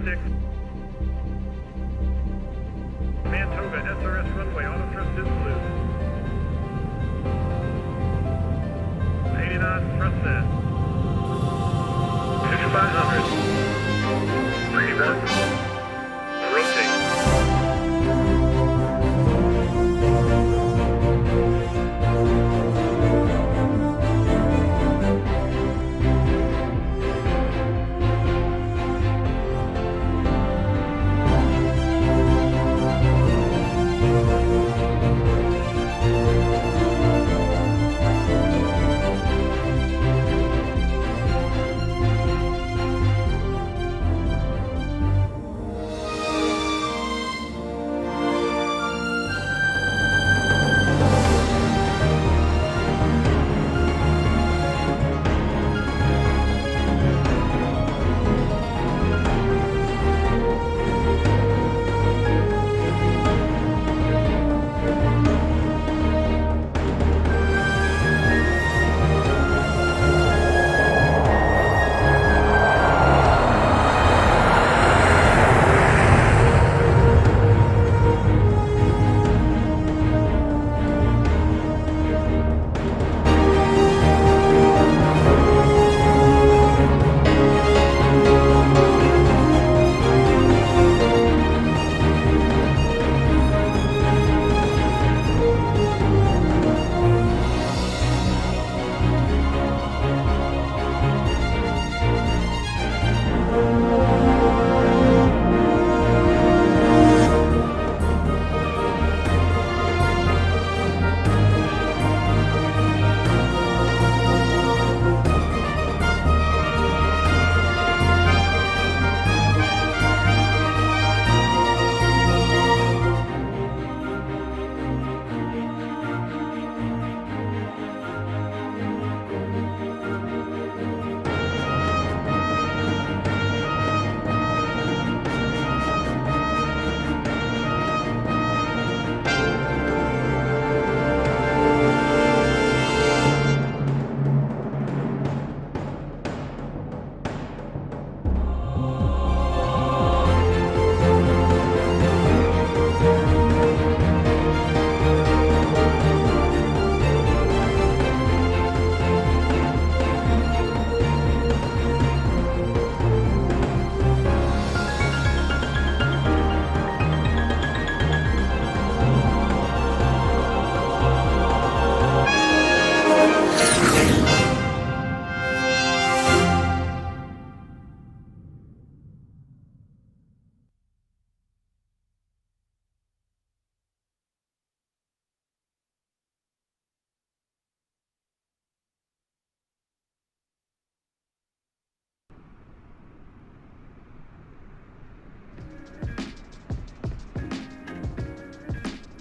6. Man Toga, SRS runway, auto thrust is loose. 80 knots, thrust set. 5500. 31. Rotate.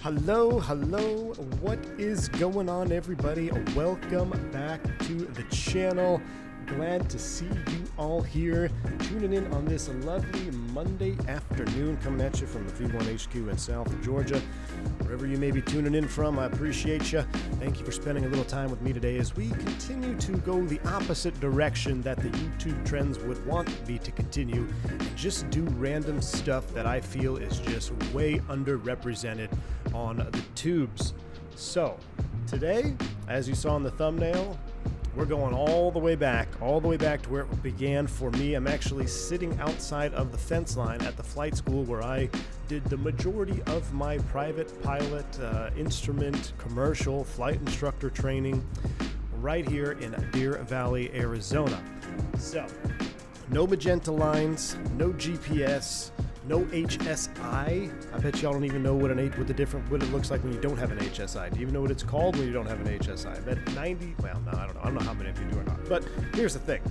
Hello, what is going on, everybody? Welcome back to the channel. Glad to see you all here, tuning in on this lovely Monday afternoon, coming at you from the V1 HQ in South Georgia. Wherever you may be tuning in from, I appreciate you. Thank you for spending a little time with me today as we continue to go the opposite direction that the YouTube trends would want me to continue and just do random stuff that I feel is just way underrepresented on the tubes. So, today, as you saw in the thumbnail, we're going all the way back to where it began for me. I'm actually sitting outside of the fence line at the flight school where I did the majority of my private pilot, instrument, commercial, flight instructor training right here in Deer Valley, Arizona. So, no magenta lines, no GPS, no HSI. I bet y'all don't even know what what it looks like when you don't have an HSI. Do you even know what it's called when you don't have an HSI? I bet 90, well, no, I don't know. I don't know how many of you do or not. But here's the thing.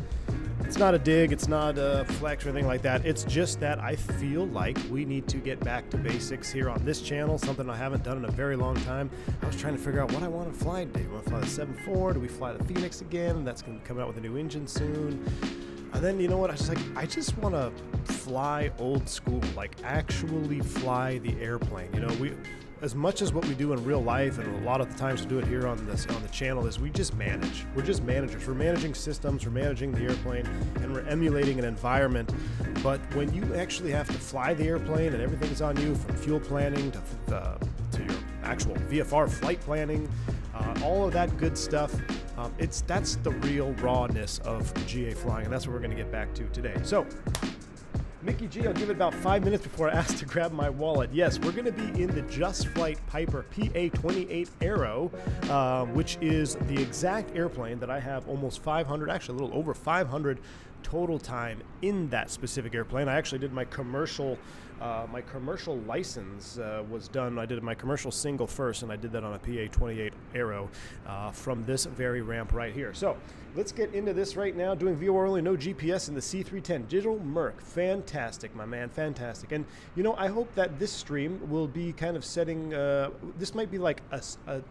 It's not a dig, it's not a flex or anything like that. It's just that I feel like we need to get back to basics here on this channel, something I haven't done in a very long time. I was trying to figure out what I want to fly today. Do we want to fly the 7.4? Do we fly the Fenix again? That's going to come out with a new engine soon. And then, you know what, I just want to fly old school, like actually fly the airplane. You know, as much as what we do in real life, and a lot of the times we do it here on the channel, is we just manage. We're just managers. We're managing systems, we're managing the airplane, and we're emulating an environment. But when you actually have to fly the airplane and everything is on you, from fuel planning to your actual VFR flight planning, all of that good stuff, that's the real rawness of GA flying, and that's what we're going to get back to today. So, Mickey G, I'll give it about 5 minutes before I ask to grab my wallet. Yes, we're going to be in the JUSTFLIGHT Piper PA28 Aero, which is the exact airplane that I have almost 500, actually a little over 500 total time in that specific airplane. I actually did my commercial license was done. I did my commercial single first, and I did that on a PA28 Aero from this very ramp right here. So let's get into this right now. Doing VOR only, no GPS in the C310 digital Merc. Fantastic, my man, fantastic. And you know, I hope that this stream will be kind of setting. This might be like a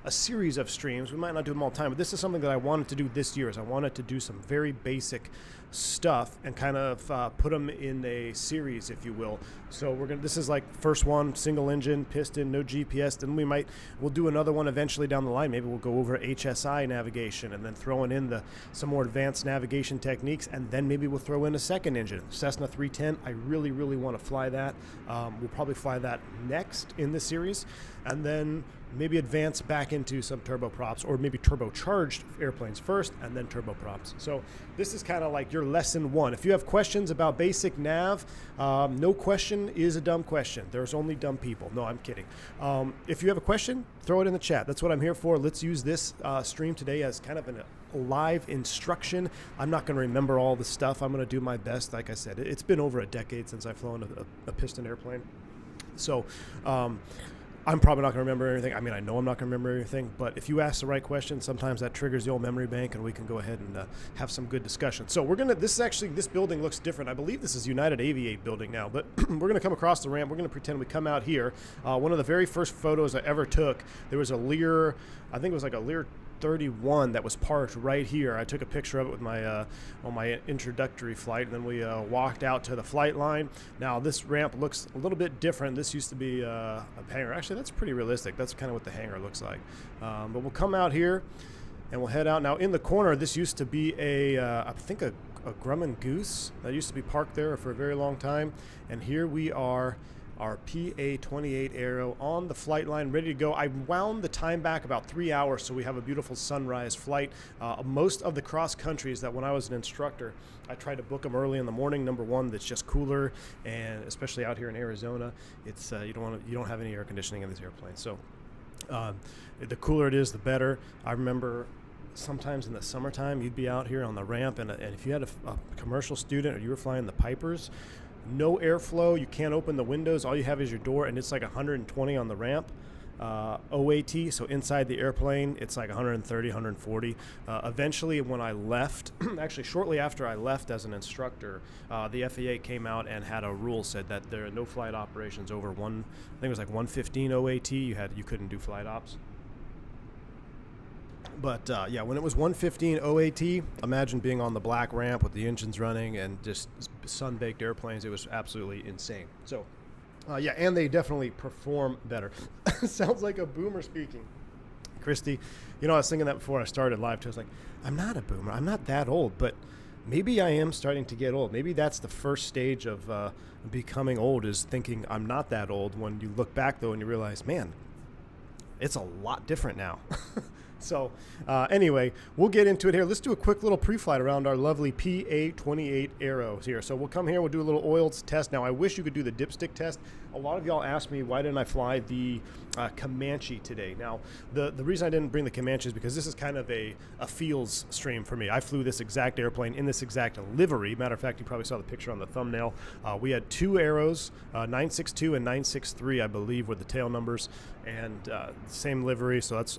series of streams. We might not do them all the time, but this is something that I wanted to do this year. Is I wanted to do some very basic stuff and kind of put them in a series, if you will. So this is like first one, single engine, piston, no GPS. Then we'll do another one eventually down the line. Maybe we'll go over HSI navigation and then throwing in some more advanced navigation techniques, and then maybe we'll throw in a second engine, Cessna 310. I really, really want to fly that. We'll probably fly that next in this series, and then maybe advance back into some turboprops, or maybe turbocharged airplanes first and then turboprops. So this is kind of like your lesson one. If you have questions about basic nav, no question is a dumb question. There's only dumb people. No, I'm kidding. If you have a question, throw it in the chat. That's what I'm here for. Let's use this stream today as kind of a live instruction. I'm not going to remember all the stuff. I'm going to do my best. Like I said, it's been over a decade since I've flown a piston airplane. So I'm probably not going to remember everything. I mean, I know I'm not going to remember everything, but if you ask the right question, sometimes that triggers the old memory bank, and we can go ahead and have some good discussion. So this building looks different. I believe this is United Aviate building now, but we're going to come across the ramp. We're going to pretend we come out here. One of the very first photos I ever took, there was a Lear, I think it was like a Lear 31 that was parked right here. I took a picture of it with my on my introductory flight, and then we walked out to the flight line. Now this ramp looks a little bit different. This used to be a hangar. Actually, that's pretty realistic. That's kind of what the hangar looks like. But we'll come out here and we'll head out. Now in the corner, this used to be I think a Grumman Goose that used to be parked there for a very long time. And here we are, our PA28 Aero on the flight line, ready to go. I wound the time back about 3 hours, so we have a beautiful sunrise flight. Most of the cross countries that when I was an instructor, I tried to book them early in the morning. Number one, that's just cooler, and especially out here in Arizona, it's you don't have any air conditioning in this airplane. So the cooler it is, the better. I remember sometimes in the summertime, you'd be out here on the ramp, and if you had a commercial student or you were flying the Pipers, no airflow, you can't open the windows, all you have is your door, and it's like 120 on the ramp, OAT, so inside the airplane, it's like 130, 140. Eventually, when I left, actually shortly after I left as an instructor, the FAA came out and had a rule, said that there are no flight operations over I think it was like 115 OAT, you couldn't do flight ops. But yeah, when it was 115 OAT, imagine being on the black ramp with the engines running and just sun-baked airplanes. It was absolutely insane. So yeah, and they definitely perform better. Sounds like a boomer speaking. Christy, you know, I was thinking that before I started live too. I was like, I'm not a boomer. I'm not that old, but maybe I am starting to get old. Maybe that's the first stage of becoming old, is thinking I'm not that old. When you look back, though, and you realize, man, it's a lot different now. So anyway, we'll get into it here. Let's do a quick little pre-flight around our lovely PA28 Aero here. So we'll come here, we'll do a little oils test. Now, I wish you could do the dipstick test. A lot of y'all asked me, why didn't I fly the Comanche today? Now, the reason I didn't bring the Comanche is because this is kind of a feels stream for me. I flew this exact airplane in this exact livery. Matter of fact, you probably saw the picture on the thumbnail. We had two Aeros, 962 and 963, I believe, were the tail numbers, and same livery. So that's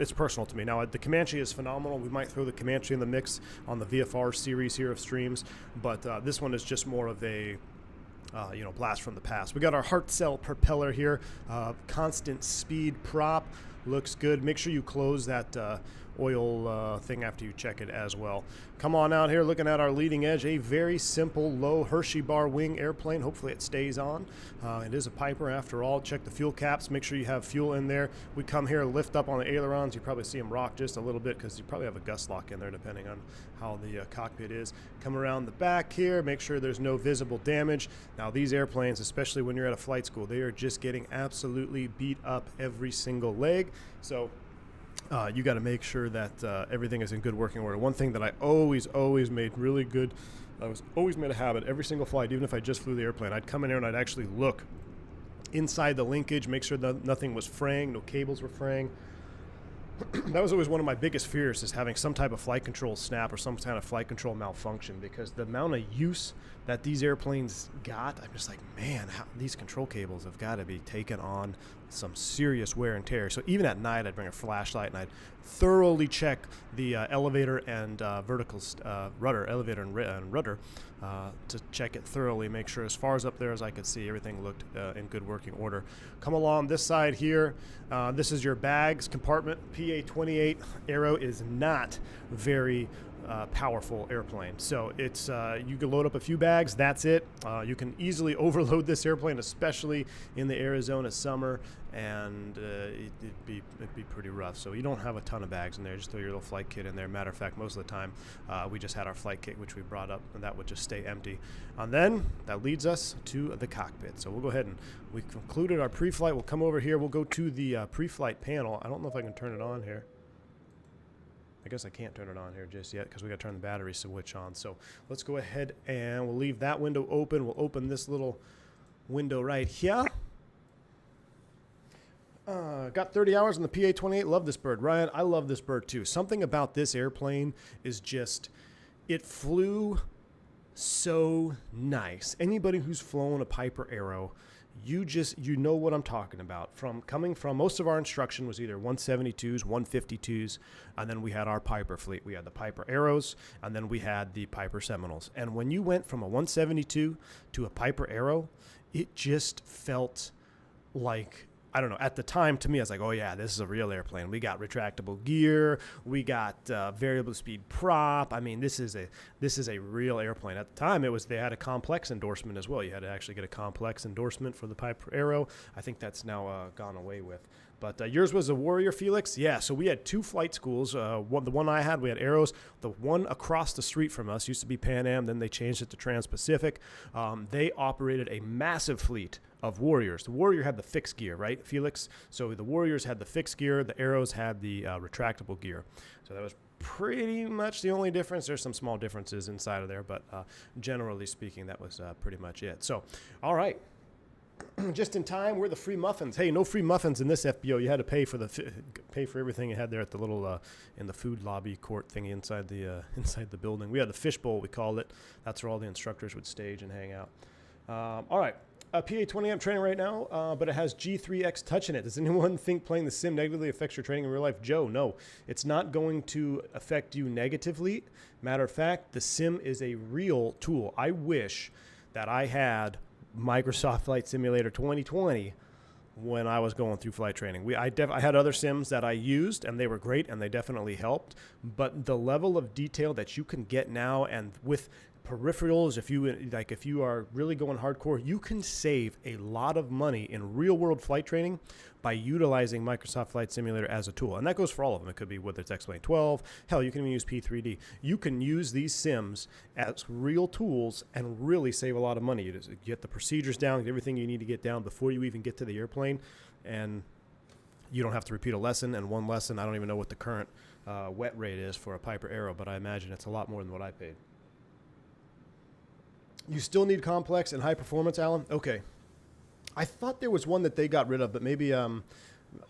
it's personal to me. Now, the Comanche is phenomenal. We might throw the Comanche in the mix on the VFR series here of streams, but this one is just more of a blast from the past. We got our Hartzell propeller here, constant speed prop, looks good. Make sure you close that oil thing after you check it as well. Come on out here looking at our leading edge, a very simple low Hershey bar wing airplane. Hopefully it stays on. It is a Piper after all. Check the fuel caps, make sure you have fuel in there. We come here, lift up on the ailerons. You probably see them rock just a little bit because you probably have a gust lock in there depending on how the cockpit is. Come around the back here, make sure there's no visible damage. Now these airplanes, especially when you're at a flight school, they are just getting absolutely beat up every single leg. So you got to make sure that everything is in good working order. One thing that I always made really good, I was always made a habit every single flight, even if I just flew the airplane, I'd come in here and I'd actually look inside the linkage, make sure that nothing was fraying, no cables were fraying. That was always one of my biggest fears, is having some type of flight control snap or some kind of flight control malfunction, because the amount of use that these airplanes got, I'm just like, man, these control cables have got to be taken on some serious wear and tear. So even at night, I'd bring a flashlight and I'd thoroughly check the elevator and vertical rudder, elevator and rudder, to check it thoroughly, make sure as far as up there as I could see, everything looked in good working order. Come along this side here. This is your bags compartment. PA28 Aero is not very powerful airplane, so it's you can load up a few bags, that's it. You can easily overload this airplane, especially in the Arizona summer, and it'd be pretty rough. So you don't have a ton of bags in there, just throw your little flight kit in there. Matter of fact, most of the time we just had our flight kit, which we brought up, and that would just stay empty. And then that leads us to the cockpit. So we'll go ahead and we've concluded our pre-flight. We'll come over here, we'll go to the pre-flight panel. I don't know if I can turn it on here. I guess I can't turn it on here just yet because we got to turn the battery switch on. So let's go ahead and we'll leave that window open. We'll open this little window right here. Got 30 hours on the PA28. Love this bird. Ryan, I love this bird too. Something about this airplane is just, it flew so nice. Anybody who's flown a Piper Aero, you know what I'm talking about. Coming from most of our instruction was either 172s, 152s, and then we had our Piper fleet. We had the Piper Aeros, and then we had the Piper Seminoles. And when you went from a 172 to a Piper Aero, it just felt like, I don't know, at the time, to me, I was like, oh yeah, this is a real airplane. We got retractable gear, we got variable speed prop. I mean, this is a real airplane. At the time, they had a complex endorsement as well. You had to actually get a complex endorsement for the Piper Aero. I think that's now gone away with. But yours was a Warrior, Felix? Yeah, so we had two flight schools. The one I had, we had Aeros. The one across the street from us used to be Pan Am, then they changed it to Trans-Pacific. They operated a massive fleet of Warriors. The Warrior had the fixed gear, right, Felix? So the Warriors had the fixed gear, the Aeros had the retractable gear. So that was pretty much the only difference. There's some small differences inside of there, but generally speaking, that was pretty much it. So, all right. Just in time, we're the free muffins. Hey, no free muffins in this FBO. You had to pay for everything you had there at the little in the food lobby court thingy inside the building. We had the fishbowl, we called it. That's where all the instructors would stage and hang out. All right. PA28 I'm training right now, but it has G3X touch in it. Does anyone think playing the sim negatively affects your training in real life? Joe, no. It's not going to affect you negatively. Matter of fact, the sim is a real tool. I wish that I had Microsoft Flight Simulator 2020 when I was going through flight training. I had other sims that I used, and they were great, and they definitely helped. But the level of detail that you can get now, and with peripherals, if you are really going hardcore, you can save a lot of money in real world flight training by utilizing Microsoft Flight Simulator as a tool. And that goes for all of them. It could be whether it's X-Plane 12, hell, you can even use P3D. You can use these sims as real tools and really save a lot of money. You just get the procedures down, get everything you need to get down before you even get to the airplane, and you don't have to repeat a lesson. And one lesson, I don't even know what the current wet rate is for a Piper Aero, but I imagine it's a lot more than what I paid. You still need complex and high performance, Alan? Okay. I thought there was one that they got rid of, but maybe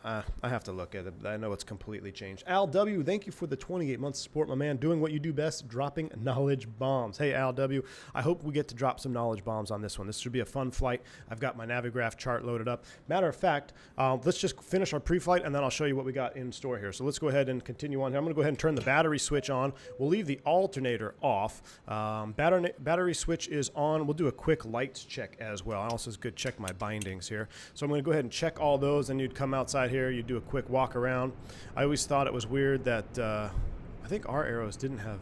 I have to look at it. I know it's completely changed. Al W., thank you for the 28 months support, my man. Doing what you do best, dropping knowledge bombs. Hey, Al W., I hope we get to drop some knowledge bombs on this one. This should be a fun flight. I've got my Navigraph chart loaded up. Matter of fact, let's just finish our pre-flight, and then I'll show you what we got in store here. So let's go ahead and continue on here. I'm going to go ahead and turn the battery switch on. We'll leave the alternator off. Battery switch is on. We'll do a quick lights check as well. I also is good check my bindings here. So I'm going to go ahead and check all those, and you'd come outside outside here, you do a quick walk around. I always thought it was weird that I think our arrows didn't have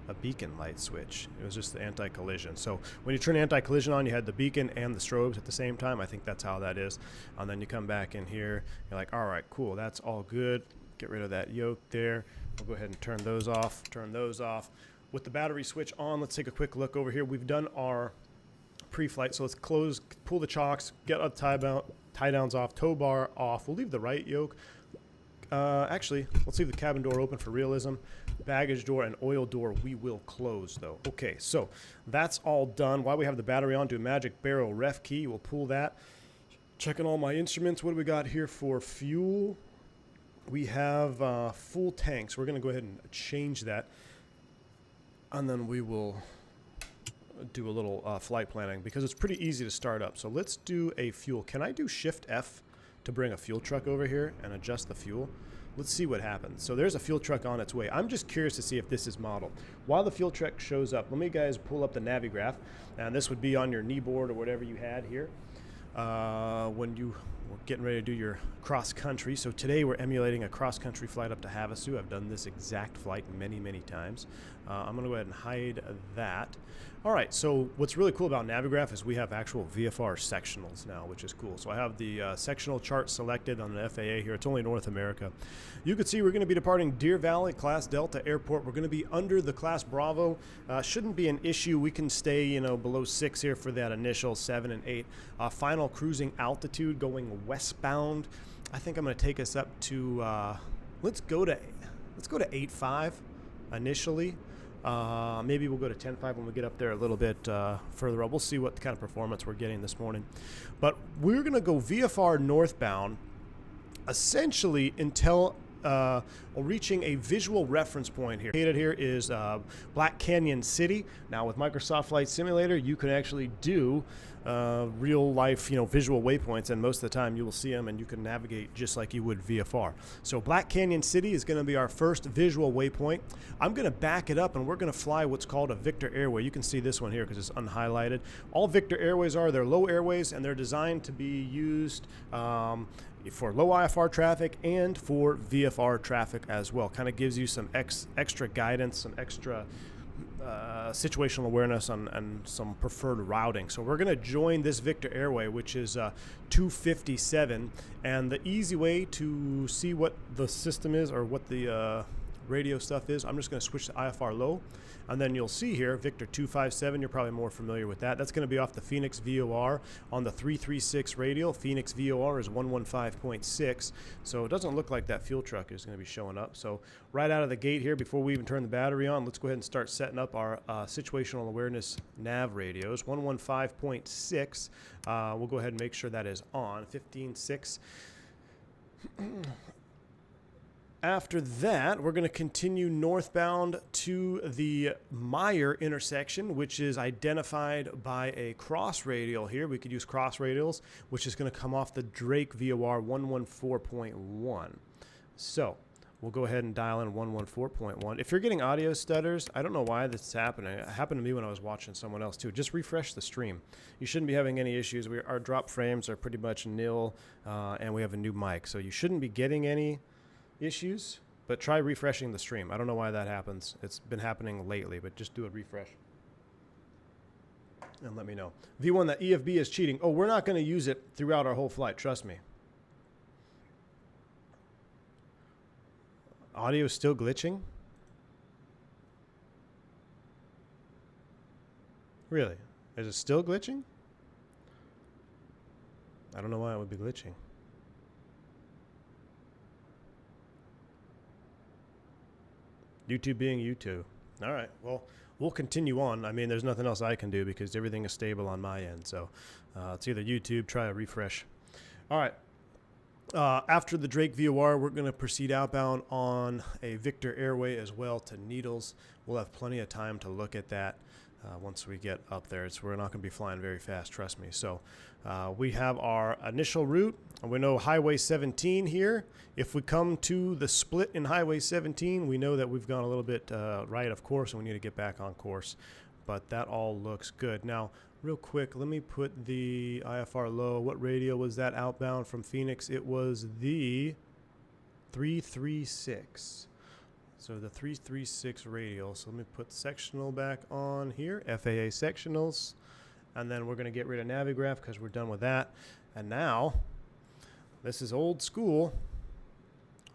a beacon light switch. It was just the anti-collision. So when you turn anti-collision on, you had the beacon and the strobes at the same time. I think that's how that is. And then you come back in here, you're like, all right, cool, that's all good. Get rid of that yoke there. We'll go ahead and turn those off, turn those off. With the battery switch on, let's take a quick look over here. We've done our pre-flight, so let's close, pull the chocks, get our tie downs off, tow bar off. We'll leave the right yoke. Actually, let's leave the cabin door open for realism. Baggage door and oil door we will close though. Okay, so that's all done. While we have the battery on, do a magic barrel ref key. We'll pull that. Checking all my instruments. What do we got here for fuel? We have full tanks. We're going to go ahead and change that. And then we will do a little flight planning because it's pretty easy to start up. So let's do a fuel. Can I do Shift F to bring a fuel truck over here and adjust the fuel? Let's see what happens. So there's a fuel truck on its way. I'm just curious to see if this is modeled. While the fuel truck shows up, let me guys pull up the Navigraph, and this would be on your knee board or whatever you had here when you were getting ready to do your cross country. So today we're emulating a cross country flight up to Havasu. I've done this exact flight many, many times. I'm going to go ahead and hide that. All right, so what's really cool about Navigraph is we have actual VFR sectionals now, which is cool. So I have the sectional chart selected on the FAA here. It's only North America. You can see we're going to be departing Deer Valley Class Delta Airport. We're going to be under the Class Bravo. Shouldn't be an issue. We can stay, you know, below 6 here for that initial 7 and 8. Final cruising altitude going westbound. I think I'm going to take us up to let's go to 8.5 initially. Maybe we'll go to 10.5 when we get up there a little bit further up. We'll see what kind of performance we're getting this morning. But we're going to go VFR northbound essentially until reaching a visual reference point here. Located here is Black Canyon City. Now with Microsoft Flight Simulator, you can actually do real life, you know, visual waypoints, and most of the time you will see them and you can navigate just like you would VFR. So Black Canyon City is going to be our first visual waypoint. I'm going to back it up and we're going to fly what's called a Victor Airway. You can see this one here because it's unhighlighted. All Victor Airways they're low airways, and they're designed to be used for low IFR traffic and for VFR traffic as well. Kind of gives you some extra guidance, some extra situational awareness and some preferred routing. So we're going to join this Victor Airway, which is 257, and the easy way to see what the system is or what the radio stuff is, I'm just going to switch to IFR low, and then you'll see here Victor 257. You're probably more familiar with that. That's going to be off the Fenix VOR on the 336 radial. Fenix VOR is 115.6, so it doesn't look like that fuel truck is going to be showing up. So right out of the gate here, before we even turn the battery on, let's go ahead and start setting up our situational awareness nav radios. 115.6. We'll go ahead and make sure that is on. 15.6. After that, we're going to continue northbound to the Meyer intersection, which is identified by a cross radial here. We could use cross radials, which is going to come off the Drake VOR 114.1. So we'll go ahead and dial in 114.1. If you're getting audio stutters, I don't know why this is happening. It happened to me when I was watching someone else too. Just refresh the stream. You shouldn't be having any issues. Our drop frames are pretty much nil, and we have a new mic. So you shouldn't be getting any issues, but try refreshing the stream. I don't know why that happens. It's been happening lately, but just do a refresh and let me know. V1, that EFB is cheating. Oh, we're not going to use it throughout our whole flight, trust me. Audio is still glitching? Really? Is it still glitching? I don't know why it would be glitching. YouTube being YouTube. All right, well, we'll continue on. I mean, there's nothing else I can do because everything is stable on my end. So it's either YouTube, try a refresh. All right. After the Drake VOR, we're going to proceed outbound on a Victor Airway as well to Needles. We'll have plenty of time to look at that once we get up there. We're not going to be flying very fast, trust me. So we have our initial route. We know Highway 17 here. If we come to the split in Highway 17, we know that we've gone a little bit right of course, and we need to get back on course. but that all looks good. Now, real quick, let me put the IFR low. What radio was that outbound from Phoenix? It was the 336. So the 336 radial. So let me put sectional back on here, FAA sectionals. And then we're going to get rid of Navigraph because we're done with that. And now, this is old school.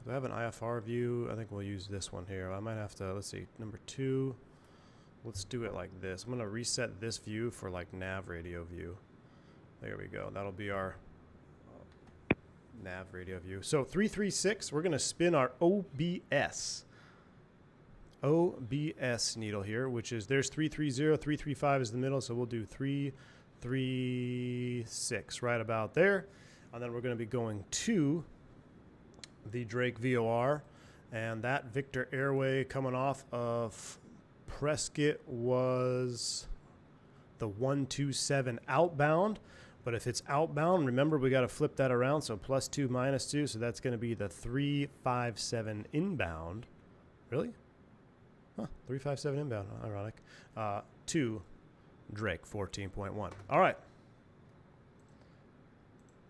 Do I have an IFR view? I think we'll use this one here. I might have to, let's see, number 2. Let's do it like this. I'm going to reset this view for like nav radio view. There we go. That'll be our nav radio view. So 336, we're going to spin our OBS needle here, which is, there's 330, 335 is the middle, so we'll do 336 right about there. And then we're going to be going to the Drake VOR, and that Victor Airway coming off of Prescott was the 127 outbound. But if it's outbound, remember we got to flip that around, so +2, -2, so that's going to be the 357 inbound. Really? Huh, 357 inbound, ironic. To Drake 14.1. All right.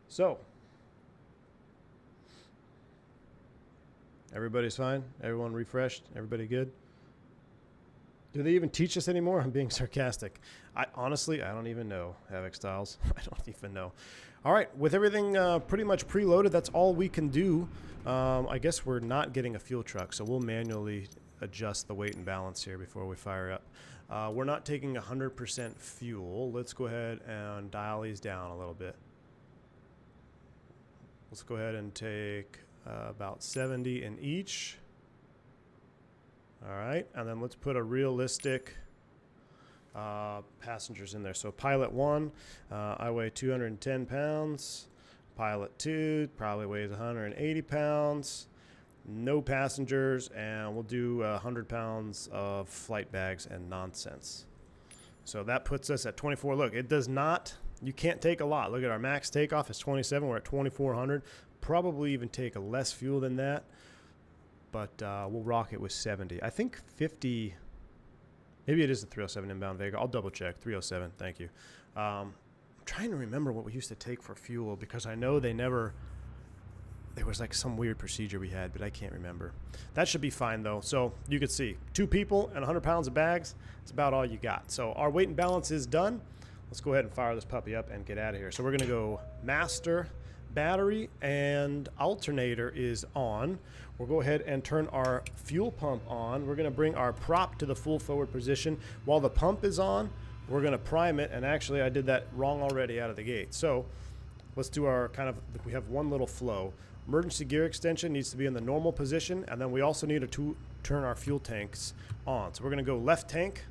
So, everybody's fine? Everyone refreshed? Everybody good? Do they even teach us anymore? I'm being sarcastic. Honestly, I don't even know, Havoc Styles. I don't even know. All right, with everything pretty much preloaded, that's all we can do. I guess we're not getting a fuel truck, so we'll manually adjust the weight and balance here before we fire up. We're not taking 100% fuel. Let's go ahead and dial these down a little bit. Let's go ahead and take about 70 in each. All right, and then let's put a realistic passengers in there. So pilot 1, I weigh 210 pounds. Pilot 2 probably weighs 180 pounds. No passengers, and we'll do 100 pounds of flight bags and nonsense. So that puts us at 24. Look, it does not, you can't take a lot. Look at our max takeoff is 27. We're at 2,400. Probably even take a less fuel than that, but we'll rock it with 70. I think 50, maybe it is the 307 inbound Vega. I'll double check. 307, thank you. I'm trying to remember what we used to take for fuel because I know there was like some weird procedure we had, but I can't remember. That should be fine though. So you can see 2 people and 100 pounds of bags. It's about all you got. So our weight and balance is done. Let's go ahead and fire this puppy up and get out of here. So we're gonna go master, battery, and alternator is on. We'll go ahead and turn our fuel pump on. We're gonna bring our prop to the full forward position. While the pump is on, we're gonna prime it, and actually I did that wrong already out of the gate. So let's do our we have one little flow. Emergency gear extension needs to be in the normal position, and then we also need to turn our fuel tanks on. So we're gonna go left tank.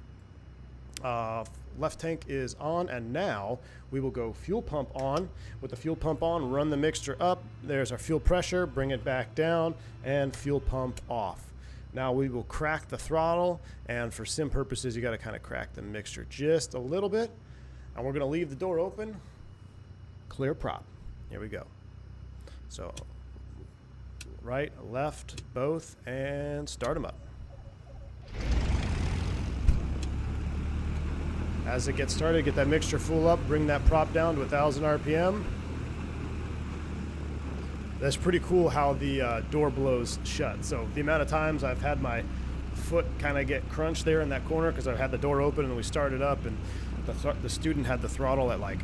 Left tank is on, and now we will go fuel pump on. With the fuel pump on, run the mixture up. There's our fuel pressure, bring it back down, and fuel pump off. Now we will crack the throttle, and for sim purposes, you gotta kind of crack the mixture just a little bit. And we're gonna leave the door open, clear prop. Here we go. So right, left, both, and start them up. As it gets started, get that mixture full up, bring that prop down to 1,000 RPM. That's pretty cool how the door blows shut. So the amount of times I've had my foot kind of get crunched there in that corner because I've had the door open and we started up, and the student had the throttle at like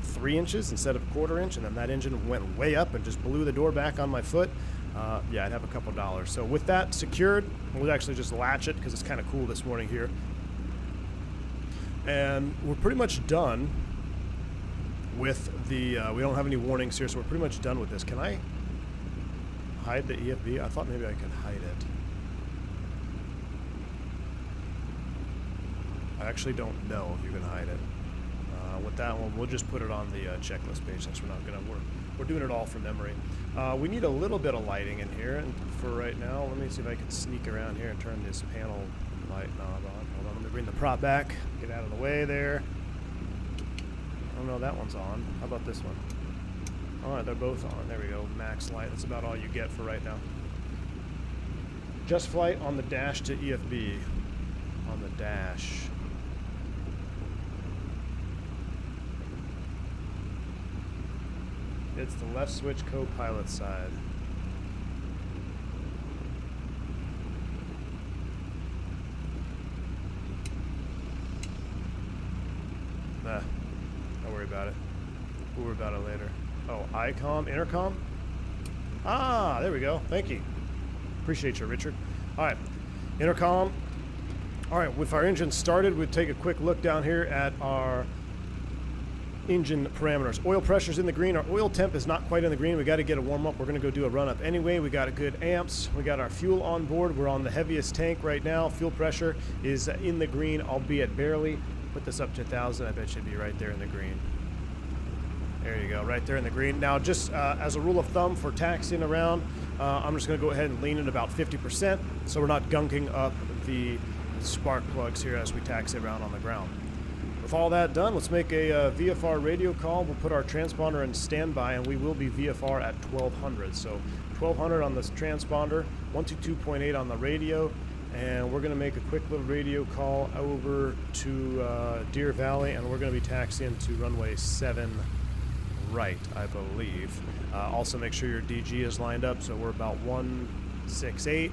3 inches instead of 1/4 inch, and then that engine went way up and just blew the door back on my foot. Yeah, I'd have a couple dollars. So with that secured, we'll actually just latch it because it's kind of cool this morning here. And we're pretty much done with the, we don't have any warnings here, so we're pretty much done with this. Can I hide the EFB? I thought maybe I could hide it. I actually don't know if you can hide it. With that one, we'll just put it on the checklist page since we're doing it all from memory. We need a little bit of lighting in here, and for right now, let me see if I can sneak around here and turn this panel light knob on. Hold on, let me bring the prop back, get out of the way there. Oh no, that one's on. How about this one? All right, they're both on. There we go, max light. That's about all you get for right now. Just flight on the dash to EFB. On the dash. It's the left switch co-pilot side. Nah, don't worry about it. We'll worry about it later. Oh, ICOM, intercom? Ah, there we go. Thank you. Appreciate you, Richard. All right, intercom. All right, with our engine started, we'll take a quick look down here at our engine parameters. Oil pressure's in the green. Our oil temp is not quite in the green. We got to get a warm up. We're going to go do a run up anyway. We got a good amps. We got our fuel on board. We're on the heaviest tank right now. Fuel pressure is in the green, albeit barely. Put this up to 1,000. I bet you'd be right there in the green. There you go, right there in the green. Now, just as a rule of thumb for taxiing around, I'm just going to go ahead and lean it about 50%, so we're not gunking up the spark plugs here as we taxi around on the ground. With all that done, let's make a VFR radio call. We'll put our transponder in standby, and we will be VFR at 1200. So 1200 on this transponder, 122.8 on the radio, and we're going to make a quick little radio call over to Deer Valley, and we're going to be taxiing to runway 7 right, I believe. Also make sure your DG is lined up, so we're about 168,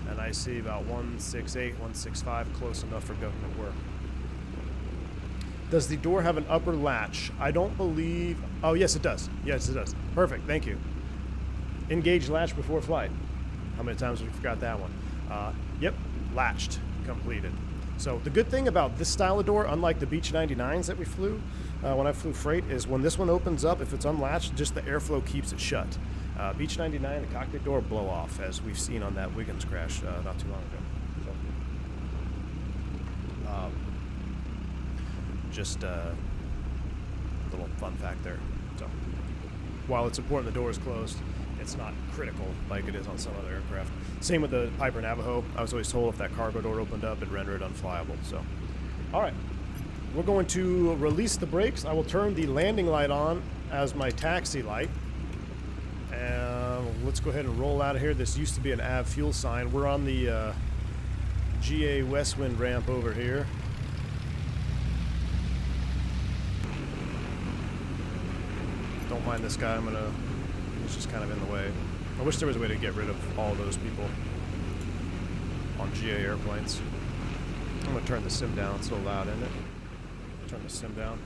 and I see about 168, 165, close enough for government work. Does the door have an upper latch? I don't believe... Oh, yes, it does. Yes, it does. Perfect. Thank you. Engage latch before flight. How many times have we forgot that one? Yep. Latched. Completed. So the good thing about this style of door, unlike the Beech 99s that we flew, when I flew freight, is when this one opens up, if it's unlatched, just the airflow keeps it shut. Beech 99, the cockpit door blow off, as we've seen on that Wiggins crash not too long ago. So, just a little fun fact there. So, while it's important the door is closed, it's not critical like it is on some other aircraft. Same with the Piper Navajo. I was always told if that cargo door opened up, it'd render it unflyable. So, all right, we're going to release the brakes. I will turn the landing light on as my taxi light. And let's go ahead and roll out of here. This used to be an AV fuel sign. We're on the GA Westwind ramp over here. Don't mind this guy. He's just kind of in the way. I wish there was a way to get rid of all those people on GA airplanes. I'm gonna turn the sim down. It's so loud, isn't it? Turn the sim down.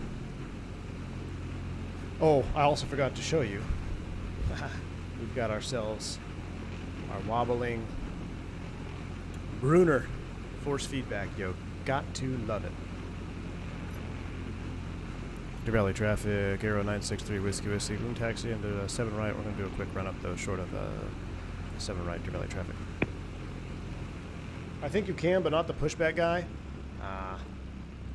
Oh, I also forgot to show you. We've got ourselves our wobbling Brunner force feedback yoke. Got to love it. Deer Valley traffic, Aero 963 Whiskey, room taxi into 7 right. We're going to do a quick run up though, short of 7 right, Deer Valley traffic. I think you can, but not the pushback guy.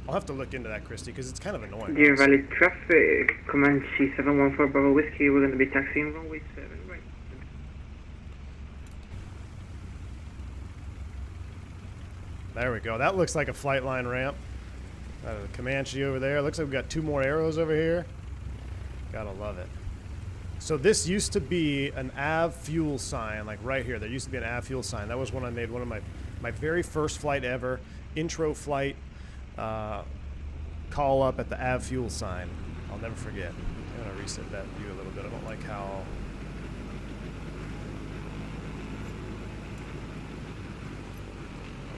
I'll have to look into that, Christy, because it's kind of annoying. Deer Valley traffic, Comanche 714 Bravo Whiskey, we're going to be taxiing runway 7 right. There we go. That looks like a flight line ramp. Comanche over there. Looks like we've got 2 more arrows over here. Gotta love it. So this used to be an AV fuel sign, like right here. There used to be an AV fuel sign. That was when I made one of my very first flight ever, intro flight, call up at the AV fuel sign. I'll never forget. I'm gonna reset that view a little bit. I don't like how...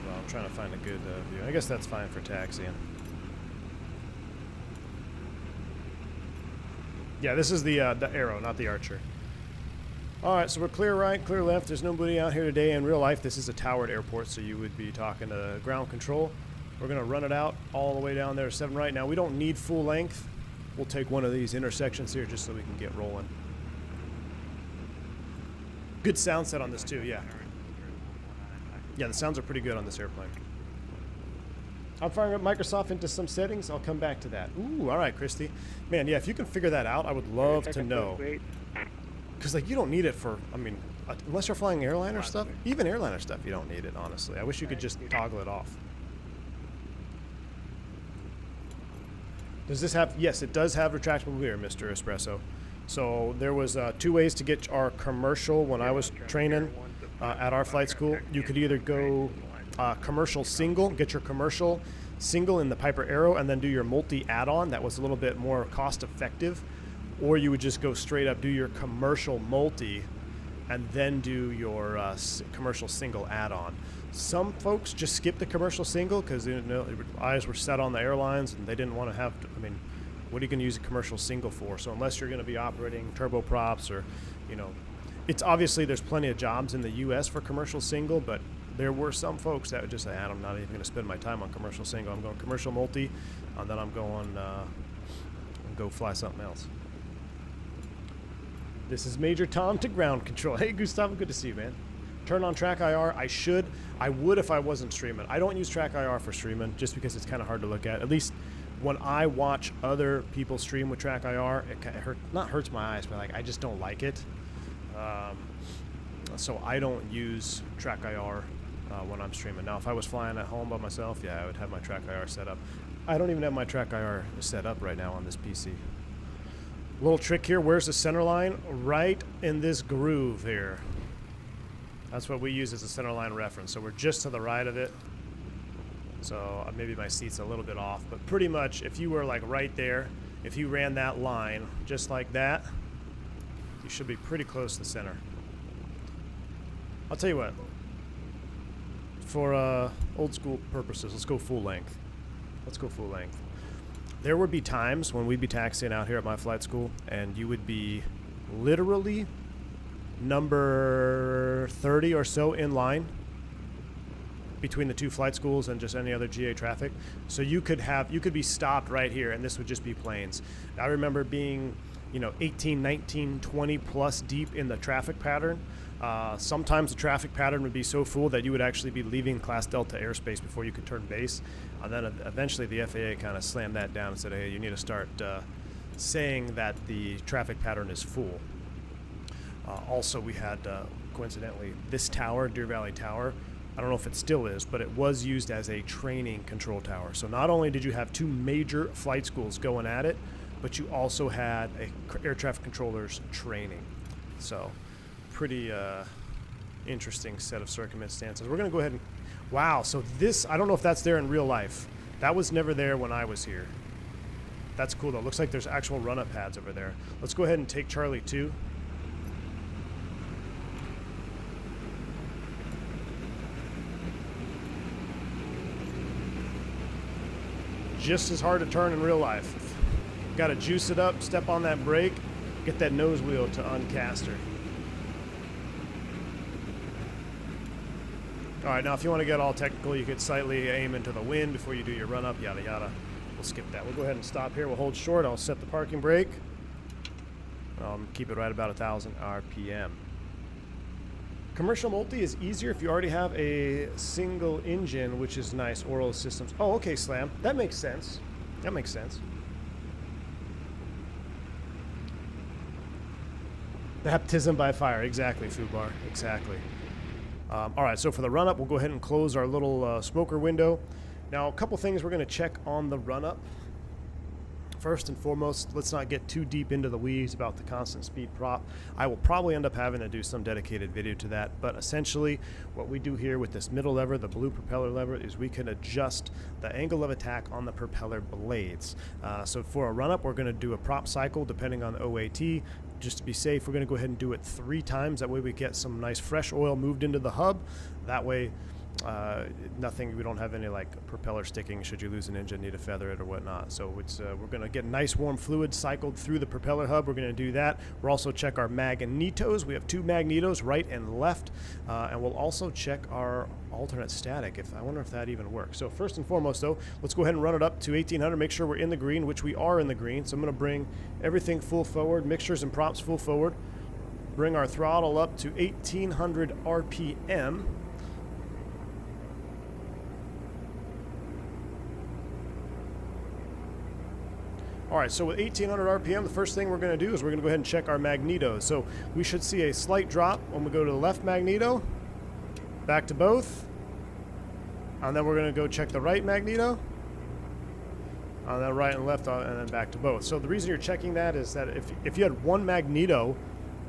Well, I'm trying to find a good view. I guess that's fine for taxiing. Yeah, this is the arrow, not the archer. All right, so we're clear right, clear left. There's nobody out here today. In real life, this is a towered airport, so you would be talking to ground control. We're going to run it out all the way down there to 7 right. Now, we don't need full length. We'll take one of these intersections here just so we can get rolling. Good sound set on this, too, yeah. Yeah, the sounds are pretty good on this airplane. I'm firing up Microsoft into some settings. I'll come back to that. Ooh, all right, Christy. Man, yeah, if you can figure that out, I would love to know. Because, like, you don't need it for, I mean, unless you're flying airliner stuff. Even airliner stuff, you don't need it, honestly. I wish you could just toggle it off. Does this have, yes, it does have retractable rear, Mr. Espresso. So there was 2 ways to get our commercial when I was training at our flight school. You could either go commercial single, get your commercial single in the Piper Arrow, and then do your multi add-on. That was a little bit more cost effective. or you would just go straight up, do your commercial multi, and then do your commercial single add-on. Some folks just skip the commercial single because eyes were set on the airlines and they didn't want to have, I mean, what are you going to use a commercial single for? So unless you're going to be operating turboprops or, you know, it's obviously there's plenty of jobs in the U.S. for commercial single, but there were some folks that would just say, I'm not even going to spend my time on commercial single. I'm going commercial multi, and then I'm going go fly something else. This is Major Tom to ground control. Hey, Gustavo, good to see you, man. Turn on track IR. I would if I wasn't streaming. I don't use track IR for streaming just because it's kind of hard to look at. At least when I watch other people stream with track IR, it not hurts my eyes, but like I just don't like it. So I don't use track IR when I'm streaming. Now, if I was flying at home by myself, yeah, I would have my track IR set up. I don't even have my track IR set up right now on this PC. Little trick here, where's the center line? Right in this groove here. That's what we use as a center line reference. So we're just to the right of it. So maybe my seat's a little bit off, but pretty much if you were like right there, if you ran that line just like that, you should be pretty close to the center. I'll tell you what, for old school purposes, let's go full length. Let's go full length. There would be times when we'd be taxiing out here at my flight school and you would be literally number 30 or so in line between the two flight schools and just any other GA traffic. So you could be stopped right here and this would just be planes. I remember being, you know, 18, 19, 20 plus deep in the traffic pattern. Sometimes the traffic pattern would be so full that you would actually be leaving Class Delta airspace before you could turn base. And then eventually the FAA kind of slammed that down and said, hey, you need to start saying that the traffic pattern is full. Also, we had, coincidentally, this tower, Deer Valley Tower, I don't know if it still is, but it was used as a training control tower. So not only did you have two major flight schools going at it, but you also had air traffic controllers training. So pretty interesting set of circumstances. We're going to go ahead and, wow, so this, I don't know if that's there in real life. That was never there when I was here. That's cool though. Looks like there's actual run-up pads over there. Let's go ahead and take Charlie 2. Just as hard to turn in real life. Got to juice it up, step on that brake, get that nose wheel to uncast her. All right, now if you want to get all technical, you could slightly aim into the wind before you do your run up, yada yada. We'll skip that. We'll go ahead and stop here. We'll hold short. I'll set the parking brake. Keep it right about 1,000 RPM. Commercial multi is easier if you already have a single engine, which is nice. Oral systems. Oh, okay, Slam. That makes sense. That makes sense. Baptism by fire. Exactly, Fubar. Exactly. All right, so for the run-up, we'll go ahead and close our little smoker window. Now, a couple things we're going to check on the run-up. First and foremost, let's not get too deep into the weeds about the constant speed prop. I will probably end up having to do some dedicated video to that, but essentially what we do here with this middle lever, the blue propeller lever, is we can adjust the angle of attack on the propeller blades. So for a run-up, we're going to do a prop cycle depending on the OAT. Just to be safe, we're going to go ahead and do it 3 times. That way we get some nice fresh oil moved into the hub. That way we don't have any like propeller sticking should you lose an engine, need to feather it or whatnot. So it's we're going to get nice warm fluid cycled through the propeller hub. We're going to do that. We'll also check our magnetos. We have 2 magnetos, right and left, and we'll also check our alternate static. I wonder if that even works. So first and foremost though, let's go ahead and run it up to 1800, make sure we're in the green, which we are in the green. So I'm going to bring everything full forward, mixtures and props full forward, bring our throttle up to 1800 RPM. All right, so with 1800 RPM, the first thing we're going to do is we're going to go ahead and check our magnetos. So we should see a slight drop when we go to the left magneto, back to both, and then we're going to go check the right magneto, and then right and left, and then back to both. So the reason you're checking that is that if you had one magneto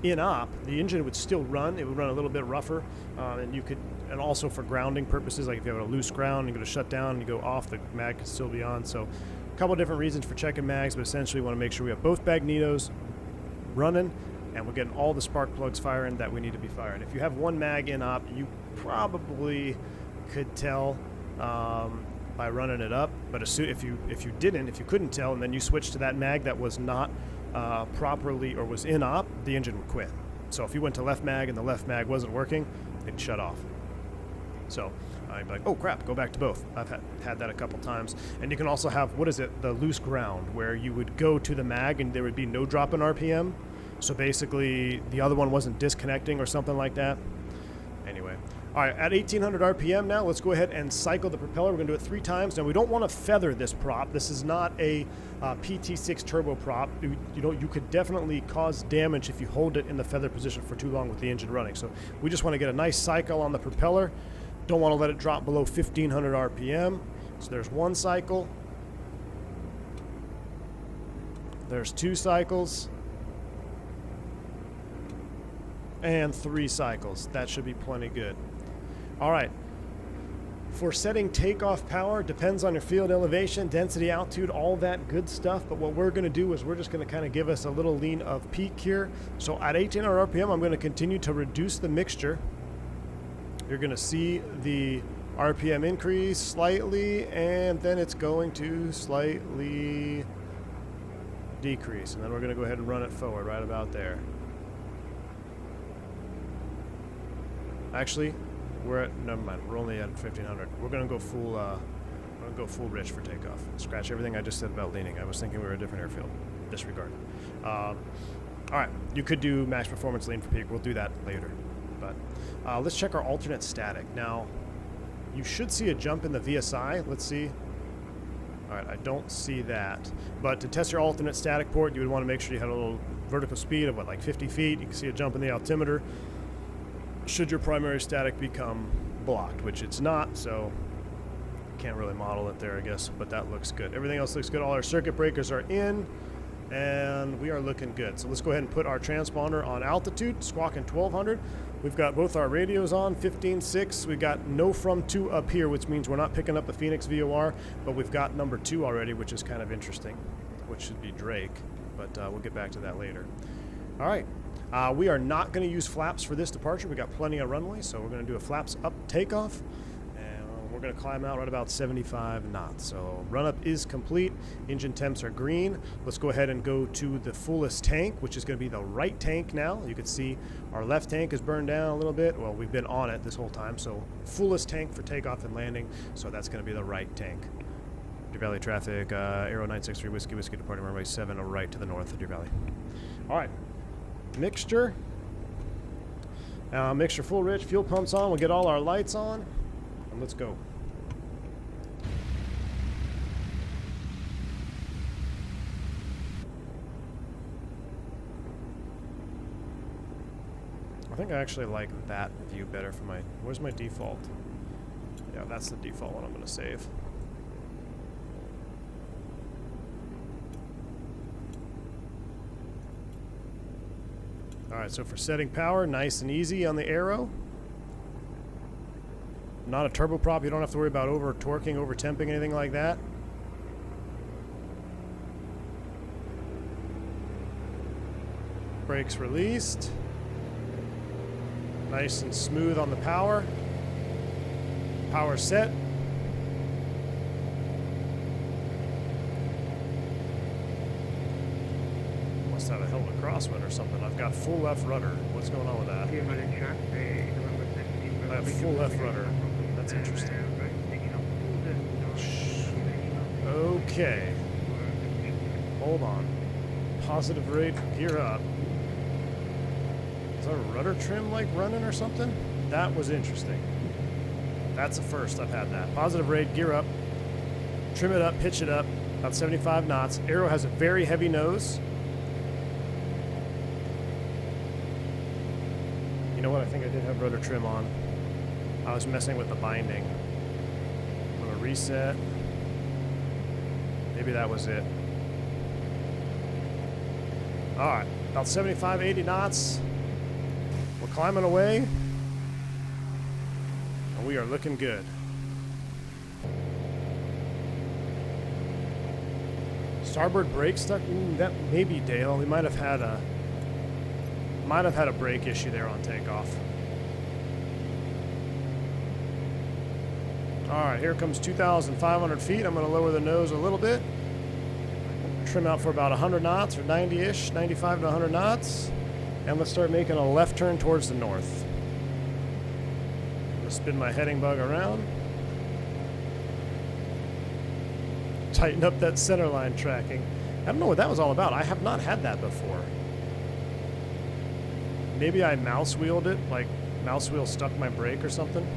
in op, the engine would still run. It would run a little bit rougher, and also for grounding purposes, like if you have a loose ground, you go to shut down, and you go off, the mag could still be on. So a couple different reasons for checking mags, but essentially we want to make sure we have both magnetos running, and we're getting all the spark plugs firing that we need to be firing. If you have one mag in op, you probably could tell by running it up, but if you couldn't tell, and then you switched to that mag that was not properly or was in op, the engine would quit. So if you went to left mag and the left mag wasn't working, it'd shut off. So I'd be like, oh crap, go back to both. I've had that a couple times. And you can also have, what is it, the loose ground, where you would go to the mag and there would be no drop in RPM. So basically the other one wasn't disconnecting or something like that. Anyway. All right, at 1800 RPM now, let's go ahead and cycle the propeller. We're going to do it 3 times. Now, we don't want to feather this prop. This is not a PT6 turbo prop. You could definitely cause damage if you hold it in the feather position for too long with the engine running. So we just want to get a nice cycle on the propeller. Don't want to let it drop below 1500 RPM. So there's 1 cycle. There's 2 cycles. And 3 cycles. That should be plenty good. All right, for setting takeoff power, depends on your field elevation, density, altitude, all that good stuff. But what we're going to do is we're just going to kind of give us a little lean of peak here. So at 1800 RPM, I'm going to continue to reduce the mixture. You're going to see the RPM increase slightly, and then it's going to slightly decrease. And then we're going to go ahead and run it forward right about there. Actually, never mind. We're only at 1500. We're gonna go full rich for takeoff. Scratch everything I just said about leaning. I was thinking we were a different airfield. Disregard. All right, you could do max performance lean for peak. We'll do that later. But let's check our alternate static. Now, you should see a jump in the VSI. Let's see. All right, I don't see that. But to test your alternate static port, you would want to make sure you had a little vertical speed of like 50 feet. You can see a jump in the altimeter. Should your primary static become blocked, which it's not, so can't really model it there, I guess, but that looks good. Everything else looks good. All our circuit breakers are in, and we are looking good. So let's go ahead and put our transponder on altitude, squawking 1200. We've got both our radios on, 15.6. We've got no from 2 up here, which means we're not picking up the Fenix VOR, but we've got number 2 already, which is kind of interesting, which should be Drake, but we'll get back to that later. All right. We are not going to use flaps for this departure. We got plenty of runway, so we're going to do a flaps up takeoff, and we're going to climb out right about 75 knots. So run up is complete. Engine temps are green. Let's go ahead and go to the fullest tank, which is going to be the right tank now. You can see our left tank is burned down a little bit. Well, we've been on it this whole time, so fullest tank for takeoff and landing. So that's going to be the right tank. Deer Valley traffic, Aero 963 Whiskey departing runway 7 right to the north of Deer Valley. All right. Mixture full rich, fuel pumps on, we'll get all our lights on, and let's go. I think I actually like that view better for where's my default? Yeah, that's the default one I'm going to save. All right, so for setting power, nice and easy on the Aero. Not a turboprop, you don't have to worry about over torquing, over temping, anything like that. Brakes released. Nice and smooth on the power. Power set. Must have a hell of a crosswind or something. I've got full left rudder. What's going on with that? I have full left rudder. That's interesting. Okay. Hold on. Positive rate, gear up. Is our rudder trim like running or something? That was interesting. That's the first I've had that. Positive rate, gear up. Trim it up, pitch it up. About 75 knots. Aero has a very heavy nose. You know what? I think I did have rudder trim on. I was messing with the binding. I'm going to reset. Maybe that was it. Alright, about 75, 80 knots. We're climbing away. And we are looking good. Starboard brake stuck? Ooh, that may be Dale. We might have had a Might have had a brake issue there on takeoff. Alright, here comes 2,500 feet. I'm going to lower the nose a little bit. Trim out for about 100 knots or 90-ish, 95 to 100 knots. And let's start making a left turn towards the north. I'm going to spin my heading bug around. Tighten up that center line tracking. I don't know what that was all about. I have not had that before. Maybe I mouse wheeled it, like mouse wheel stuck my brake or something.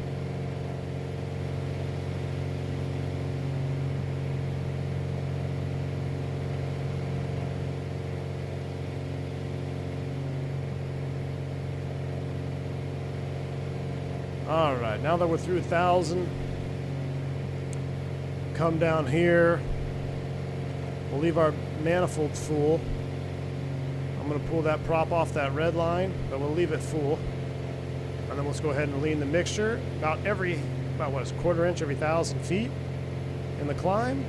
All right, now that we're through 1,000, come down here. We'll leave our manifold full. I'm going to pull that prop off that red line, but we'll leave it full. And then let's go ahead and lean the mixture about what is a quarter inch every 1,000 feet in the climb.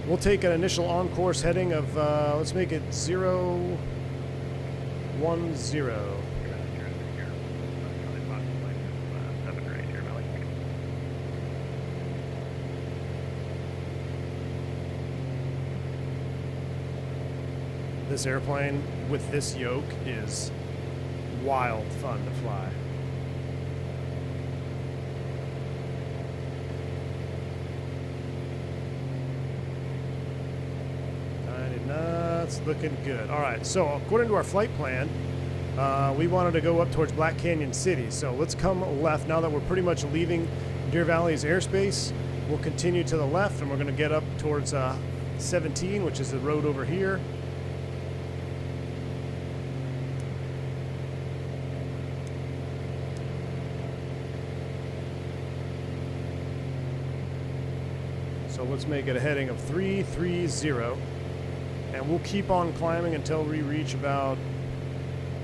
We'll take an initial on-course heading of, let's make it 010. This airplane with this yoke is wild fun to fly. 90 knots, looking good. All right, so according to our flight plan, we wanted to go up towards Black Canyon City. So let's come left now that we're pretty much leaving Deer Valley's airspace. We'll continue to the left, and we're going to get up towards 17, which is the road over here. So let's make it a heading of 330, and we'll keep on climbing until we reach about,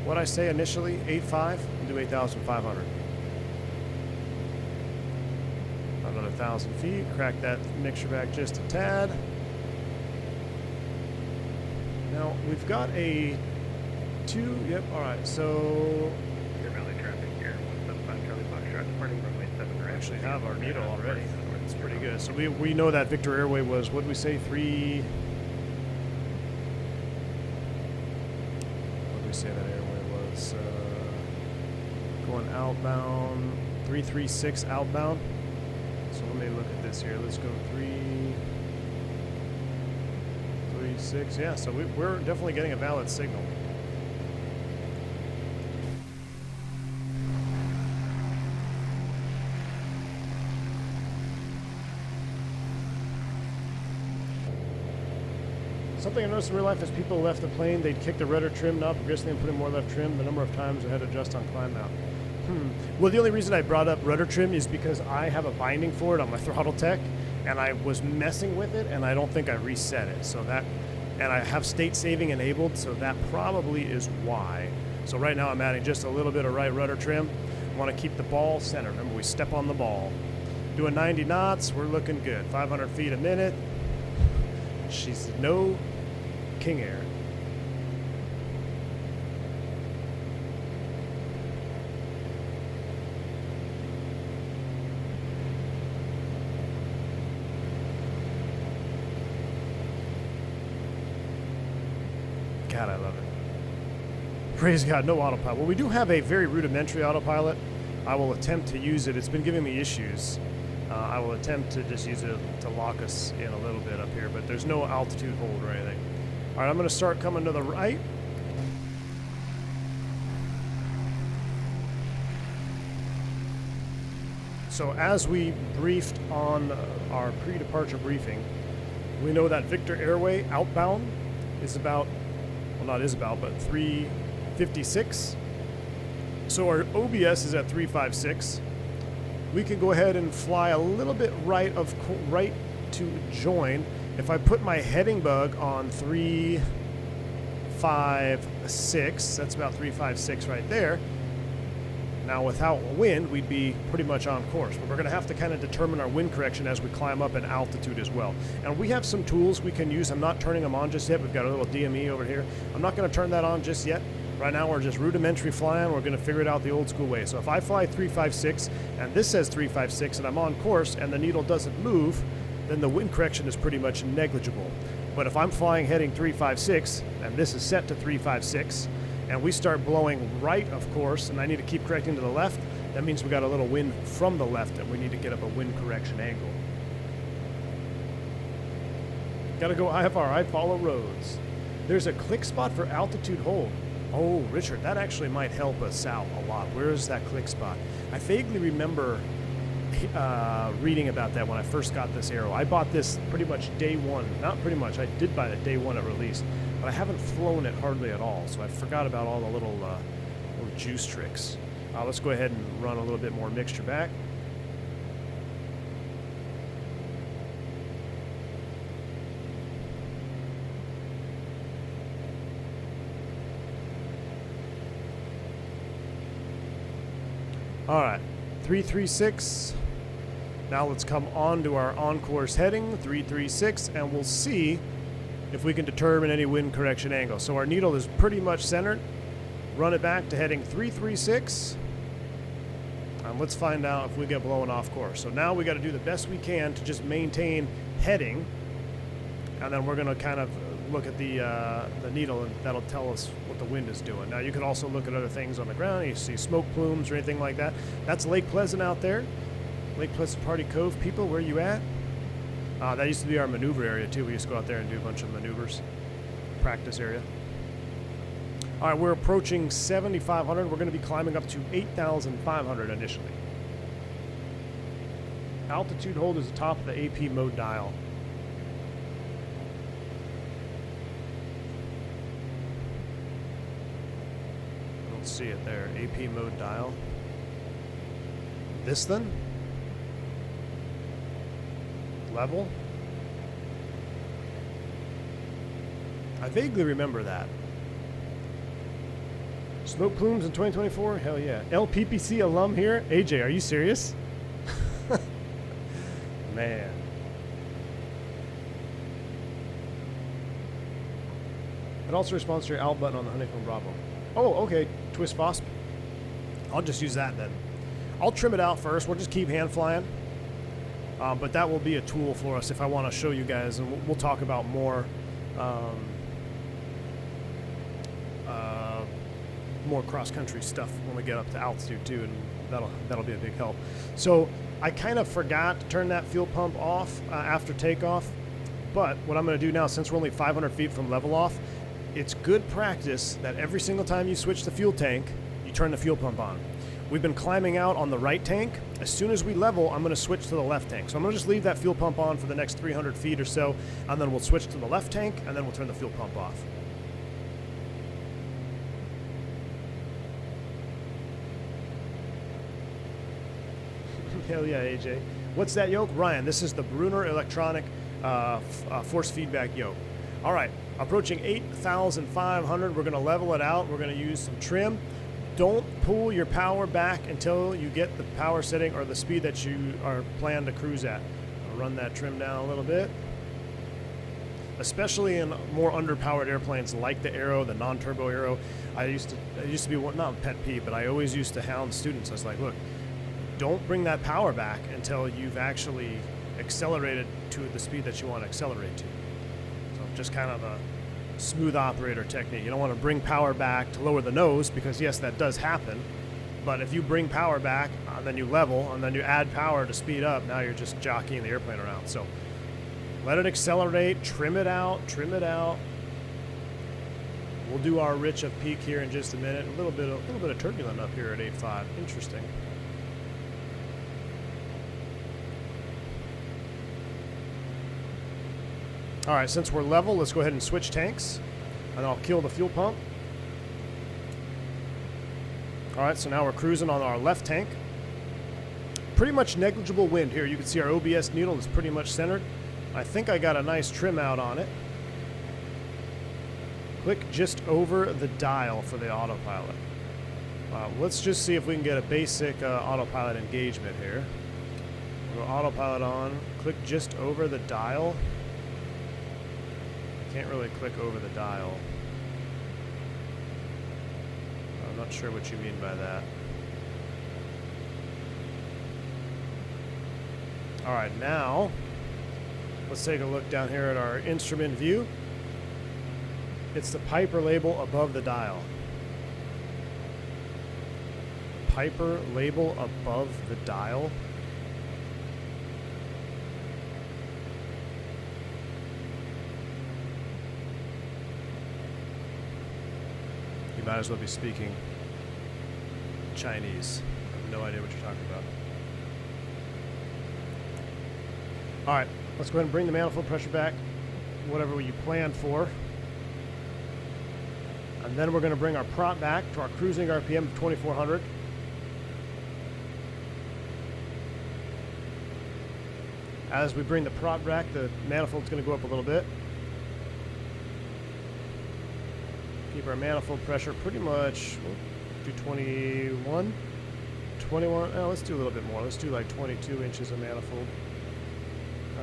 what I say initially, 8.5, and do 8,500. Another 1,000 feet, crack that mixture back just a tad. Now, we've got a all right, so... Deer Valley traffic here, 175 Charlie Foxtrot, departing runway 7 right. Actually have our needle already. It's pretty good. So we know that Victor Airway was, what did we say, 3... What did we say that airway was? Going outbound, 336 outbound. So let me look at this here. Let's go 336. Yeah, so we're definitely getting a valid signal. Something I noticed in real life is people left the plane, they'd kick the rudder trim knob progressively and put in more left trim. The number of times I had to adjust on climb out. Well, the only reason I brought up rudder trim is because I have a binding for it on my Throttletek, and I was messing with it, and I don't think I reset it. So that, and I have state saving enabled, so that probably is why. So right now I'm adding just a little bit of right rudder trim. I want to keep the ball centered. Remember, we step on the ball. Doing 90 knots, we're looking good. 500 feet a minute. She's no King Air. God, I love it. Praise God, no autopilot. Well, we do have a very rudimentary autopilot. I will attempt to use it. It's been giving me issues. I will attempt to just use it to lock us in a little bit up here, but there's no altitude hold or anything. All right, I'm going to start coming to the right. So as we briefed on our pre-departure briefing, we know that Victor Airway outbound is about, well, not is about, but 356. So our OBS is at 356. We can go ahead and fly a little bit right to join. If I put my heading bug on 356, that's about 356 right there. Now without wind, we'd be pretty much on course, but we're going to have to kind of determine our wind correction as we climb up in altitude as well. And we have some tools we can use. I'm not turning them on just yet. We've got a little DME over here. I'm not going to turn that on just yet. Right now we're just rudimentary flying. We're going to figure it out the old school way. So if I fly 356 and this says 356 and I'm on course and the needle doesn't move, then the wind correction is pretty much negligible. But if I'm flying heading 356 and this is set to 356 and we start blowing right of course and I need to keep correcting to the left, that means we got a little wind from the left and we need to get up a wind correction angle. Gotta go IFR, I follow roads. There's a click spot for altitude hold. Oh, Richard, that actually might help us out a lot. Where is that click spot? I vaguely remember reading about that when I first got this arrow. I bought this pretty much day one. Not pretty much, I did buy it day one at release, but I haven't flown it hardly at all, so I forgot about all the little juice tricks. Let's go ahead and run a little bit more mixture back. All right, 336. Now let's come on to our on-course heading, 336, and we'll see if we can determine any wind correction angle. So our needle is pretty much centered. Run it back to heading 336. And let's find out if we get blown off course. So now we got to do the best we can to just maintain heading. And then we're going to kind of look at the needle, and that'll tell us what the wind is doing. Now you can also look at other things on the ground. You see smoke plumes or anything like that. That's Lake Pleasant out there. Lake Pleasant Party Cove, people, where you at? That used to be our maneuver area too. We used to go out there and do a bunch of maneuvers. Practice area. All right, we're approaching 7,500. We're going to be climbing up to 8,500 initially. Altitude hold is the top of the AP mode dial. See it there, AP mode dial. This then? Level? I vaguely remember that. Smoke plumes in 2024? Hell yeah. LPPC alum here? AJ, are you serious? Man. It also responds to your Alt button on the Honeycomb Bravo. Oh, okay. Twist Fosp. I'll just use that then. I'll trim it out first. We'll just keep hand flying. But that will be a tool for us if I want to show you guys, and we'll talk about more more cross-country stuff when we get up to altitude too, and that'll be a big help. So I kind of forgot to turn that fuel pump off after takeoff, but what I'm going to do now, since we're only 500 feet from level off, it's good practice that every single time you switch the fuel tank, you turn the fuel pump on. We've been climbing out on the right tank. As soon as we level, I'm going to switch to the left tank. So I'm going to just leave that fuel pump on for the next 300 feet or so, and then we'll switch to the left tank, and then we'll turn the fuel pump off. Hell yeah, AJ. What's that yoke? Ryan, this is the Brunner electronic force feedback yoke. All right, approaching 8,500. We're going to level it out. We're going to use some trim. Don't pull your power back until you get the power setting or the speed that you are planned to cruise at. I'll run that trim down a little bit. Especially in more underpowered airplanes like the Aero, the non-turbo Aero. It used to be not a pet peeve, but I always used to hound students. I was like, look, don't bring that power back until you've actually accelerated to the speed that you want to accelerate to. So just kind of a smooth operator technique. You don't want to bring power back to lower the nose, because yes, that does happen. But if you bring power back, then you level, and then you add power to speed up, now you're just jockeying the airplane around. So let it accelerate, trim it out, trim it out. We'll do our rich of peak here in just a minute. A little bit of turbulent up here at 8.5. Interesting. All right, since we're level, let's go ahead and switch tanks, and I'll kill the fuel pump. All right, so now we're cruising on our left tank. Pretty much negligible wind here. You can see our OBS needle is pretty much centered. I think I got a nice trim out on it. Click just over the dial for the autopilot. Let's just see if we can get a basic autopilot engagement here. We'll go autopilot on, click just over the dial. Can't really click over the dial. I'm not sure what you mean by that. Alright, now let's take a look down here at our instrument view. It's the Piper label above the dial. Piper label above the dial? You might as well be speaking Chinese. I have no idea what you're talking about. Alright, let's go ahead and bring the manifold pressure back, whatever you planned for. And then we're going to bring our prop back to our cruising RPM of 2400. As we bring the prop back, the manifold's going to go up a little bit. Keep our manifold pressure pretty much, we'll do 21. 21, oh, let's do a little bit more. Let's do like 22 inches of manifold.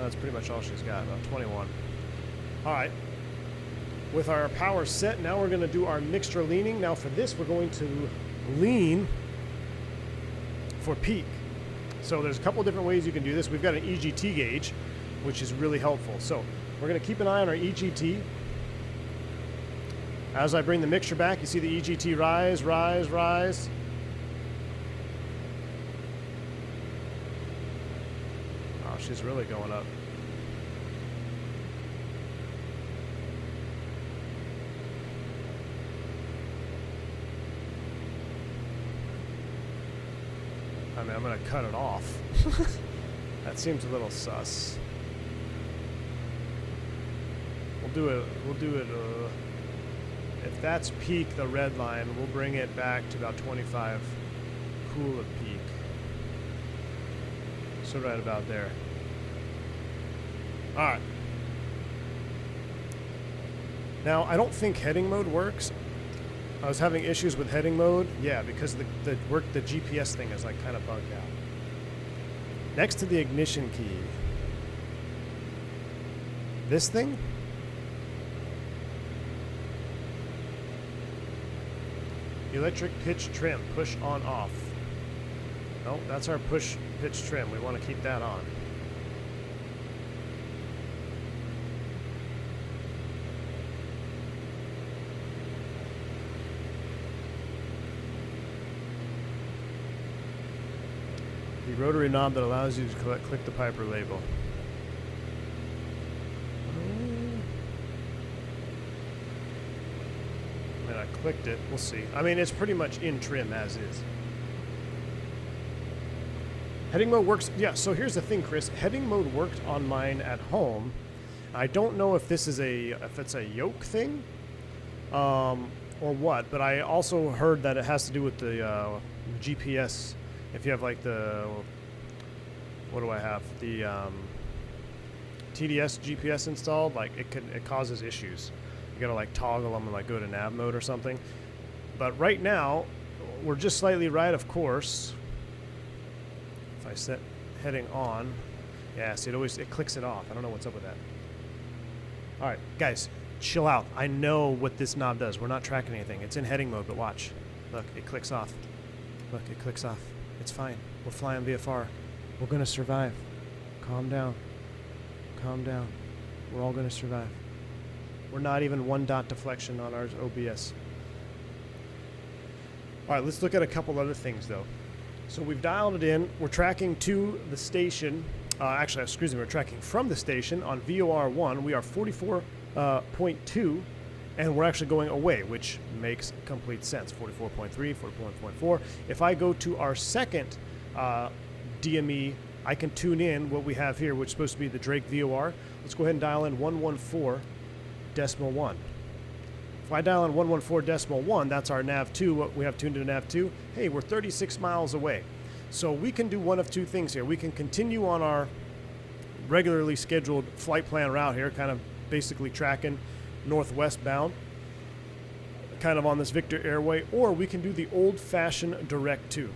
That's pretty much all she's got, about 21. Alright. With our power set, now we're going to do our mixture leaning. Now for this, we're going to lean for peak. So there's a couple different ways you can do this. We've got an EGT gauge, which is really helpful. So we're going to keep an eye on our EGT. As I bring the mixture back, you see the EGT rise, rise, rise. Oh, she's really going up. I mean, I'm going to cut it off. That seems a little sus. We'll do it, if that's peak, the red line, we'll bring it back to about 25 cool of peak. So right about there. Alright. Now, I don't think heading mode works. I was having issues with heading mode. Yeah, because the GPS thing is like kind of bugged out. Next to the ignition key. This thing? Electric pitch trim, push on off. No, that's our push pitch trim. We want to keep that on. The rotary knob that allows you to click the Piper label. And I clicked it. We'll see. I mean, it's pretty much in trim as is. Heading mode works. Yeah, so here's the thing, Chris. Heading mode worked on mine at home. I don't know if this is if it's a yoke thing or what, but I also heard that it has to do with the GPS. If you have like the, what do I have? The TDS GPS installed, like it causes issues. You gotta like toggle them and like go to nav mode or something. But right now, we're just slightly right of course. If I set heading on, yeah, see it clicks it off. I don't know what's up with that. All right, guys, chill out. I know what this knob does. We're not tracking anything. It's in heading mode, but watch. Look, it clicks off. Look, it clicks off. It's fine. We're flying VFR. We're gonna survive. Calm down. Calm down. We're all gonna survive. We're not even 1 dot deflection on our OBS. All right, let's look at a couple other things though. So we've dialed it in. We're tracking to the station. Actually, excuse me, we're tracking from the station on VOR1. We are 44.2, and we're actually going away, which makes complete sense. 44.3, 44.4. If I go to our second DME, I can tune in what we have here, which is supposed to be the Drake VOR. Let's go ahead and dial in 114.1. If I dial in 114.1, that's our nav2, what we have tuned to nav2. Hey, we're 36 miles away. So we can do one of two things here. We can continue on our regularly scheduled flight plan route here, kind of basically tracking northwest bound, kind of on this Victor Airway, or we can do the old-fashioned direct to.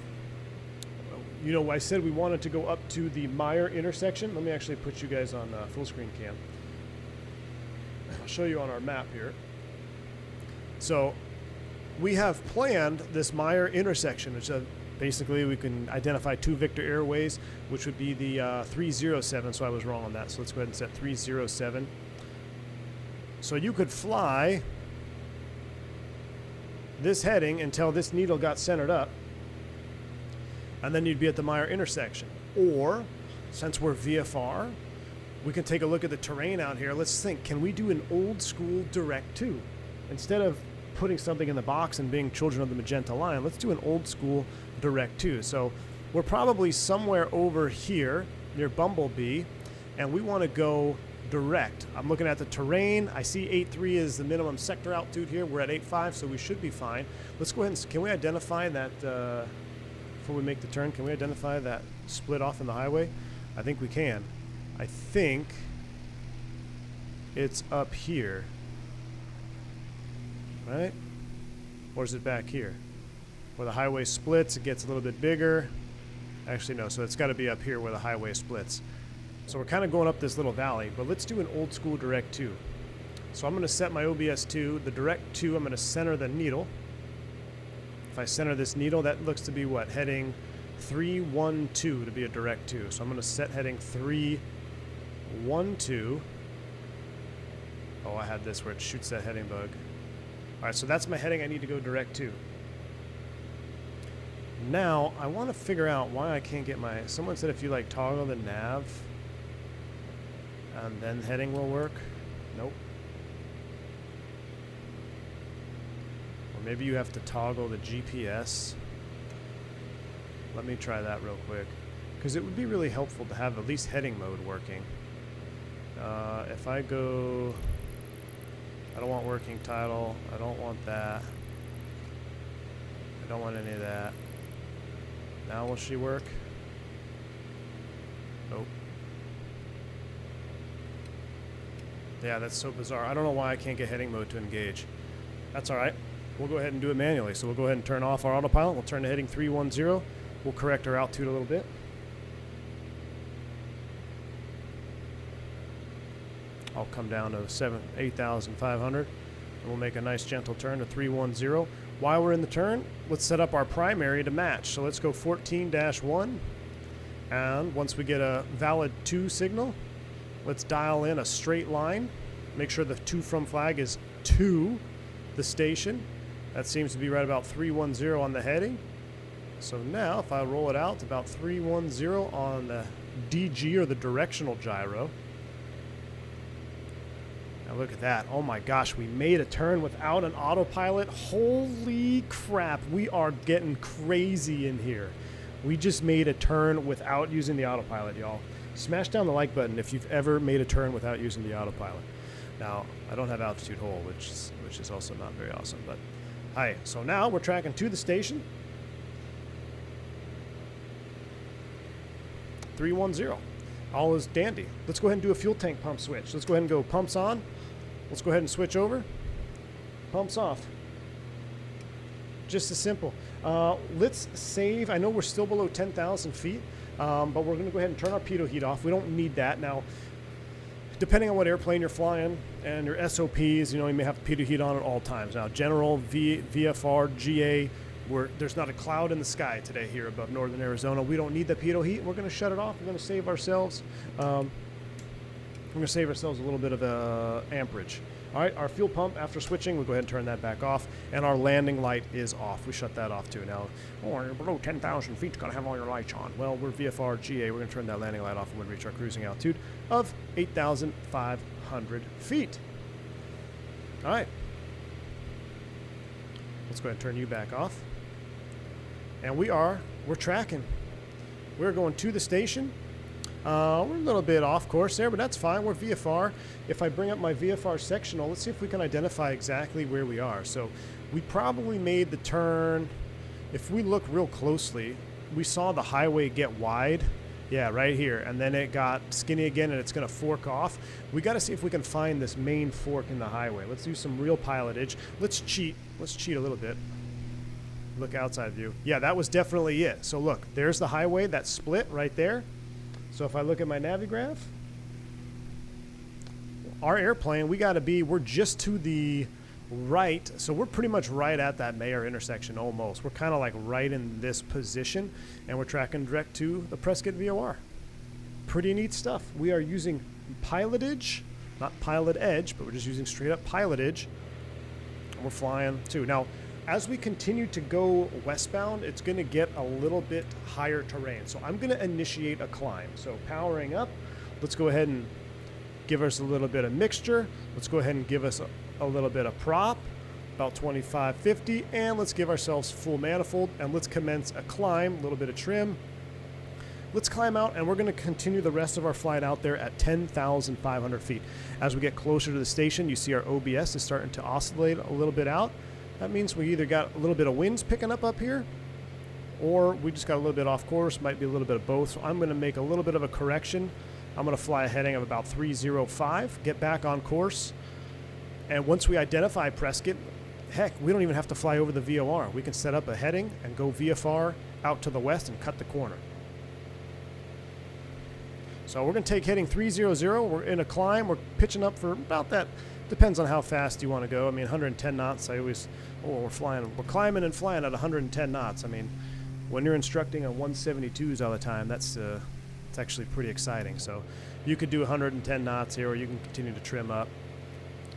You know, I said we wanted to go up to the Meyer intersection. Let me actually put you guys on full screen cam. I'll show you on our map here. So we have planned this Meyer intersection, which basically we can identify 2 Victor airways, which would be the 307. So I was wrong on that. So let's go ahead and set 307. So you could fly this heading until this needle got centered up, and then you'd be at the Meyer intersection. Or, since we're VFR, we can take a look at the terrain out here. Let's think, can we do an old school direct to? Instead of putting something in the box and being children of the magenta line, let's do an old school direct to. So we're probably somewhere over here near Bumblebee, and we want to go direct. I'm looking at the terrain. I see 8.3 is the minimum sector altitude here. We're at 8.5, so we should be fine. Let's go ahead and, can we identify that, before we make the turn, can we identify that split off in the highway? I think we can. I think it's up here, right? Or is it back here? Where the highway splits, it gets a little bit bigger. Actually, no, so it's got to be up here where the highway splits. So we're kind of going up this little valley, but let's do an old school direct to. So I'm going to set my OBS to the direct to. I'm going to center the needle. If I center this needle, that looks to be what? Heading 312 to be a direct to. So I'm going to set heading 312. Oh, I had this where it shoots that heading bug. All right, so that's my heading I need to go direct to. Now, I want to figure out why I can't get my... Someone said if you like toggle the nav, and then heading will work. Nope. Or maybe you have to toggle the GPS. Let me try that real quick, because it would be really helpful to have at least heading mode working. If I go... I don't want working title. I don't want that. I don't want any of that. Now will she work? Nope. Yeah, that's so bizarre. I don't know why I can't get heading mode to engage. That's alright. We'll go ahead and do it manually. So we'll go ahead and turn off our autopilot. We'll turn to heading 310. We'll correct our altitude a little bit. I'll come down to 8,500. And we'll make a nice gentle turn to 310. While we're in the turn, let's set up our primary to match. So let's go 14-1. And once we get a valid 2 signal, let's dial in a straight line. Make sure the to from flag is to the station. That seems to be right about 310 on the heading. So now if I roll it out, it's about 310 on the DG, or the directional gyro. Now look at that. Oh my gosh, we made a turn without an autopilot. Holy crap, we are getting crazy in here. We just made a turn without using the autopilot, y'all. Smash down the like button if you've ever made a turn without using the autopilot. Now, I don't have altitude hold, which is also not very awesome, but hi. So now we're tracking to the station. 310. All is dandy. Let's go ahead and do a fuel tank pump switch. Let's go ahead and go pumps on. Let's go ahead and switch over. Pumps off. Just as simple. Let's save. I know we're still below 10,000 feet, but we're going to go ahead and turn our pitot heat off. We don't need that. Now, depending on what airplane you're flying and your SOPs, you know, you may have pitot heat on at all times. Now, general, VFR, GA, there's not a cloud in the sky today here above northern Arizona. We don't need the pitot heat. We're going to shut it off. We're going to save ourselves. We're going to save ourselves a little bit of amperage. All right, our fuel pump, after switching, we'll go ahead and turn that back off, and our landing light is off. We shut that off too. Now, you're below 10,000 feet, you're going to have all your lights on. Well, we're VFR GA. We're going to turn that landing light off when we reach our cruising altitude of 8,500 feet. All right. Let's go ahead and turn you back off. And we're tracking. We're going to the station. We're a little bit off course there, but that's fine. We're VFR. If I bring up my VFR sectional, let's see if we can identify exactly where we are. So we probably made the turn. If we look real closely, we saw the highway get wide. Yeah, right here. And then it got skinny again, and it's going to fork off. We got to see if we can find this main fork in the highway. Let's do some real pilotage. Let's cheat. Let's cheat a little bit. Look outside view. Yeah, that was definitely it. So look, there's the highway that split right there. So if I look at my Navigraph, our airplane, we're just to the right, so we're pretty much right at that Mayer intersection almost. We're kind of like right in this position, and we're tracking direct to the Prescott VOR. Pretty neat stuff. We are using pilotage, not pilot edge, but we're just using straight up pilotage. And we're flying too. Now, as we continue to go westbound, it's going to get a little bit higher terrain. So I'm going to initiate a climb. So powering up, let's go ahead and give us a little bit of mixture. Let's go ahead and give us a little bit of prop, about 2550, and let's give ourselves full manifold, and let's commence a climb, a little bit of trim. Let's climb out, and we're going to continue the rest of our flight out there at 10,500 feet. As we get closer to the station, you see our OBS is starting to oscillate a little bit out. That means we either got a little bit of winds picking up here, or we just got a little bit off course, might be a little bit of both. So I'm going to make a little bit of a correction. I'm going to fly a heading of about 305, get back on course, and once we identify Prescott, heck, we don't even have to fly over the VOR. We can set up a heading and go VFR out to the west and cut the corner. So we're going to take heading 300. We're in a climb. We're pitching up for about that. Depends on how fast you want to go. I mean, 110 knots. We're climbing and flying at 110 knots. I mean, when you're instructing on 172s all the time, it's actually pretty exciting. So you could do 110 knots here, or you can continue to trim up.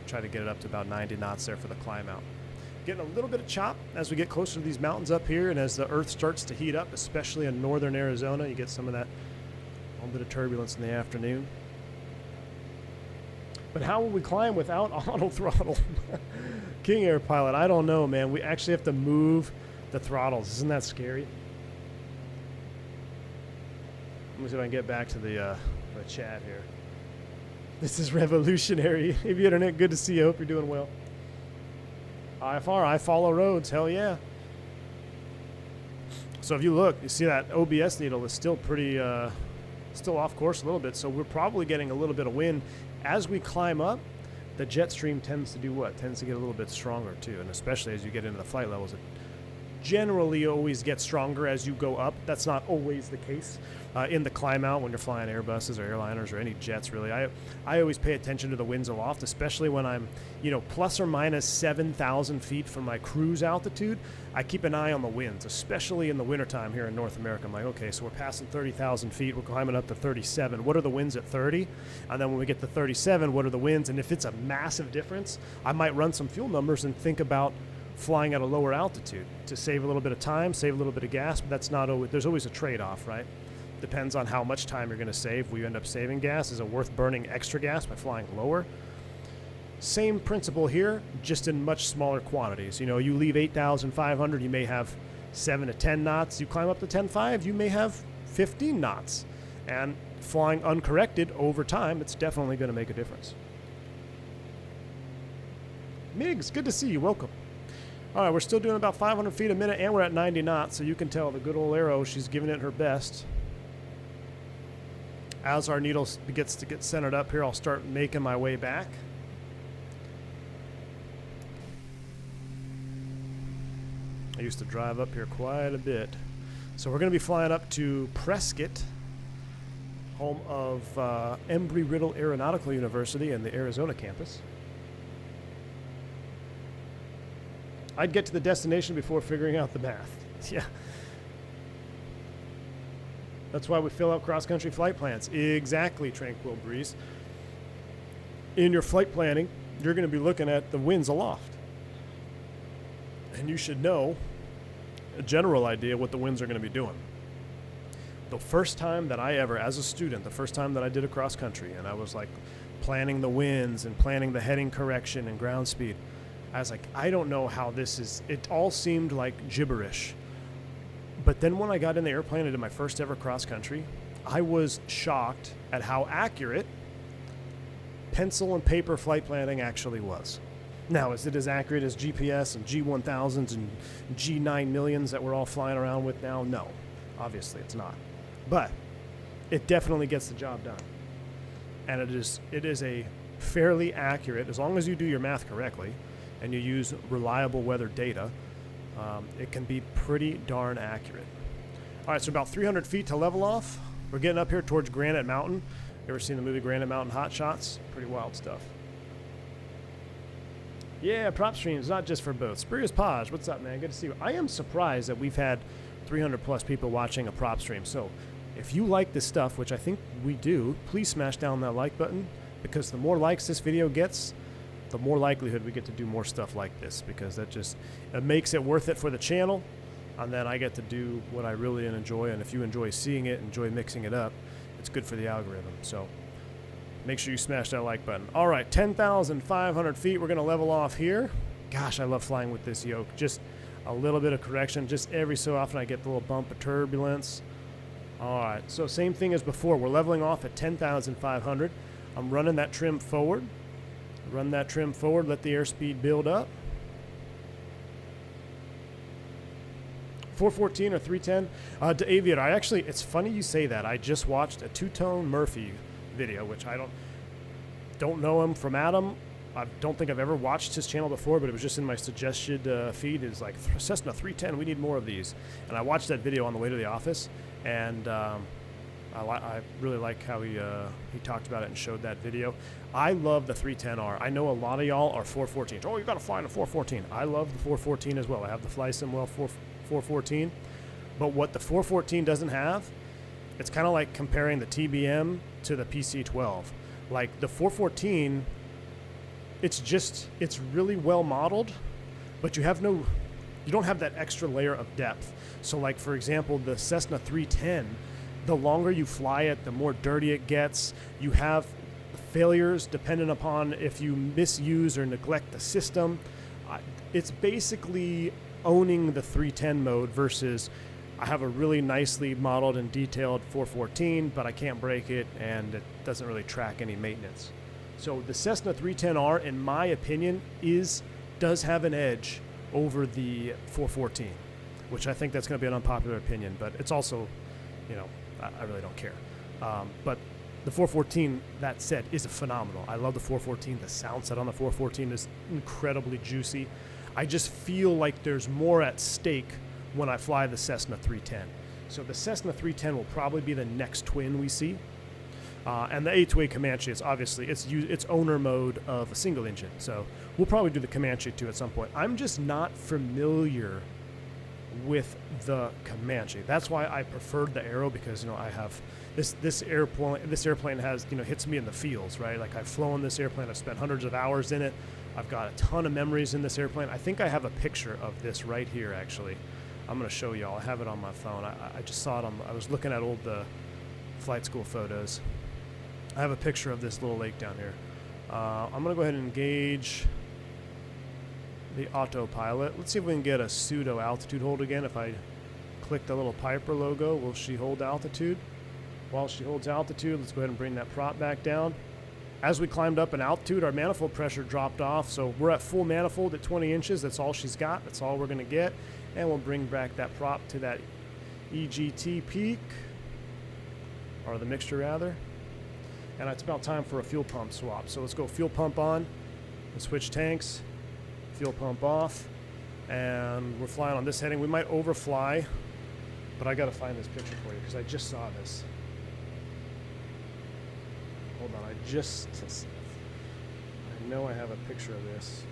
Try to get it up to about 90 knots there for the climb out. Getting a little bit of chop as we get closer to these mountains up here, and as the earth starts to heat up, especially in northern Arizona, you get some of that. A little bit of turbulence in the afternoon. But how will we climb without auto throttle? King Air pilot, I don't know, man. We actually have to move the throttles. Isn't that scary? Let me see if I can get back to the chat here. This is revolutionary. Hey, Internet, good to see you. Hope you're doing well. IFR, I follow roads. Hell yeah. So if you look, you see that OBS needle is still pretty... still off course a little bit, so we're probably getting a little bit of wind. As we climb up, the jet stream tends to do what? Tends to get a little bit stronger too, and especially as you get into the flight levels, it generally always gets stronger as you go up. That's not always the case in the climb out when you're flying Airbuses or airliners or any jets really. I always pay attention to the winds aloft, especially when I'm, plus or minus 7,000 feet from my cruise altitude. I keep an eye on the winds, especially in the wintertime here in North America. I'm like, okay, so we're passing 30,000 feet. We're climbing up to 37. What are the winds at 30? And then when we get to 37, what are the winds? And if it's a massive difference, I might run some fuel numbers and think about flying at a lower altitude to save a little bit of time, save a little bit of gas, but that's not always, there's always a trade-off, right? Depends on how much time you're going to save. Will you end up saving gas? Is it worth burning extra gas by flying lower? Same principle here, just in much smaller quantities. You leave 8,500, you may have 7 to 10 knots. You climb up to 10.5, you may have 15 knots. And flying uncorrected over time, it's definitely going to make a difference. Migs, good to see you. Welcome. All right, we're still doing about 500 feet a minute, and we're at 90 knots, so you can tell the good old Aero, she's giving it her best. As our needle gets to get centered up here, I'll start making my way back. I used to drive up here quite a bit. So we're going to be flying up to Prescott, home of Embry-Riddle Aeronautical University and the Arizona campus. I'd get to the destination before figuring out the math. Yeah. That's why we fill out cross-country flight plans. Exactly, Tranquil Breeze. In your flight planning, you're going to be looking at the winds aloft. And you should know a general idea what the winds are going to be doing. The first time that I ever, as a student, the first time that I did a cross-country, and I was like planning the winds and planning the heading correction and ground speed, I was like, I don't know how this is. It all seemed like gibberish. But then when I got in the airplane and did my first ever cross-country, I was shocked at how accurate pencil and paper flight planning actually was. Now, is it as accurate as GPS and G1000s and G9 millions that we're all flying around with now? No, obviously it's not. But it definitely gets the job done. And it is a fairly accurate, as long as you do your math correctly and you use reliable weather data, it can be pretty darn accurate. All right, so about 300 feet to level off. We're getting up here towards Granite Mountain. You ever seen the movie Granite Mountain Hot Shots? Pretty wild stuff. Yeah, prop streams, not just for boats. Spurious Podge, what's up, man? Good to see you. I am surprised that we've had 300 plus people watching a prop stream. So if you like this stuff, which I think we do, please smash down that like button, because the more likes this video gets, the more likelihood we get to do more stuff like this, because that just, it makes it worth it for the channel, and then I get to do what I really enjoy, and if you enjoy seeing it, enjoy mixing it up, it's good for the algorithm. So make sure you smash that like button. All right, 10,500 feet. We're going to level off here. Gosh, I love flying with this yoke. Just a little bit of correction. Just every so often I get the little bump of turbulence. All right, so same thing as before. We're leveling off at 10,500. I'm running that trim forward. Run that trim forward. Let the airspeed build up. 414 or 310 to Aviator. It's funny you say that. I just watched a two-tone Murphy video, which I don't know him from Adam. I don't think I've ever watched his channel before, but it was just in my suggested feed. It's like, Cessna 310, we need more of these. And I watched that video on the way to the office, and I really like how he talked about it and showed that video. I love the 310R. I know a lot of y'all are 414s. Oh, you got to fly in a 414. I love the 414 as well. I have the Fly Simwell 414. But what the 414 doesn't have, it's kind of like comparing the TBM to the PC-12. Like the 414, it's really well modeled, but you don't have that extra layer of depth. So like, for example, the Cessna 310, the longer you fly it, the more dirty it gets. You have failures dependent upon if you misuse or neglect the system. It's basically owning the 310 mode versus I have a really nicely modeled and detailed 414, but I can't break it, and it doesn't really track any maintenance. So the Cessna 310R, in my opinion, does have an edge over the 414, which I think that's going to be an unpopular opinion, but it's also, I really don't care. But the 414, that said, is phenomenal. I love the 414. The sound set on the 414 is incredibly juicy. I just feel like there's more at stake when I fly the Cessna 310. So the Cessna 310 will probably be the next twin we see. And the A2A Comanche is obviously, it's owner mode of a single engine. So we'll probably do the Comanche too at some point. I'm just not familiar with the Comanche. That's why I preferred the Aero, because I have this airplane has hits me in the feels, right? Like I've flown this airplane, I've spent hundreds of hours in it. I've got a ton of memories in this airplane. I think I have a picture of this right here actually. I'm going to show y'all. I have it on my phone. I just saw it I was looking at old flight school photos. I have a picture of this little lake down here. I'm going to go ahead and engage the autopilot. Let's see if we can get a pseudo altitude hold again. If I click the little Piper logo, will she hold altitude? While she holds altitude, let's go ahead and bring that prop back down. As we climbed up in altitude, our manifold pressure dropped off, so we're at full manifold at 20 inches. That's all she's got. That's all we're going to get. And we'll bring back that prop to that EGT peak, or the mixture rather. And it's about time for a fuel pump swap. So let's go fuel pump on, and switch tanks, fuel pump off, and we're flying on this heading. We might overfly, but I got to find this picture for you because I just saw this. Hold on, I know I have a picture of this.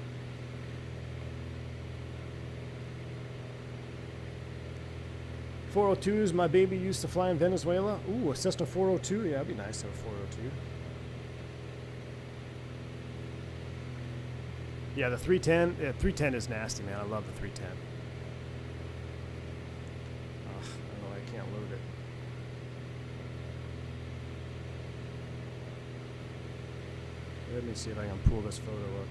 .402s, my baby used to fly in Venezuela. Ooh, a Cessna 402. Yeah, that'd be nice to have a 402. Yeah, the 310. Yeah, 310 is nasty, man. I love the 310. Ugh, I know I can't load it. Let me see if I can pull this photo up.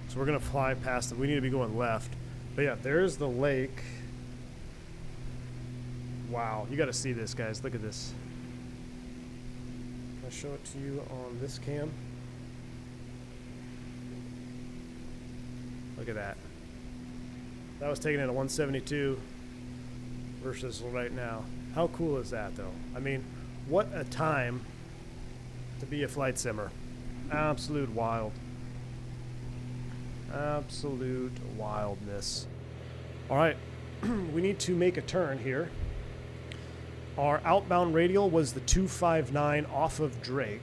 So we're going to fly past it. We need to be going left. But yeah, there's the lake. Wow, you got to see this, guys. Look at this. Can I show it to you on this cam? Look at that. That was taken in a 172 versus right now. How cool is that, though? I mean, what a time to be a flight simmer. Absolute wild. Absolute wildness. All right, we need to make a turn here. Our outbound radial was the 259 off of Drake.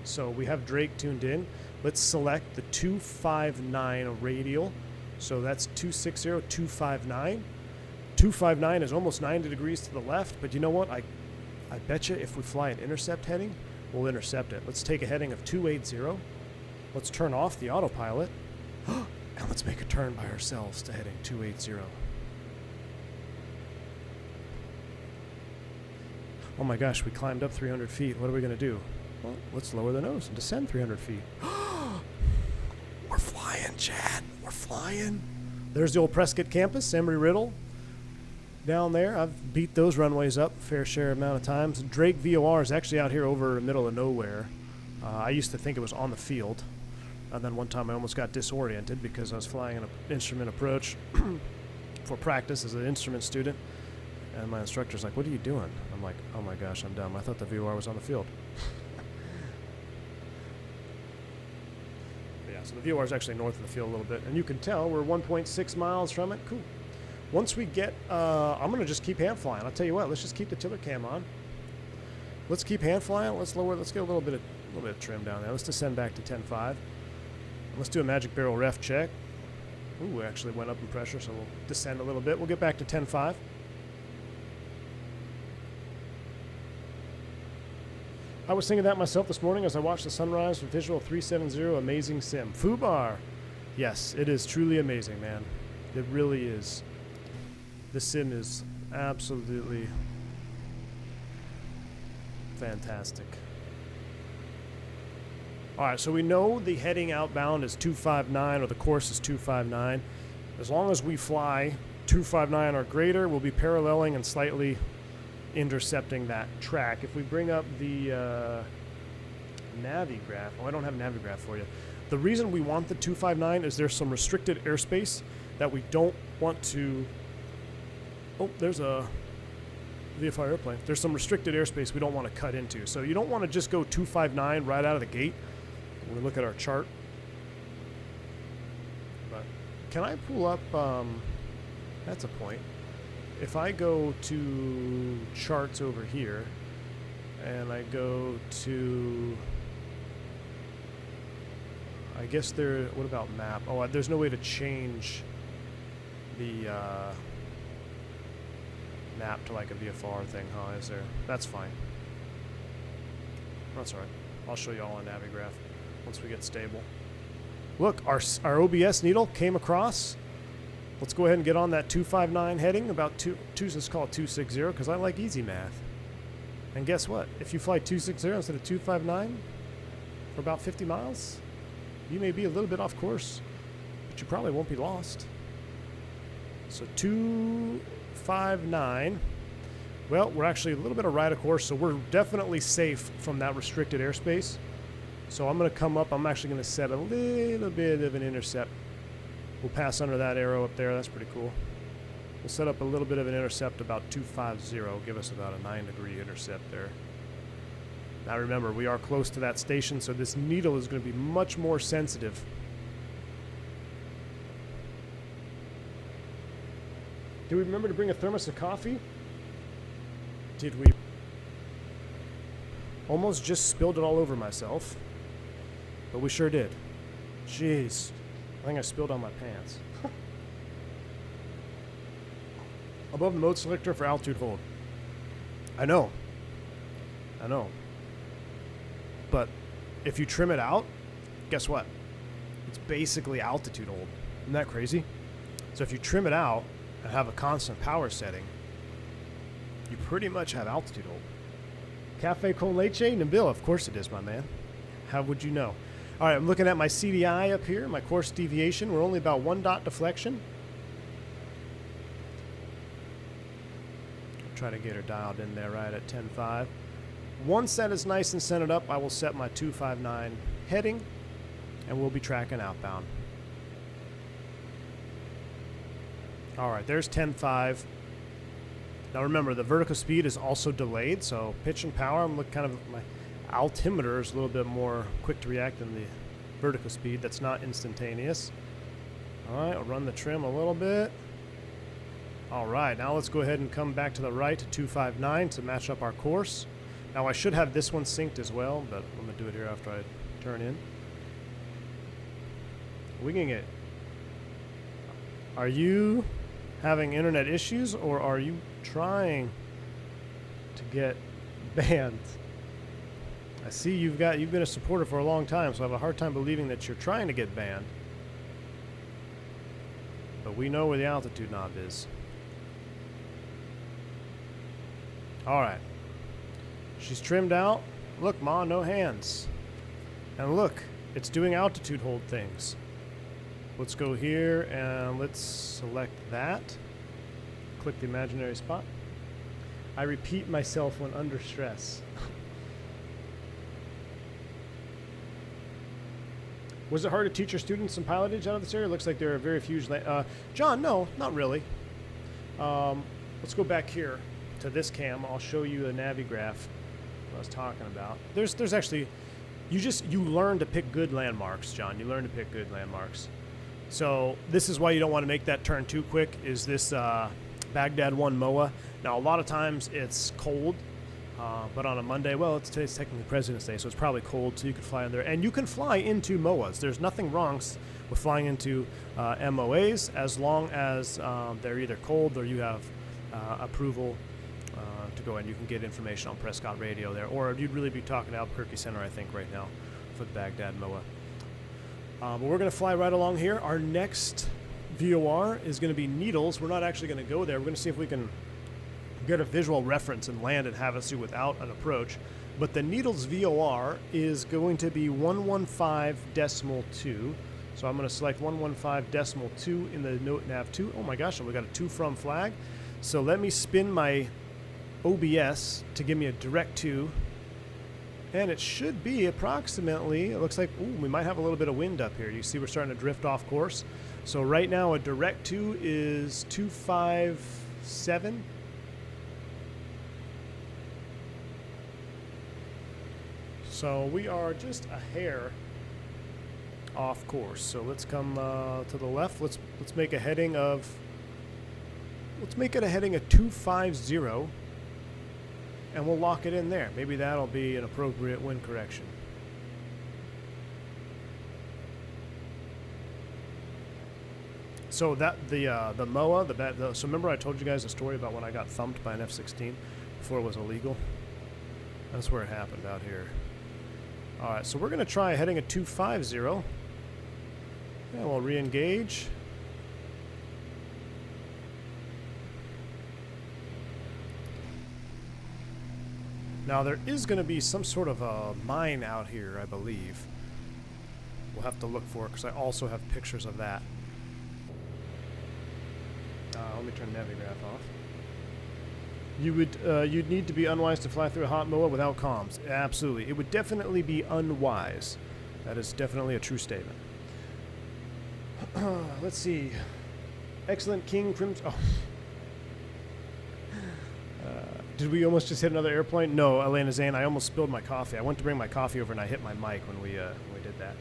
So we have Drake tuned in. Let's select the 259 radial. So that's 260, 259. 259 is almost 90 degrees to the left, but you know what? I bet you if we fly an intercept heading, we'll intercept it. Let's take a heading of 280. Let's turn off the autopilot. And let's make a turn by ourselves to heading 280. Oh my gosh, we climbed up 300 feet. What are we going to do? Well, let's lower the nose and descend 300 feet. We're flying, Chad. We're flying. There's the old Prescott campus, Embry-Riddle. Down there, I've beat those runways up a fair share amount of times. Drake VOR is actually out here over the middle of nowhere. I used to think it was on the field. And then one time I almost got disoriented because I was flying an instrument approach for practice as an instrument student. And my instructor's like, "What are you doing?" I'm like, "Oh my gosh, I'm dumb. I thought the VOR was on the field." Yeah, so the VOR is actually north of the field a little bit. And you can tell we're 1.6 miles from it. Cool. Once we get, I'm going to just keep hand flying. I'll tell you what, let's just keep the tiller cam on. Let's keep hand flying. Let's lower, let's get a little bit of trim down there. Let's descend back to 10.5. Let's do a magic barrel ref check. Ooh, we actually went up in pressure, so we'll descend a little bit. We'll get back to 10.5. I was thinking that myself this morning as I watched the sunrise with Visual 370. Amazing sim. Fubar. Yes, it is truly amazing, man. It really is. The sim is absolutely fantastic. All right, so we know the heading outbound is 259, or the course is 259. As long as we fly 259 or greater, we'll be paralleling and slightly intercepting that track. If we bring up the Navigraph, I don't have a Navigraph for you. The reason we want the 259 is there's some restricted airspace that we don't want to... Oh, there's a VFR airplane. There's some restricted airspace we don't want to cut into. So you don't want to just go 259 right out of the gate when we look at our chart. But can I pull up... that's a point. If I go to charts over here, and I go to... I guess there... What about map? Oh, there's no way to change the map to like a VFR thing, huh? Is there? That's fine. That's alright. I'll show you all on Navigraph once we get stable. Look, our OBS needle came across. Let's go ahead and get on that 259 heading, about let's call it 260, because I like easy math. And guess what? If you fly 260 instead of 259 for about 50 miles, you may be a little bit off course, but you probably won't be lost. So 259. Well, we're actually a little bit of right of course, so we're definitely safe from that restricted airspace. So I'm going to come up. I'm actually going to set a little bit of an intercept. We'll pass under that arrow up there. That's pretty cool. We'll set up a little bit of an intercept about 250. Give us about a 9-degree intercept there. Now remember, we are close to that station, so this needle is going to be much more sensitive. Did we remember to bring a thermos of coffee? Did we? Almost just spilled it all over myself. But we sure did. Jeez. I think I spilled on my pants. Above the mode selector for altitude hold. I know. But if you trim it out, guess what? It's basically altitude hold. Isn't that crazy? So if you trim it out and have a constant power setting, you pretty much have altitude hold. Cafe con leche? Nabil, of course it is, my man. How would you know? All right, I'm looking at my CDI up here, my course deviation. We're only about 1 dot deflection. I'll try to get her dialed in there right at 10.5. Once that is nice and centered up, I will set my 259 heading, and we'll be tracking outbound. All right, there's 10.5. Now remember, the vertical speed is also delayed, so pitch and power, I'm looking kind of my altimeter is a little bit more quick to react than the vertical speed. That's not instantaneous. All right, I'll run the trim a little bit. All right, now let's go ahead and come back to the right to 259 to match up our course. Now I should have this one synced as well, but I'm gonna do it here after I turn in. Winging it. Are you having internet issues, or are you trying to get banned? I see you've been a supporter for a long time, so I have a hard time believing that you're trying to get banned. But we know where the altitude knob is. Alright. She's trimmed out. Look, Ma, no hands. And look, it's doing altitude hold things. Let's go here and let's select that. Click the imaginary spot. I repeat myself when under stress. Was it hard to teach your students some pilotage out of this area? Looks like there are very few. John, no, not really. Let's go back here to this cam. I'll show you a navigraph I was talking about. There's actually, you learn to pick good landmarks, John. You learn to pick good landmarks. So this is why you don't want to make that turn too quick, is this Baghdad 1 MOA. Now a lot of times it's cold, but on a Monday, well, today's technically President's Day, so it's probably cold, so you can fly in there. And you can fly into MOAs. There's nothing wrong with flying into MOAs as long as they're either cold or you have approval to go in. You can get information on Prescott Radio there, or you'd really be talking to Albuquerque Center, I think, right now for the Baghdad MOA. But we're going to fly right along here. Our next VOR is going to be Needles. We're not actually going to go there. We're going to see if we can get a visual reference and land and have us do without an approach. But the Needles VOR is going to be 115.2. So I'm going to select 115.2 in the note nav 2. Oh my gosh, we got a to from flag. So let me spin my OBS to give me a direct to. And it should be approximately, it looks like, ooh, we might have a little bit of wind up here. You see we're starting to drift off course. So right now a direct to is 257. So we are just a hair off course. So let's come to the left. Let's make a heading of, let's make it a heading of 250. And we'll lock it in there. Maybe that'll be an appropriate wind correction. So that the MOA, so remember I told you guys a story about when I got thumped by an F-16 before it was illegal? That's where it happened, out here. All right, so we're going to try heading at 250. And we'll re-engage. Now there is going to be some sort of a mine out here, I believe. We'll have to look for it because I also have pictures of that. Let me turn navigraph off. You'd need to be unwise to fly through a hot MOA without comms. Absolutely, it would definitely be unwise. That is definitely a true statement. Let's see. Excellent King Crimson. Oh. Did we almost just hit another airplane? No, Elena Zane, I almost spilled my coffee. I went to bring my coffee over and I hit my mic when we did that.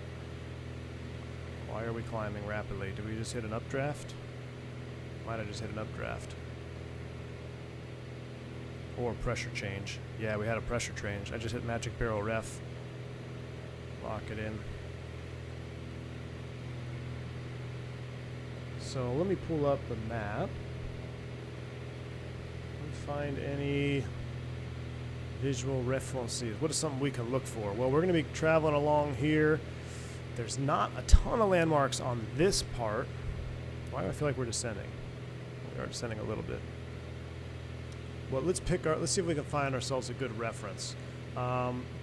Why are we climbing rapidly? Did we just hit an updraft? Might have just hit an updraft. Or pressure change. Yeah, we had a pressure change. I just hit Magic Barrel Ref. Lock it in. So let me pull up the map. Find any visual references. What is something we can look for? Well, we're going to be traveling along here. There's not a ton of landmarks on this part. Why do I feel like we're descending? We are descending a little bit. Well, let's see if we can find ourselves a good reference.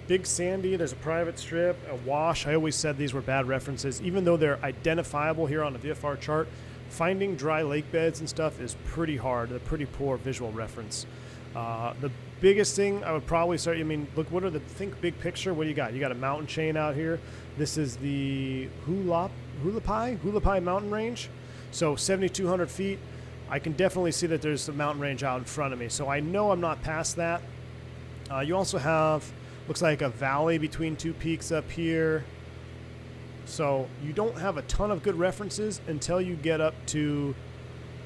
Big Sandy, there's a private strip, a wash. I always said these were bad references. Even though they're identifiable here on the VFR chart, finding dry lake beds and stuff is pretty hard. They're pretty poor visual reference. The biggest thing I would probably start, I mean, look, think big picture. What do you got? You got a mountain chain out here. This is the Hualapai mountain range. So 7,200 feet. I can definitely see that there's a mountain range out in front of me. So I know I'm not past that. You also have, Looks like a valley between two peaks up here. So you don't have a ton of good references until you get up to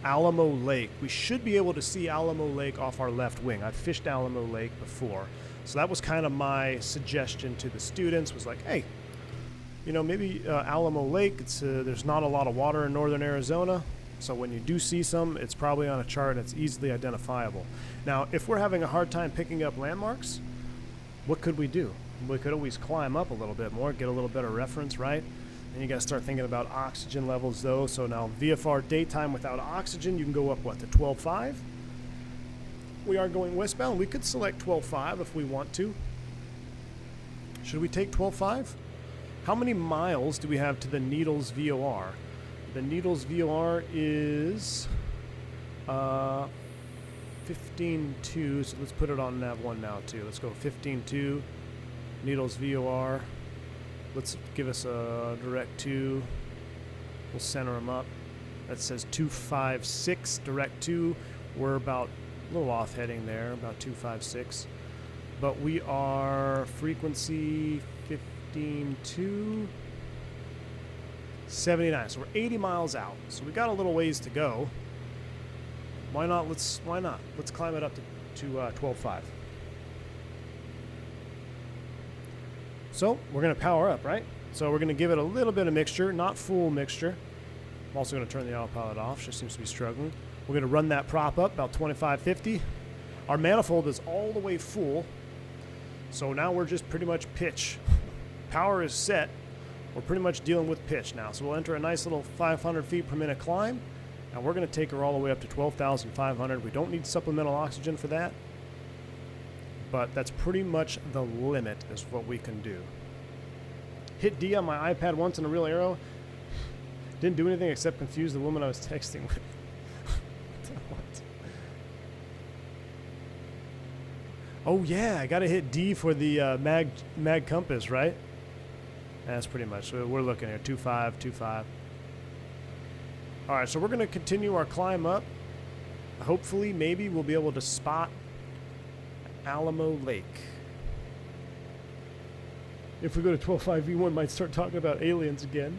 Alamo Lake. We should be able to see Alamo Lake off our left wing. I've fished Alamo Lake before. So that was kind of my suggestion to the students, was like, hey, you know, maybe Alamo Lake, there's not a lot of water in northern Arizona. So when you do see some, it's probably on a chart and it's easily identifiable. Now, if we're having a hard time picking up landmarks, what could we do? We could always climb up a little bit more, get a little better reference, right? And you got to start thinking about oxygen levels, though. So now VFR daytime without oxygen, you can go up, what, to 12.5? We are going westbound. We could select 12.5 if we want to. Should we take 12.5? How many miles do we have to the Needles VOR? The Needles VOR is 15.2, so let's put it on nav1 now too. Let's go 15.2, Needles VOR. Let's give us a direct 2. We'll center them up. That says 256, direct 2. We're about a little off heading there, about 256. But we are frequency 15.2. 79, so we're 80 miles out. So we got a little ways to go. Why not? Let's climb it up to 12.5. So we're going to power up, right? So we're going to give it a little bit of mixture, not full mixture. I'm also going to turn the autopilot off. She seems to be struggling. We're going to run that prop up about 2550. Our manifold is all the way full. So now we're just pretty much pitch. Power is set. We're pretty much dealing with pitch now. So we'll enter a nice little 500 feet per minute climb. And we're going to take her all the way up to 12,500. We don't need supplemental oxygen for that. But that's pretty much the limit is what we can do. Hit D on my iPad once in a real arrow. Didn't do anything except confuse the woman I was texting with. What? Oh yeah, I got to hit D for the mag compass, right? That's pretty much. So we're looking here, 2.5, 2.5. All right, so we're going to continue our climb up. Hopefully, maybe we'll be able to spot Alamo Lake. If we go to 12.5 V1, might start talking about aliens again.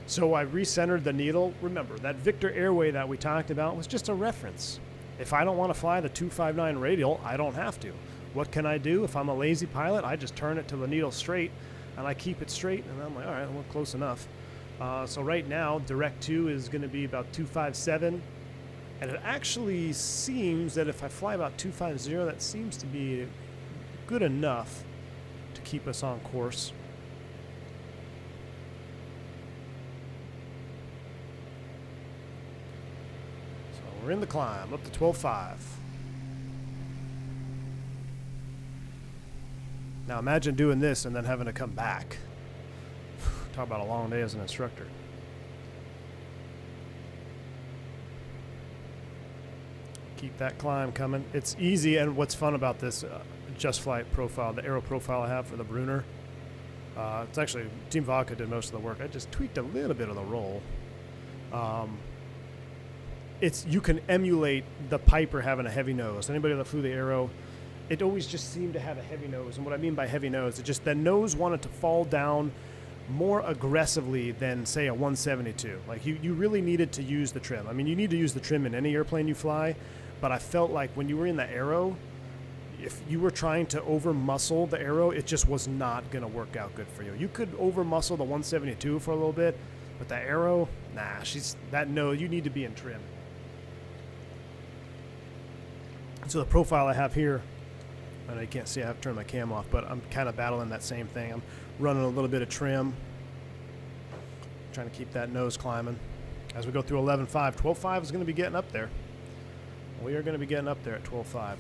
So I recentered the needle. Remember, that Victor Airway that we talked about was just a reference. If I don't want to fly the 259 radial, I don't have to. What can I do? If I'm a lazy pilot, I just turn it to the needle straight, and I keep it straight, and I'm like, all right, well, close enough. So right now, direct 2 is going to be about 257, and it actually seems that if I fly about 250, that seems to be good enough to keep us on course. So we're in the climb, up to 12.5. Now imagine doing this and then having to come back. Talk about a long day as an instructor. Keep that climb coming. It's easy, and what's fun about this JUSTFLIGHT profile, the aero profile I have for the Bruner, it's actually, Team Vodka did most of the work. I just tweaked a little bit of the roll. You can emulate the Piper having a heavy nose. Anybody that flew the aero, it always just seemed to have a heavy nose. And what I mean by heavy nose, it just, the nose wanted to fall down more aggressively than, say, a 172. Like, you really needed to use the trim. I mean, you need to use the trim in any airplane you fly, but I felt like when you were in the aero, if you were trying to over-muscle the aero, it just was not going to work out good for you. You could over-muscle the 172 for a little bit, but the aero, nah, you need to be in trim. So the profile I have here, I know you can't see, I have to turn my cam off, but I'm kind of battling that same thing. I'm running a little bit of trim, trying to keep that nose climbing. As we go through 11.5, 12.5 is going to be getting up there. We are going to be getting up there at 12.5.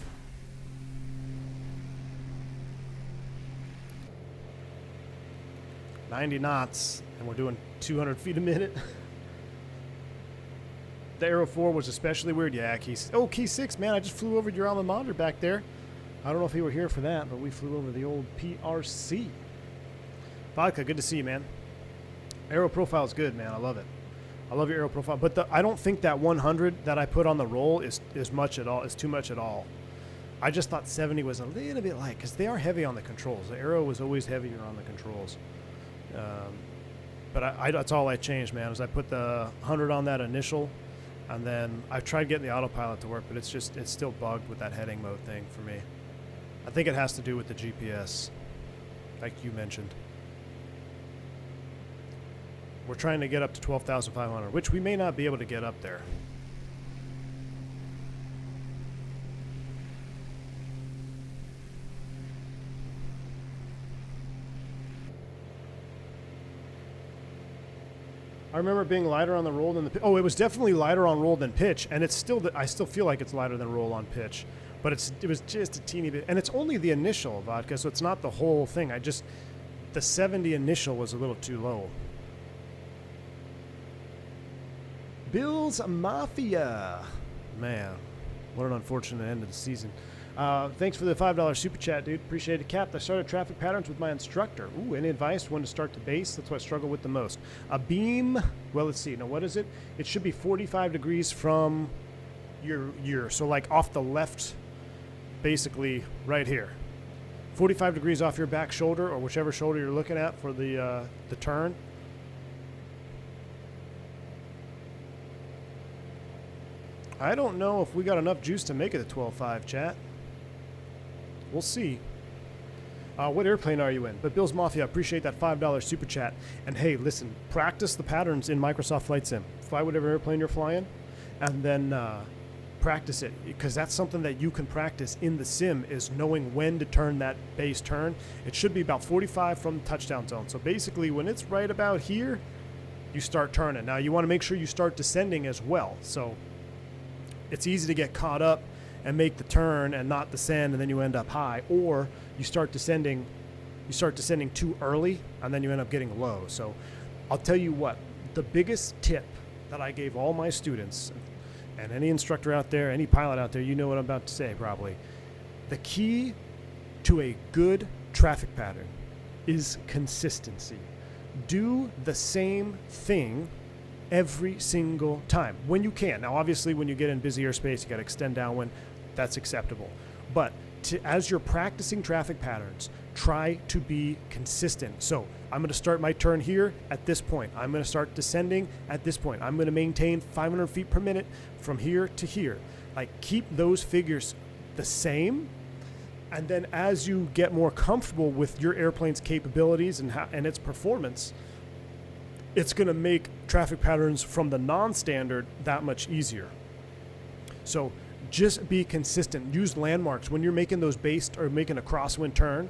"90 knots, and we're doing 200 feet a minute. The Aero 4 was especially weird. Yeah, Key 6, man, I just flew over your alma mater back there. I don't know if you were here for that, but we flew over the old PRC. Vodka, good to see you, man. Aero profile is good, man. I love it. I love your aero profile. But I don't think that 100 that I put on the roll is much at all. Is too much at all. I just thought 70 was a little bit light because they are heavy on the controls. The Aero was always heavier on the controls. But that's all I changed, man, is I put the 100 on that initial, and then I tried getting the autopilot to work, but it's still bugged with that heading mode thing for me. I think it has to do with the GPS, like you mentioned. We're trying to get up to 12,500, which we may not be able to get up there. I remember it being lighter on the roll than the it was definitely lighter on roll than pitch, and it's still I still feel like it's lighter than roll on pitch, but it was just a teeny bit, and it's only the initial vodka, so it's not the whole thing. The 70 initial was a little too low. Bills Mafia, man, what an unfortunate end of the season. Thanks for the $5 super chat, dude. Appreciate it, Cap. I started traffic patterns with my instructor. Ooh, any advice when to start the base? That's what I struggle with the most. A beam, well, let's see. Now, what is it? It should be 45 degrees from your so like off the left, basically right here. 45 degrees off your back shoulder or whichever shoulder you're looking at for the turn. I don't know if we got enough juice to make it a 12.5, chat. We'll see. What airplane are you in? But Bill's Mafia, appreciate that $5 super chat. And hey, listen, practice the patterns in Microsoft Flight Sim. Fly whatever airplane you're flying, and then practice it, because that's something that you can practice in the sim, is knowing when to turn that base turn. It should be about 45 from the touchdown zone. So basically, when it's right about here, you start turning. Now, you want to make sure you start descending as well. So it's easy to get caught up and make the turn and not descend, and then you end up high, or you start descending too early and then you end up getting low. So I'll tell you what, the biggest tip that I gave all my students, and any instructor out there, any pilot out there, you know what I'm about to say probably. The key to a good traffic pattern is consistency. Do the same thing every single time when you can. Now, obviously, when you get in busy airspace, you got to extend downwind. That's acceptable. But as you're practicing traffic patterns, try to be consistent. So I'm going to start my turn here at this point. I'm going to start descending at this point. I'm going to maintain 500 feet per minute from here to here. Like, keep those figures the same. And then as you get more comfortable with your airplane's capabilities and its performance, it's going to make traffic patterns from the non-standard that much easier. So just be consistent. Use landmarks when you're making those based or making a crosswind turn.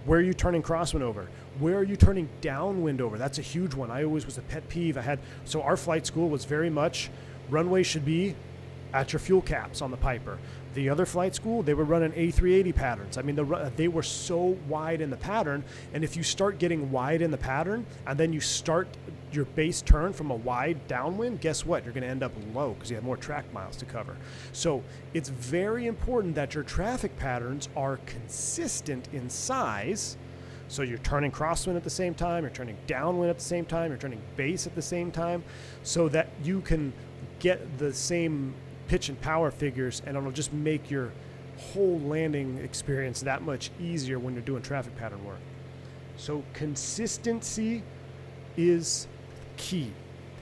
Where are you turning crosswind over? Where are you turning downwind over? That's a huge one. I always was a pet peeve. So our flight school was very much runway should be at your fuel caps on the Piper. The other flight school, they were running A380 patterns. I mean, they were so wide in the pattern, and if you start getting wide in the pattern and then you start your base turn from a wide downwind, guess what? You're going to end up low because you have more track miles to cover. So it's very important that your traffic patterns are consistent in size. So you're turning crosswind at the same time, you're turning downwind at the same time, you're turning base at the same time, so that you can get the same pitch and power figures, and it'll just make your whole landing experience that much easier when you're doing traffic pattern work. So consistency is key,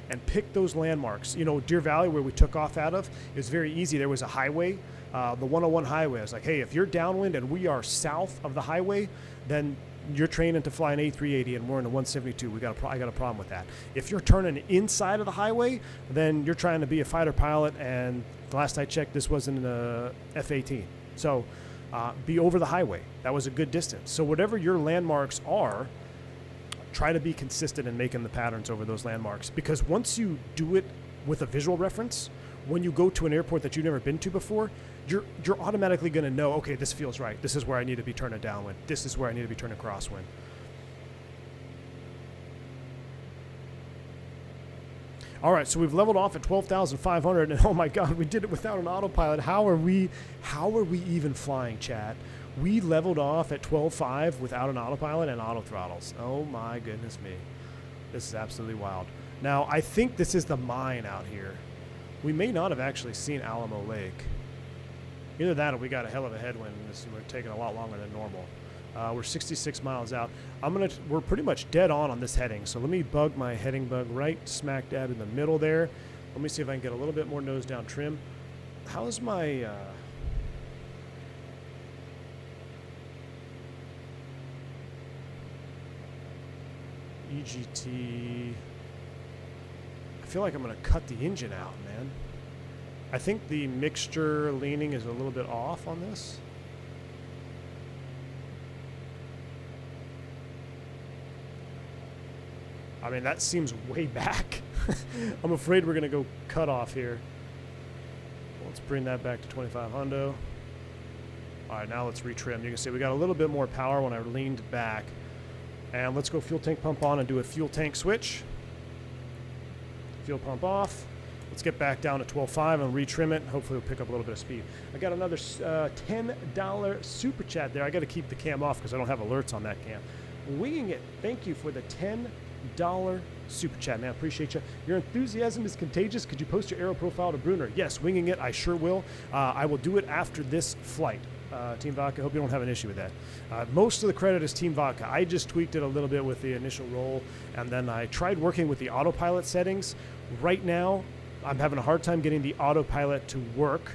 and pick those landmarks. You know, Deer Valley, where we took off out of, is very easy. There was a highway, the 101 highway. I was like, hey, if you're downwind and we are south of the highway, then you're training to fly an A380 and we're in a 172. I got a problem with that. If you're turning inside of the highway, then you're trying to be a fighter pilot, and the last I checked, this wasn't a F-18. So be over the highway. That was a good distance. So whatever your landmarks are, try to be consistent in making the patterns over those landmarks, because once you do it with a visual reference, when you go to an airport that you've never been to before, you're automatically going to know, okay, this feels right. This is where I need to be turning downwind. This is where I need to be turning crosswind. All right, so we've leveled off at 12,500, and oh my God, we did it without an autopilot. How are we even flying, chat? We leveled off at 12.5 without an autopilot and auto throttles. Oh my goodness me. This is absolutely wild. Now, I think this is the mine out here. We may not have actually seen Alamo Lake. Either that or we got a hell of a headwind and we're taking a lot longer than normal. We're 66 miles out. We're pretty much dead on this heading. So let me bug my heading bug right smack dab in the middle there. Let me see if I can get a little bit more nose down trim. How's my EGT? I feel like I'm going to cut the engine out, man. I think the mixture leaning is a little bit off on this. I mean, that seems way back. I'm afraid we're going to go cut off here. Let's bring that back to 25 hundo. All right, now let's retrim. You can see we got a little bit more power when I leaned back. And let's go fuel tank pump on and do a fuel tank switch. Fuel pump off. Let's get back down to 12.5 and retrim it. Hopefully we'll pick up a little bit of speed. I got another $10 super chat there. I got to keep the cam off because I don't have alerts on that cam. Winging it. Thank you for the $10 super chat, man. Appreciate you. Your enthusiasm is contagious. Could you post your aero profile to Bruner? Yes, winging it. I sure will. I will do it after this flight. Team Vodka, hope you don't have an issue with that. Most of the credit is Team Vodka. I just tweaked it a little bit with the initial roll, and then I tried working with the autopilot settings. Right now, I'm having a hard time getting the autopilot to work,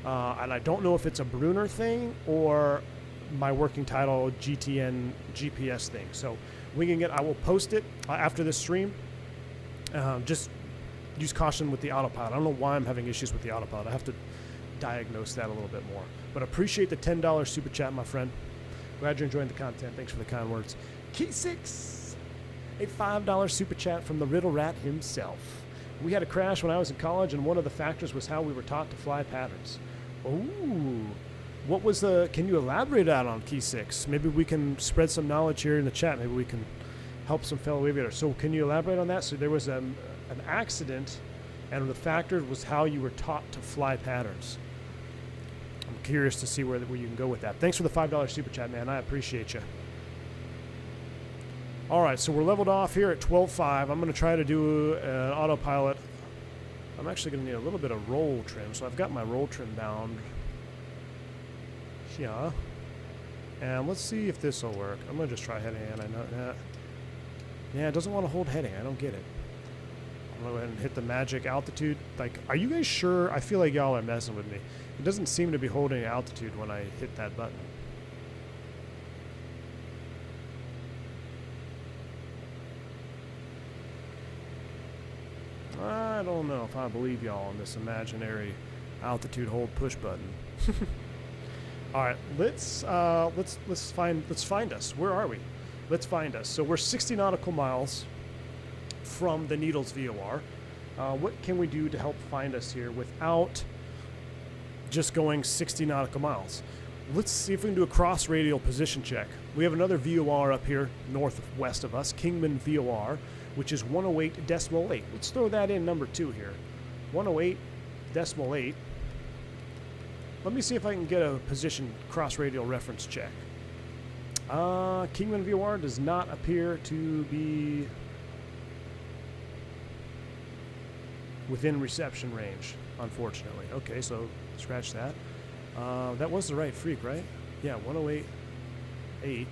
and I don't know if it's a Bruner thing or my working title GTN GPS thing. So winging it, I will post it after this stream. Just use caution with the autopilot. I don't know why I'm having issues with the autopilot. I have to diagnose that a little bit more. But appreciate the $10 super chat, my friend. Glad you're enjoying the content. Thanks for the kind words. Key 6, a $5 super chat from the Riddle Rat himself. We had a crash when I was in college, and one of the factors was how we were taught to fly patterns. Ooh. What was the... Can you elaborate out on Key 6? Maybe we can spread some knowledge here in the chat. Maybe we can help some fellow aviators. So can you elaborate on that? So there was an accident, and the factor was how you were taught to fly patterns. I'm curious to see where you can go with that. Thanks for the $5 super chat, man. I appreciate you. All right, so we're leveled off here at 12.5. I'm going to try to do an autopilot. I'm actually going to need a little bit of roll trim, so I've got my roll trim down. Yeah. And let's see if this will work. I'm going to just try heading in. I know that. Yeah, it doesn't want to hold heading. I don't get it. I'm going to go ahead and hit the magic altitude. Like, are you guys sure? I feel like y'all are messing with me. It doesn't seem to be holding altitude when I hit that button. I don't know if I believe y'all on this imaginary altitude hold push button. All right, let's find us. Where are we? Let's find us. So we're 60 nautical miles from the Needles VOR. What can we do to help find us here without just going 60 nautical miles? Let's see if we can do a cross radial position check. We have another VOR up here northwest of us, Kingman VOR, which is 108.8. Let's throw that in number 2 here. 108.8. Let me see if I can get a position cross radial reference check. Kingman VOR does not appear to be within reception range, unfortunately. Okay, so scratch that. That was the right freak, right? Yeah, 108.8.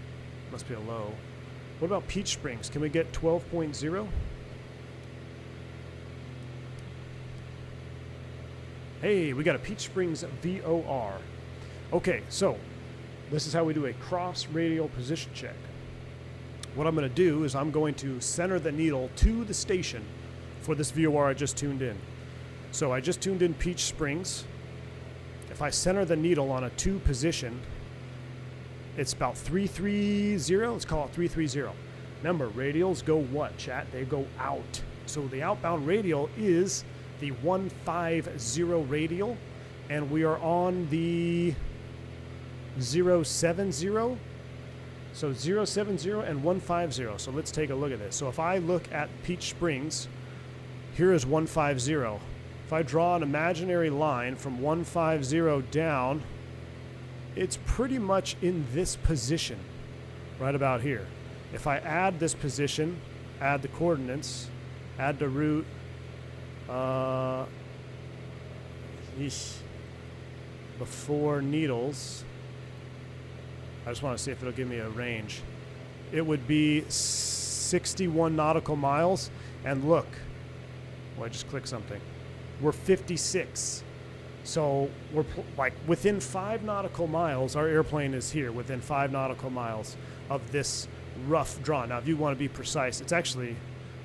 Must be a low. What about Peach Springs? Can we get 12.0? Hey, we got a Peach Springs VOR. Okay, so this is how we do a cross radial position check. What I'm going to do is I'm going to center the needle to the station for this VOR I just tuned in. So I just tuned in Peach Springs. If I center the needle on a 2 position, it's about 330. Let's call it 330. Remember, radials go what, chat? They go out. So the outbound radial is the 150 radial, and we are on the 070. So 070 and 150. So let's take a look at this. So if I look at Peach Springs, here is 150. If I draw an imaginary line from 150 down, it's pretty much in this position, right about here. If I add this position, add the coordinates, add the route, before needles. I just want to see if it'll give me a range. It would be 61 nautical miles. And look, well, I just clicked something. We're 56. So we're like within 5 nautical miles. Our airplane is here within 5 nautical miles of this rough draw. Now, if you want to be precise, it's actually,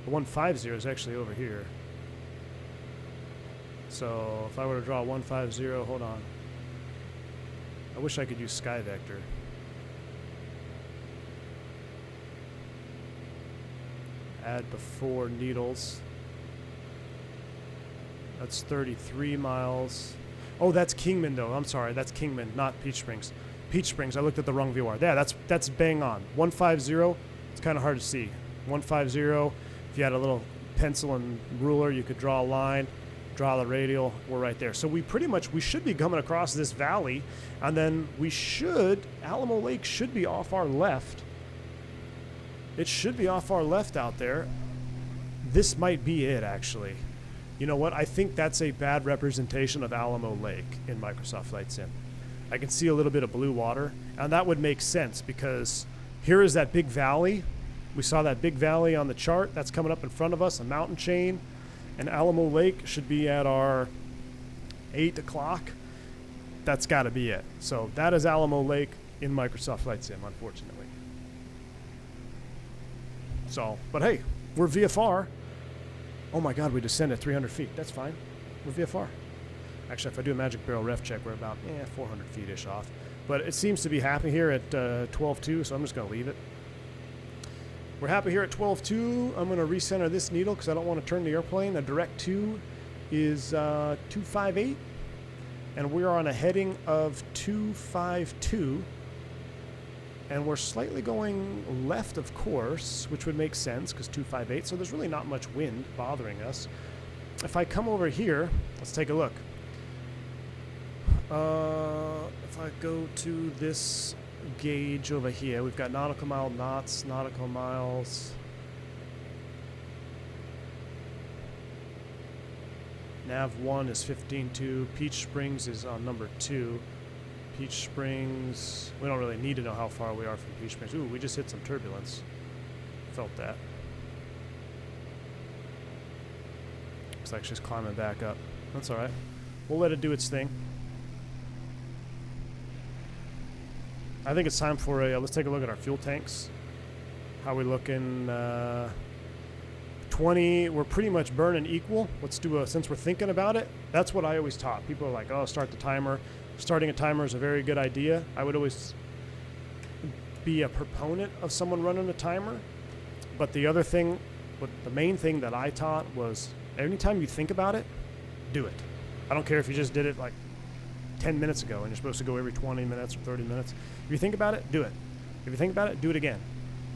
the 150 is actually over here. So if I were to draw 150, hold on. I wish I could use Sky Vector. Add before needles. That's 33 miles. Oh, that's Kingman though. I'm sorry, that's Kingman, not Peach Springs. Peach Springs, I looked at the wrong VOR. Yeah, that's bang on. 150, it's kind of hard to see. 150, if you had a little pencil and ruler, you could draw a line, draw the radial, we're right there. So we should be coming across this valley, and then Alamo Lake should be off our left. It should be off our left out there. This might be it, actually. You know what? I think that's a bad representation of Alamo Lake in Microsoft Flight Sim. I can see a little bit of blue water, and that would make sense because here is that big valley. We saw that big valley on the chart. That's coming up in front of us, a mountain chain. And Alamo Lake should be at our 8 o'clock. That's got to be it. So that is Alamo Lake in Microsoft Flight Sim, unfortunately. So, but hey, we're VFR. Oh my God, we descended 300 feet. That's fine. We're VFR. Actually, if I do a magic barrel ref check, we're about 400 feet-ish off. But it seems to be happy here at 12.2, so I'm just going to leave it. We're happy here at 12.2. I'm going to recenter this needle because I don't want to turn the airplane. A direct 2 is 258, and we're on a heading of 252. And we're slightly going left of course, which would make sense because 258, so there's really not much wind bothering us. If I come over here, let's take a look. If I go to this gauge over here, we've got nautical mile knots, nautical miles. Nav 1 is 15.2. Peach Springs is on number 2. Peach Springs, we don't really need to know how far we are from Peach Springs. Ooh, we just hit some turbulence. Felt that. Looks like she's climbing back up. That's alright. We'll let it do its thing. I think it's time for a, let's take a look at our fuel tanks. How we looking? 20, we're pretty much burning equal. Let's do a, since we're thinking about it, that's what I always taught. People are like, oh, start the timer. Starting a timer is a very good idea. I would always be a proponent of someone running a timer. But the other thing, the main thing that I taught was anytime you think about it, do it. I don't care if you just did it like 10 minutes ago and you're supposed to go every 20 minutes or 30 minutes. If you think about it, do it. If you think about it, do it again.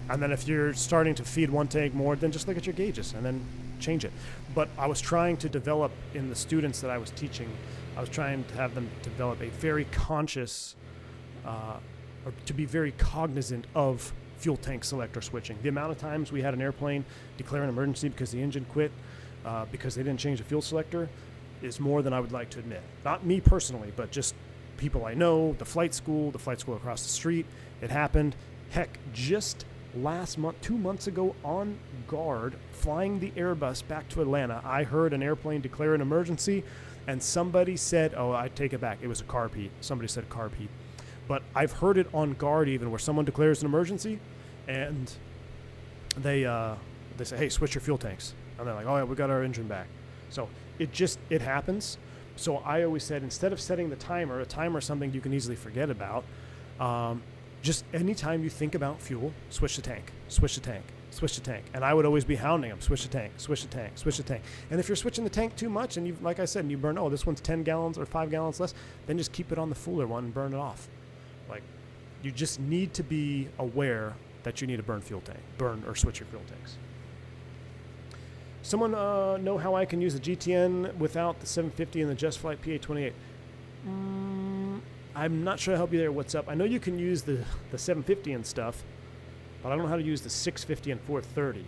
And then if you're starting to feed one tank more, then just look at your gauges and then change it. But I was trying to develop in the students that I was teaching, I was trying to have them develop a very conscious, or to be very cognizant of fuel tank selector switching. The amount of times we had an airplane declare an emergency because the engine quit, because they didn't change the fuel selector, is more than I would like to admit. Not me personally, but just people I know, the flight school across the street. It happened. Heck, just last month, 2 months ago, on guard, flying the Airbus back to Atlanta, I heard an airplane declare an emergency, and somebody said, oh, I take it back, it was a carb heat. Somebody said carb heat. But I've heard it on guard even where someone declares an emergency, and they say, hey, switch your fuel tanks. And they're like, oh, yeah, we got our engine back. So it happens. So I always said, instead of setting the timer, a timer is something you can easily forget about. Just anytime you think about fuel, switch the tank, switch the tank, switch the tank. And I would always be hounding them, switch the tank, switch the tank, switch the tank. And if you're switching the tank too much and you, like I said, and you burn, oh, this one's 10 gallons or 5 gallons less, then just keep it on the fuller one and burn it off. Like, you just need to be aware that you need to burn or switch your fuel tanks. Someone know how I can use the GTN without the 750 and the JUSTFLIGHT PA28? I'm not sure I'll help you there. What's up? I know you can use the 750 and stuff, but I don't know how to use the 650 and 430.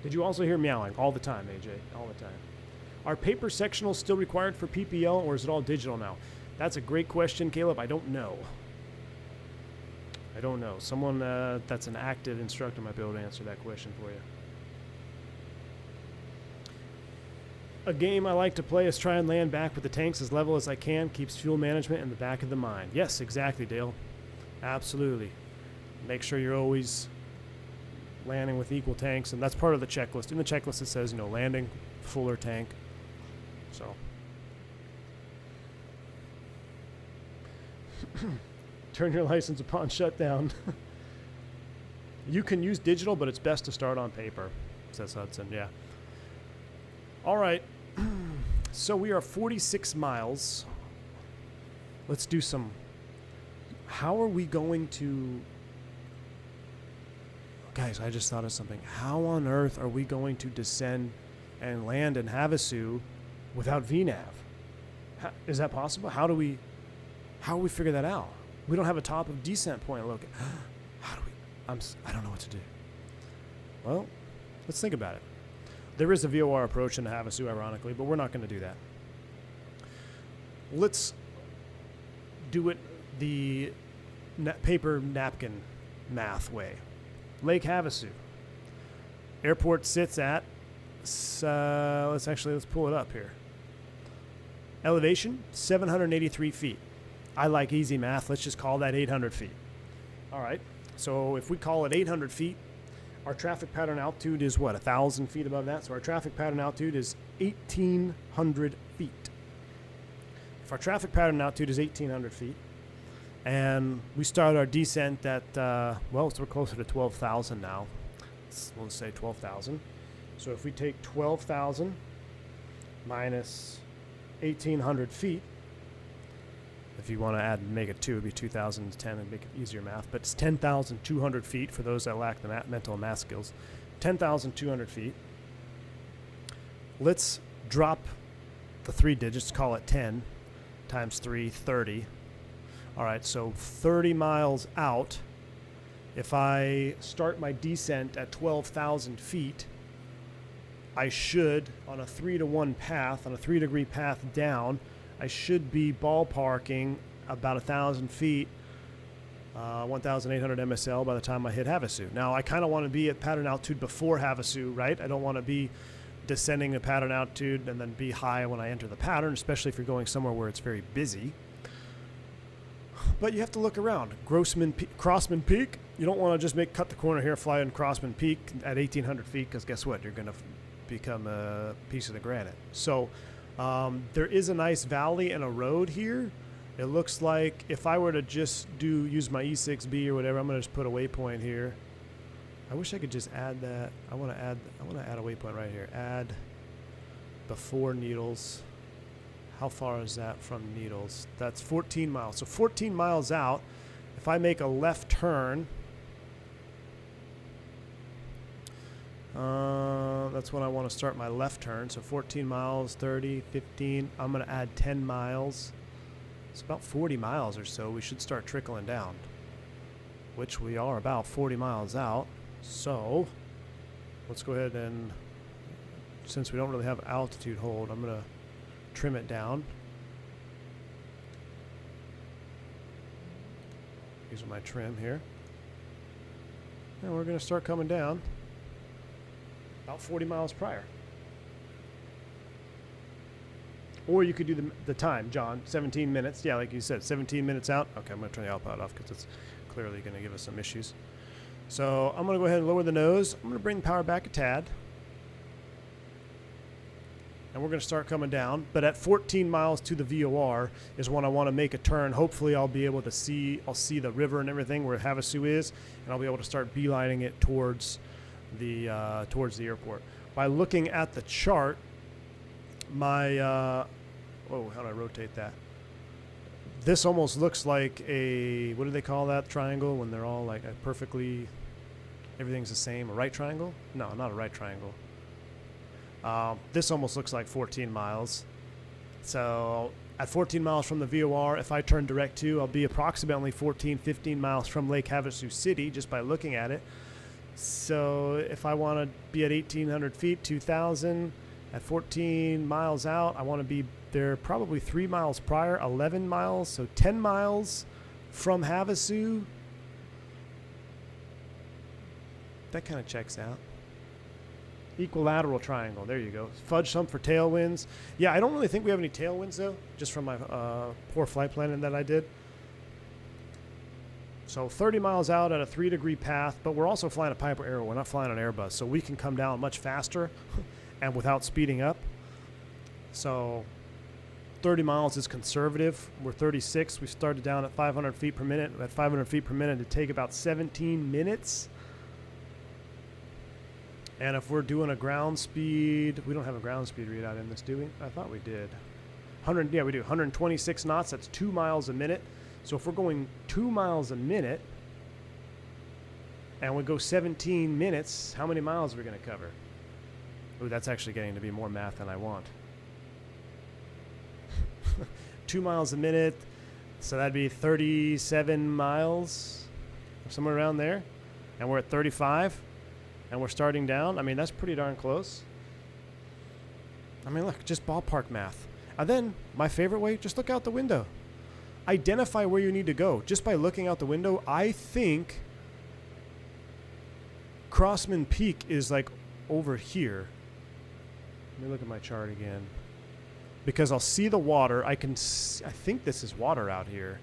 Did you also hear meowing all the time, AJ? All the time. Are paper sectionals still required for PPL, or is it all digital now? That's a great question, Caleb. I don't know. I don't know. Someone that's an active instructor might be able to answer that question for you. A game I like to play is try and land back with the tanks as level as I can. Keeps fuel management in the back of the mind. Yes, exactly, Dale. Absolutely. Make sure you're always landing with equal tanks, and that's part of the checklist. In the checklist it says, you know, landing fuller tank. So turn your license upon shutdown. You can use digital, but it's best to start on paper, says Hudson. Yeah. All right. So we are 46 miles. Let's do some. How are we going to. Guys, I just thought of something. How on earth are we going to descend and land in Havasu without VNAV? Is that possible? How do we figure that out? We don't have a top of descent point. Look, how do we? I don't know what to do. Well, let's think about it. There is a VOR approach in Havasu, ironically, but we're not going to do that. Let's do it the paper napkin math way. Lake Havasu. Airport sits at, let's pull it up here. Elevation, 783 feet. I like easy math. Let's just call that 800 feet. All right. So if we call it 800 feet, our traffic pattern altitude is what, 1,000 feet above that? So our traffic pattern altitude is 1,800 feet. If our traffic pattern altitude is 1,800 feet, and we start our descent at, well, so we're closer to 12,000 now. We'll say 12,000. So if we take 12,000 minus 1,800 feet, if you want to add and make it 2, it would be 2,010 and make it easier math. But it's 10,200 feet for those that lack the mental math skills. 10,200 feet. Let's drop the 3 digits, call it 10 times 3, 30. All right, so 30 miles out, if I start my descent at 12,000 feet, I should, on a 3-to-1 path, on a 3-degree path down, I should be ballparking about 1,000 feet, 1,800 MSL by the time I hit Havasu. Now, I kind of want to be at pattern altitude before Havasu, right? I don't want to be descending at pattern altitude and then be high when I enter the pattern, especially if you're going somewhere where it's very busy. But you have to look around. Crossman Peak, you don't want to just cut the corner here, fly in Crossman Peak at 1,800 feet, because guess what? You're going to become a piece of the granite. So there is a nice valley and a road here. It looks like if I were to just use my E6B or whatever, I'm going to just put a waypoint here. I wish I could just add that. I want to add a waypoint right here. Add before Needles. How far is that from Needles? That's 14 miles. So 14 miles out, if I make a left turn, that's when I want to start my left turn. So 14 miles, 30, 15. I'm going to add 10 miles. It's about 40 miles or so. We should start trickling down, which we are about 40 miles out. So let's go ahead and, since we don't really have altitude hold, I'm going to trim it down. These are my trim here. And we're going to start coming down about 40 miles prior. Or you could do the time, John, 17 minutes. Yeah, like you said, 17 minutes out. Okay, I'm going to turn the autopilot off because it's clearly going to give us some issues. So I'm going to go ahead and lower the nose. I'm going to bring the power back a tad. And we're going to start coming down. But at 14 miles to the VOR is when I want to make a turn. Hopefully I'll be able to see the river and everything where Havasu is, and I'll be able to start beelining it towards the airport. By looking at the chart, my how do I rotate that? This almost looks like a, what do they call that triangle when they're all like a perfectly, everything's the same, a right triangle? No, not a right triangle. This almost looks like 14 miles. So at 14 miles from the VOR, if I turn direct to, I'll be approximately 15 miles from Lake Havasu City just by looking at it. So if I want to be at 1,800 feet, 2,000, At 14 miles out, I want to be there probably 3 miles prior, 11 miles, so 10 miles from Havasu. That kind of checks out. Equilateral triangle, there you go. Fudge some for tailwinds. Yeah, I don't really think we have any tailwinds though, just from my poor flight planning that I did. So 30 miles out at a 3-degree path, but we're also flying a Piper Arrow. We're not flying an Airbus, so we can come down much faster and without speeding up. So 30 miles is conservative. We're 36. We started down at 500 feet per minute. At 500 feet per minute, it'd take about 17 minutes. And if we're doing a ground speed, we don't have a ground speed readout in this, do we? I thought we did. 100, yeah, we do. 126 knots. That's 2 miles a minute. So if we're going 2 miles a minute and we go 17 minutes, how many miles are we going to cover? Ooh, that's actually getting to be more math than I want. 2 miles a minute, so that'd be 37 miles, or somewhere around there. And we're at 35, and we're starting down. I mean, that's pretty darn close. I mean, look, just ballpark math. And then, my favorite way, just look out the window. Identify where you need to go. Just by looking out the window, I think Crossman Peak is like over here. Let me look at my chart again. Because I'll see the water. I think this is water out here.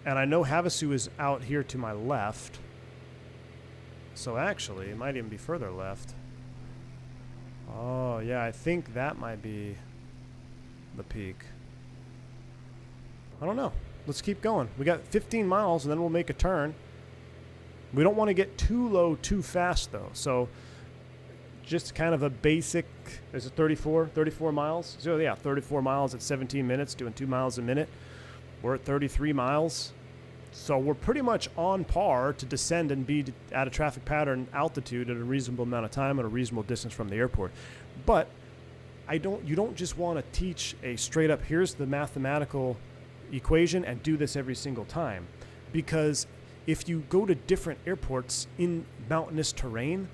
And I know Havasu is out here to my left. So actually, it might even be further left. Oh, yeah, I think that might be the peak. I don't know. Let's keep going. We got 15 miles, and then we'll make a turn. We don't want to get too low too fast, though. So just kind of a basic, is it 34 miles? So, yeah, 34 miles at 17 minutes, doing 2 miles a minute. We're at 33 miles. So we're pretty much on par to descend and be at a traffic pattern altitude at a reasonable amount of time and a reasonable distance from the airport. But you don't just want to teach a straight up, here's the mathematical equation and do this every single time. Because if you go to different airports in mountainous terrain,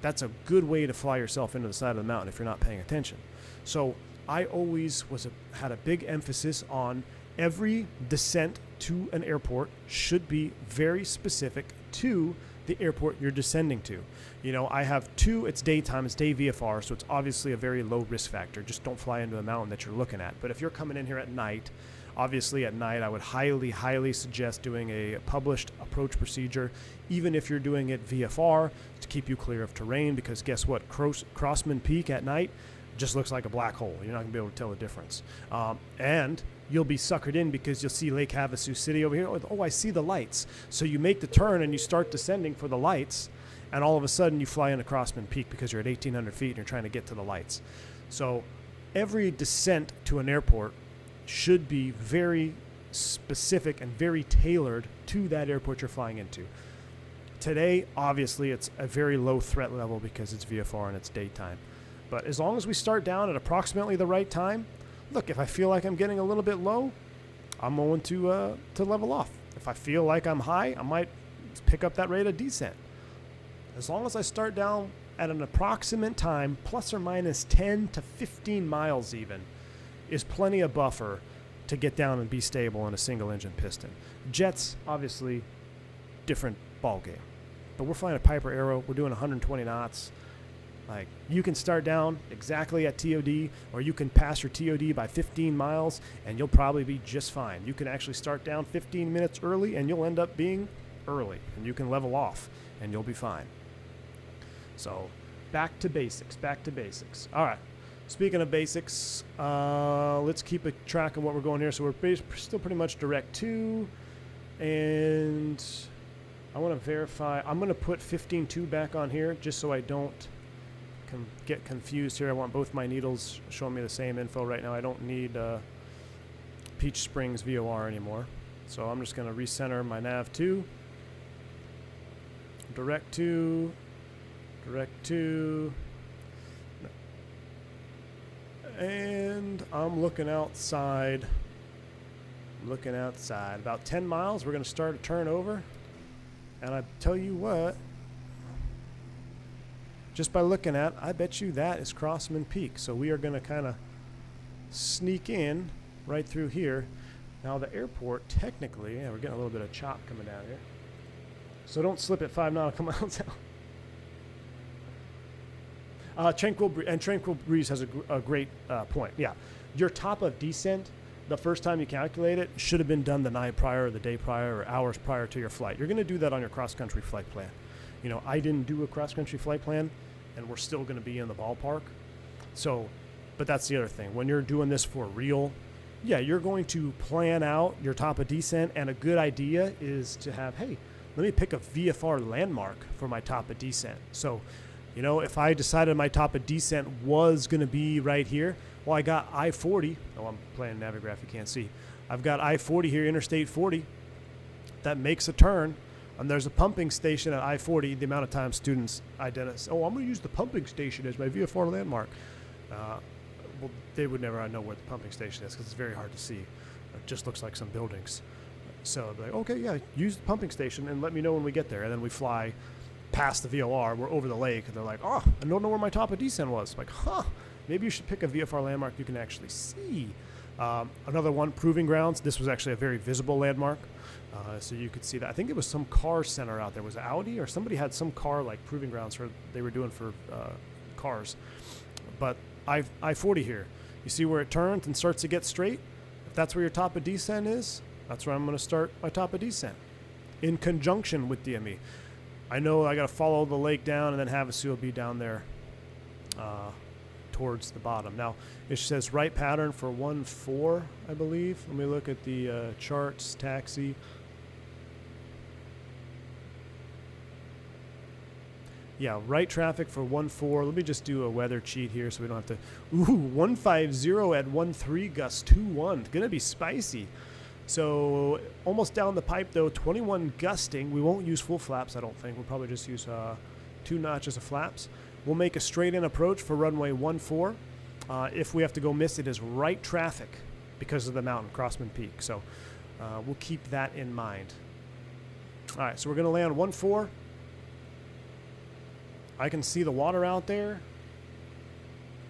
that's a good way to fly yourself into the side of the mountain if you're not paying attention. So I always had a big emphasis on every descent to an airport should be very specific to the airport you're descending to. You know, I have two, it's daytime, it's day VFR, so it's obviously a very low risk factor. Just don't fly into a mountain that you're looking at. But if you're coming in here at night, obviously at night, I would highly, highly suggest doing a published approach procedure, even if you're doing it VFR, to keep you clear of terrain, because guess what? Crossman Peak at night just looks like a black hole. You're not going to be able to tell the difference. And you'll be suckered in because you'll see Lake Havasu City over here. Oh, I see the lights. So you make the turn and you start descending for the lights, and all of a sudden you fly into Crossman Peak because you're at 1,800 feet and you're trying to get to the lights. So every descent to an airport should be very specific and very tailored to that airport you're flying into. Today, obviously, it's a very low threat level because it's VFR and it's daytime. But as long as we start down at approximately the right time, look, if I feel like I'm getting a little bit low, I'm going to level off. If I feel like I'm high, I might pick up that rate of descent. As long as I start down at an approximate time, plus or minus 10 to 15 miles even, is plenty of buffer to get down and be stable in a single engine piston. Jets, obviously, different ball game. But we're flying a Piper Arrow. We're doing 120 knots. Like, you can start down exactly at TOD, or you can pass your TOD by 15 miles, and you'll probably be just fine. You can actually start down 15 minutes early, and you'll end up being early, and you can level off, and you'll be fine. So, back to basics, All right. Speaking of basics, let's keep a track of what we're going here. So we're still pretty much direct 2, and I want to verify. I'm going to put 15.2 back on here just so I don't get confused here. I want both my needles showing me the same info right now. I don't need Peach Springs VOR anymore. So I'm just going to recenter my nav 2, direct 2, and I'm looking outside. About 10 miles, we're going to start a turnover. And I tell you what, just by looking at, I bet you that is Crossman Peak. So we are going to kind of sneak in right through here. Now the airport, technically, yeah, we're getting a little bit of chop coming down here. So don't slip at 5 nautical miles out. Tranquil Breeze has a great point. Yeah, your top of descent, the first time you calculate it, should have been done the night prior or the day prior or hours prior to your flight. You're going to do that on your cross-country flight plan. You know, I didn't do a cross-country flight plan, and we're still going to be in the ballpark. So, but that's the other thing. When you're doing this for real, yeah, you're going to plan out your top of descent, and a good idea is to have, hey, let me pick a VFR landmark for my top of descent. So, you know, if I decided my top of descent was going to be right here, well, I got I-40. Oh, I'm playing Navigraph, you can't see. I've got I-40 here, Interstate 40. That makes a turn, and there's a pumping station at I-40. The amount of times students identify, oh, I'm going to use the pumping station as my VFR landmark. Well, they would never know where the pumping station is because it's very hard to see. It just looks like some buildings. So they're like, okay, yeah, use the pumping station and let me know when we get there. And then we fly past the VOR. We're over the lake, and they're like, oh, I don't know where my top of descent was. Like, huh, maybe you should pick a VFR landmark you can actually see. Another one, Proving Grounds. This was actually a very visible landmark. So you could see that. I think it was some car center out there. Was it Audi or somebody had some car like Proving Grounds for they were doing for cars. But I-40 here. You see where it turns and starts to get straight? If that's where your top of descent is, that's where I'm going to start my top of descent in conjunction with DME. I know I got to follow the lake down and then have a COB down there towards the bottom. Now, it says right pattern for 1-4, I believe. Let me look at the charts, taxi. Yeah, right traffic for 1-4. Let me just do a weather cheat here so we don't have to. Ooh, 150 at 1-3 gust 2-1. Gonna be spicy. So almost down the pipe though, 21 gusting. We won't use full flaps, I don't think. We'll probably just use 2 notches of flaps. We'll make a straight in approach for runway 14. If we have to go miss, it is right traffic because of the mountain, Crossman Peak. So we'll keep that in mind. All right, so we're gonna land 14. I can see the water out there.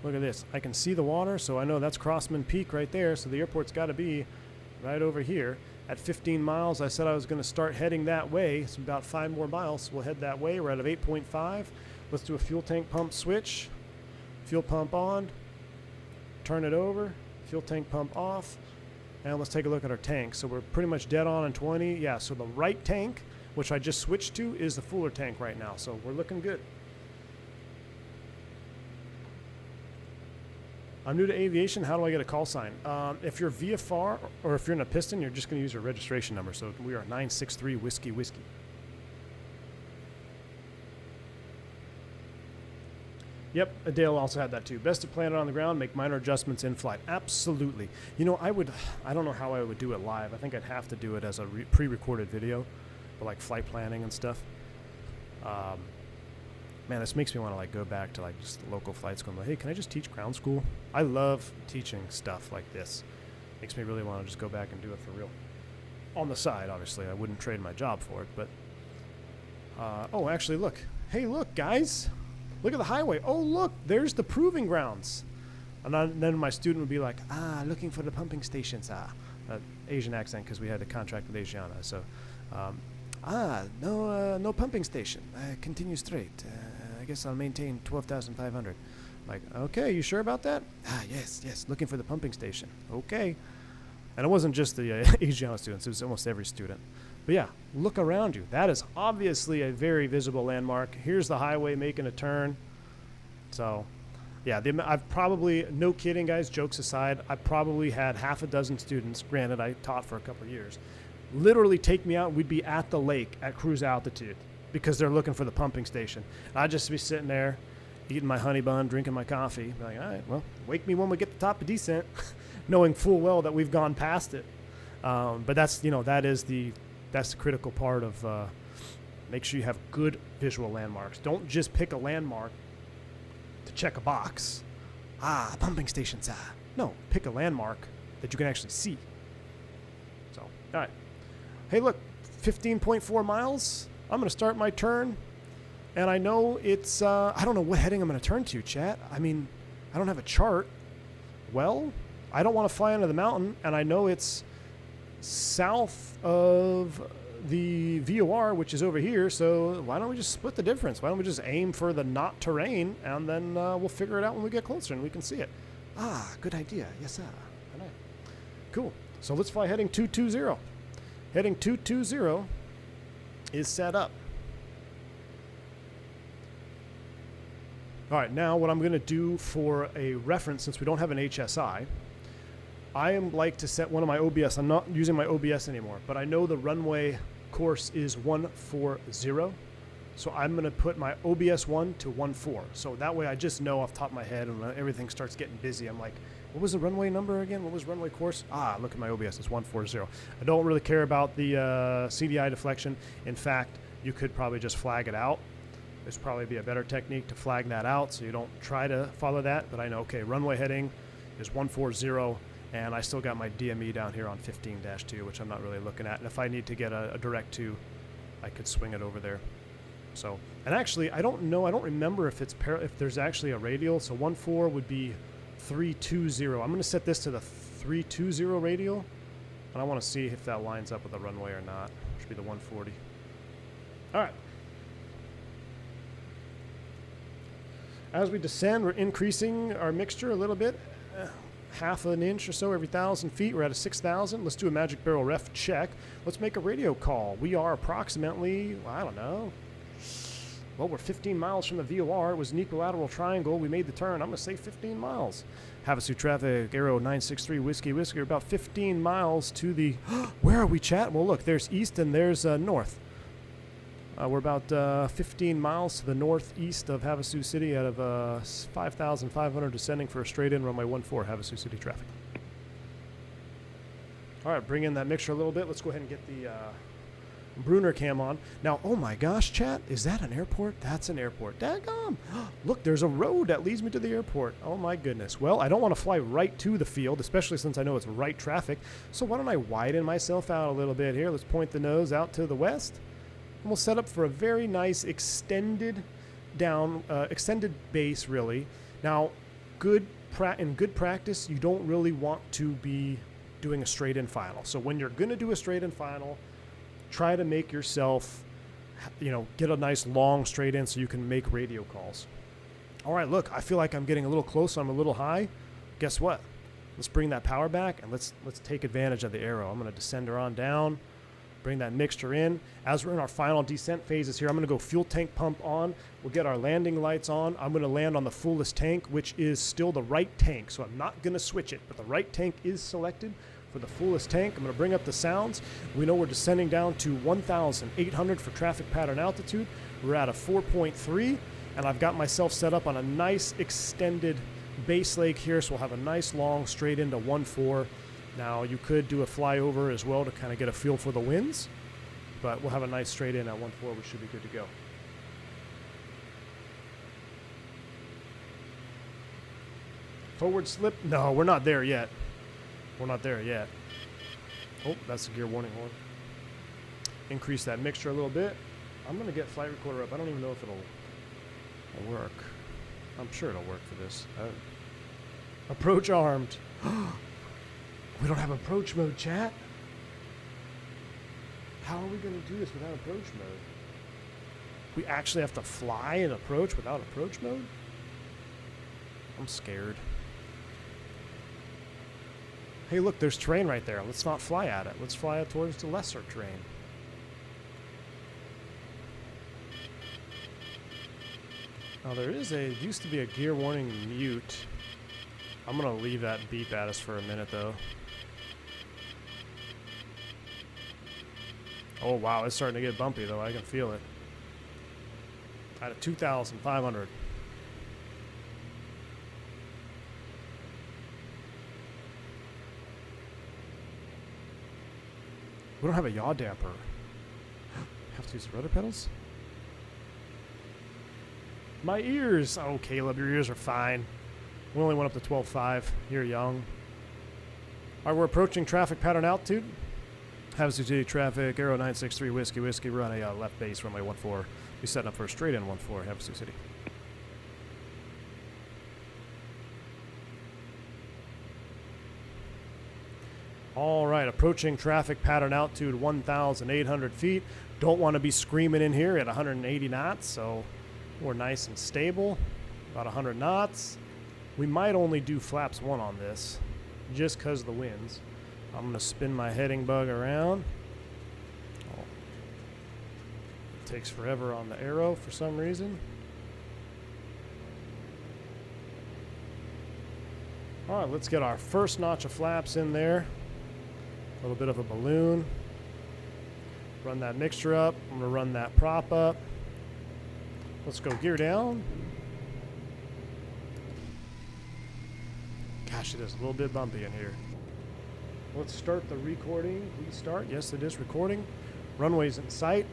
Look at this. I can see the water, so I know that's Crossman Peak right there. So the airport's got to be right over here. At 15 miles, I said I was going to start heading that way. It's about 5 more miles. We'll head that way. We're at 8.5. Let's do a fuel tank pump switch. Fuel pump on. Turn it over. Fuel tank pump off. And let's take a look at our tank. So we're pretty much dead on 20. Yeah, so the right tank, which I just switched to, is the fuller tank right now. So we're looking good. I'm new to aviation. How do I get a call sign? If you're VFR or if you're in a piston, you're just going to use your registration number. So we are 963 Whiskey Whiskey. Yep, Adele also had that too. Best to plan it on the ground, make minor adjustments in flight. Absolutely. You know, I don't know how I would do it live. I think I'd have to do it as a pre-recorded video for like flight planning and stuff. Man, this makes me want to like go back to like just local flight school and like, hey, can I just teach ground school? I love teaching stuff like this. Makes me really want to just go back and do it for real. On the side, obviously, I wouldn't trade my job for it, but oh, actually, look. Hey, look, guys. Look at the highway. Oh, look, there's the Proving Grounds. And then my student would be like, looking for the pumping stations. Asian accent because we had a contract with Asiana. So, no pumping station. Continue straight. I guess I'll maintain 12,500. Like, okay, you sure about that? Yes. Looking for the pumping station. Okay. And it wasn't just the Asiana students. It was almost every student. But yeah, look around you. That is obviously a very visible landmark. Here's the highway making a turn. So, yeah, I've probably, no kidding, guys, jokes aside, I probably had half a dozen students, granted I taught for a couple of years, literally take me out. We'd be at the lake at cruise altitude because they're looking for the pumping station. I'd just be sitting there eating my honey bun, drinking my coffee, be like, all right, well, wake me when we get to the top of descent, knowing full well that we've gone past it. But that's, that's the critical part of make sure you have good visual landmarks. Don't just pick a landmark to check a box. Pumping stations. No, pick a landmark that you can actually see. So, all right. Hey, look, 15.4 miles. I'm going to start my turn. And I know it's, I don't know what heading I'm going to turn to, chat. I mean, I don't have a chart. Well, I don't want to fly into the mountain, and I know it's south of the VOR, which is over here, so why don't we just split the difference? Why don't we just aim for the not terrain, and then we'll figure it out when we get closer and we can see it. Ah, good idea. Yes, sir. Cool. So let's fly heading 220. Heading 220 is set up. All right, now what I'm going to do for a reference, since we don't have an HSI, I am like to set one of my OBS. I'm not using my OBS anymore, but I know the runway course is 140. So I'm going to put my OBS 1 to 14. So that way I just know off the top of my head, and when everything starts getting busy, I'm like, what was the runway number again? What was runway course? Ah, look at my OBS. It's 140. I don't really care about the CDI deflection. In fact, you could probably just flag it out. There's probably be a better technique to flag that out so you don't try to follow that. But I know, okay, runway heading is 140, and I still got my DME down here on 15-2, which I'm not really looking at. And if I need to get a direct 2, I could swing it over there. So, and actually, I don't know. I don't remember if it's if there's actually a radial. So 14 would be 320. I'm going to set this to the 320 radial, and I want to see if that lines up with the runway or not. It should be the 140. All right. As we descend, we're increasing our mixture a little bit, half an inch or so every 1,000 feet. We're at a 6,000. Let's do a magic barrel ref check. Let's make a radio call. We are approximately, well, I don't know. Well, we're 15 miles from the VOR. It was an equilateral triangle. We made the turn. I'm going to say 15 miles. Havasu traffic, Aero 963, Whiskey. We're about 15 miles to the... Where are we, chat? Well, look, there's east and there's north. We're about 15 miles to the northeast of Havasu City out of 5,500 descending for a straight-in runway 14 Havasu City traffic. All right, bring in that mixture a little bit. Let's go ahead and get the Brunner cam on. Now, oh my gosh, chat, is that an airport? That's an airport. Daggum. Look, there's a road that leads me to the airport. Oh my goodness. Well, I don't want to fly right to the field, especially since I know it's right traffic. So why don't I widen myself out a little bit here? Let's point the nose out to the west. And we'll set up for a very nice extended base, really. Now, in good practice, you don't really want to be doing a straight-in final. So when you're going to do a straight-in final, try to make yourself, get a nice long straight-in so you can make radio calls. All right, look, I feel like I'm getting a little close. I'm a little high. Guess what? Let's bring that power back, and let's take advantage of the aero. I'm going to descend her on down. Bring that mixture in. As we're in our final descent phases here, I'm going to go fuel tank pump on. We'll get our landing lights on. I'm going to land on the fullest tank, which is still the right tank. So I'm not going to switch it, but the right tank is selected for the fullest tank. I'm going to bring up the sounds. We know we're descending down to 1,800 for traffic pattern altitude. We're at a 4.3, and I've got myself set up on a nice extended base leg here, so we'll have a nice long straight into 1.4. Now, you could do a flyover as well to kind of get a feel for the winds, but we'll have a nice straight in at 1.4. We should be good to go. Forward slip? No, we're not there yet. We're not there yet. Oh, that's the gear warning horn. Increase that mixture a little bit. I'm going to get flight recorder up. I don't even know if it'll work. I'm sure it'll work for this. Approach armed. We don't have approach mode, chat. How are we going to do this without approach mode? We actually have to fly and approach without approach mode? I'm scared. Hey, look, there's terrain right there. Let's not fly at it. Let's fly it towards the lesser terrain. Now, there used to be a gear warning mute. I'm going to leave that beep at us for a minute, though. Oh, wow, it's starting to get bumpy, though. I can feel it. At a 2,500. We don't have a yaw damper. Have to use the rudder pedals? My ears! Oh, Caleb, your ears are fine. We only went up to 12.5. You're young. All right, we're approaching traffic pattern altitude. Havasu City traffic, Aero 963, Whiskey. We're on a left base, runway 14. Be setting up for a straight in 1-4, Havasu City. All right, approaching traffic pattern altitude 1,800 feet. Don't want to be screaming in here at 180 knots, so we're nice and stable. About 100 knots. We might only do flaps 1 on this, just because of the winds. I'm going to spin my heading bug around. Oh. It takes forever on the arrow for some reason. All right, let's get our first notch of flaps in there. A little bit of a balloon. Run that mixture up. I'm going to run that prop up. Let's go gear down. Gosh, it is a little bit bumpy in here. Let's start the recording. Restart. Yes, it is recording. Runway's in sight.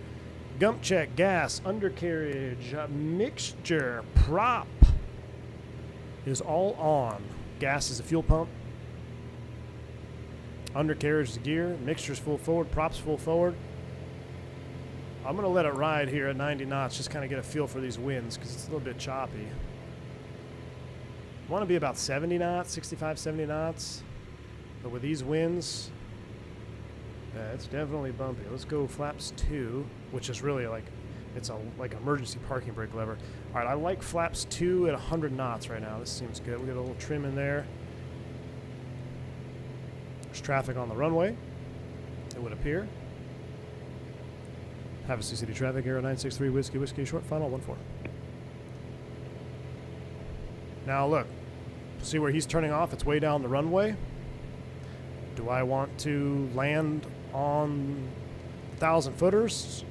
Gump check, gas, undercarriage, mixture, prop is all on. Gas is a fuel pump. Undercarriage is gear, mixture's full forward, props full forward. I'm going to let it ride here at 90 knots, just kind of get a feel for these winds because it's a little bit choppy. Want to be about 70 knots, 65, 70 knots. But with these winds, it's definitely bumpy. Let's go flaps 2, which is really like, it's a like emergency parking brake lever. All right, I like flaps 2 at 100 knots right now. This seems good. We got a little trim in there. There's traffic on the runway, it would appear. Havasu City traffic, Aero 963, Whiskey, short, final 1-4. Now look, see where he's turning off? It's way down the runway. Do I want to land on 1,000 footers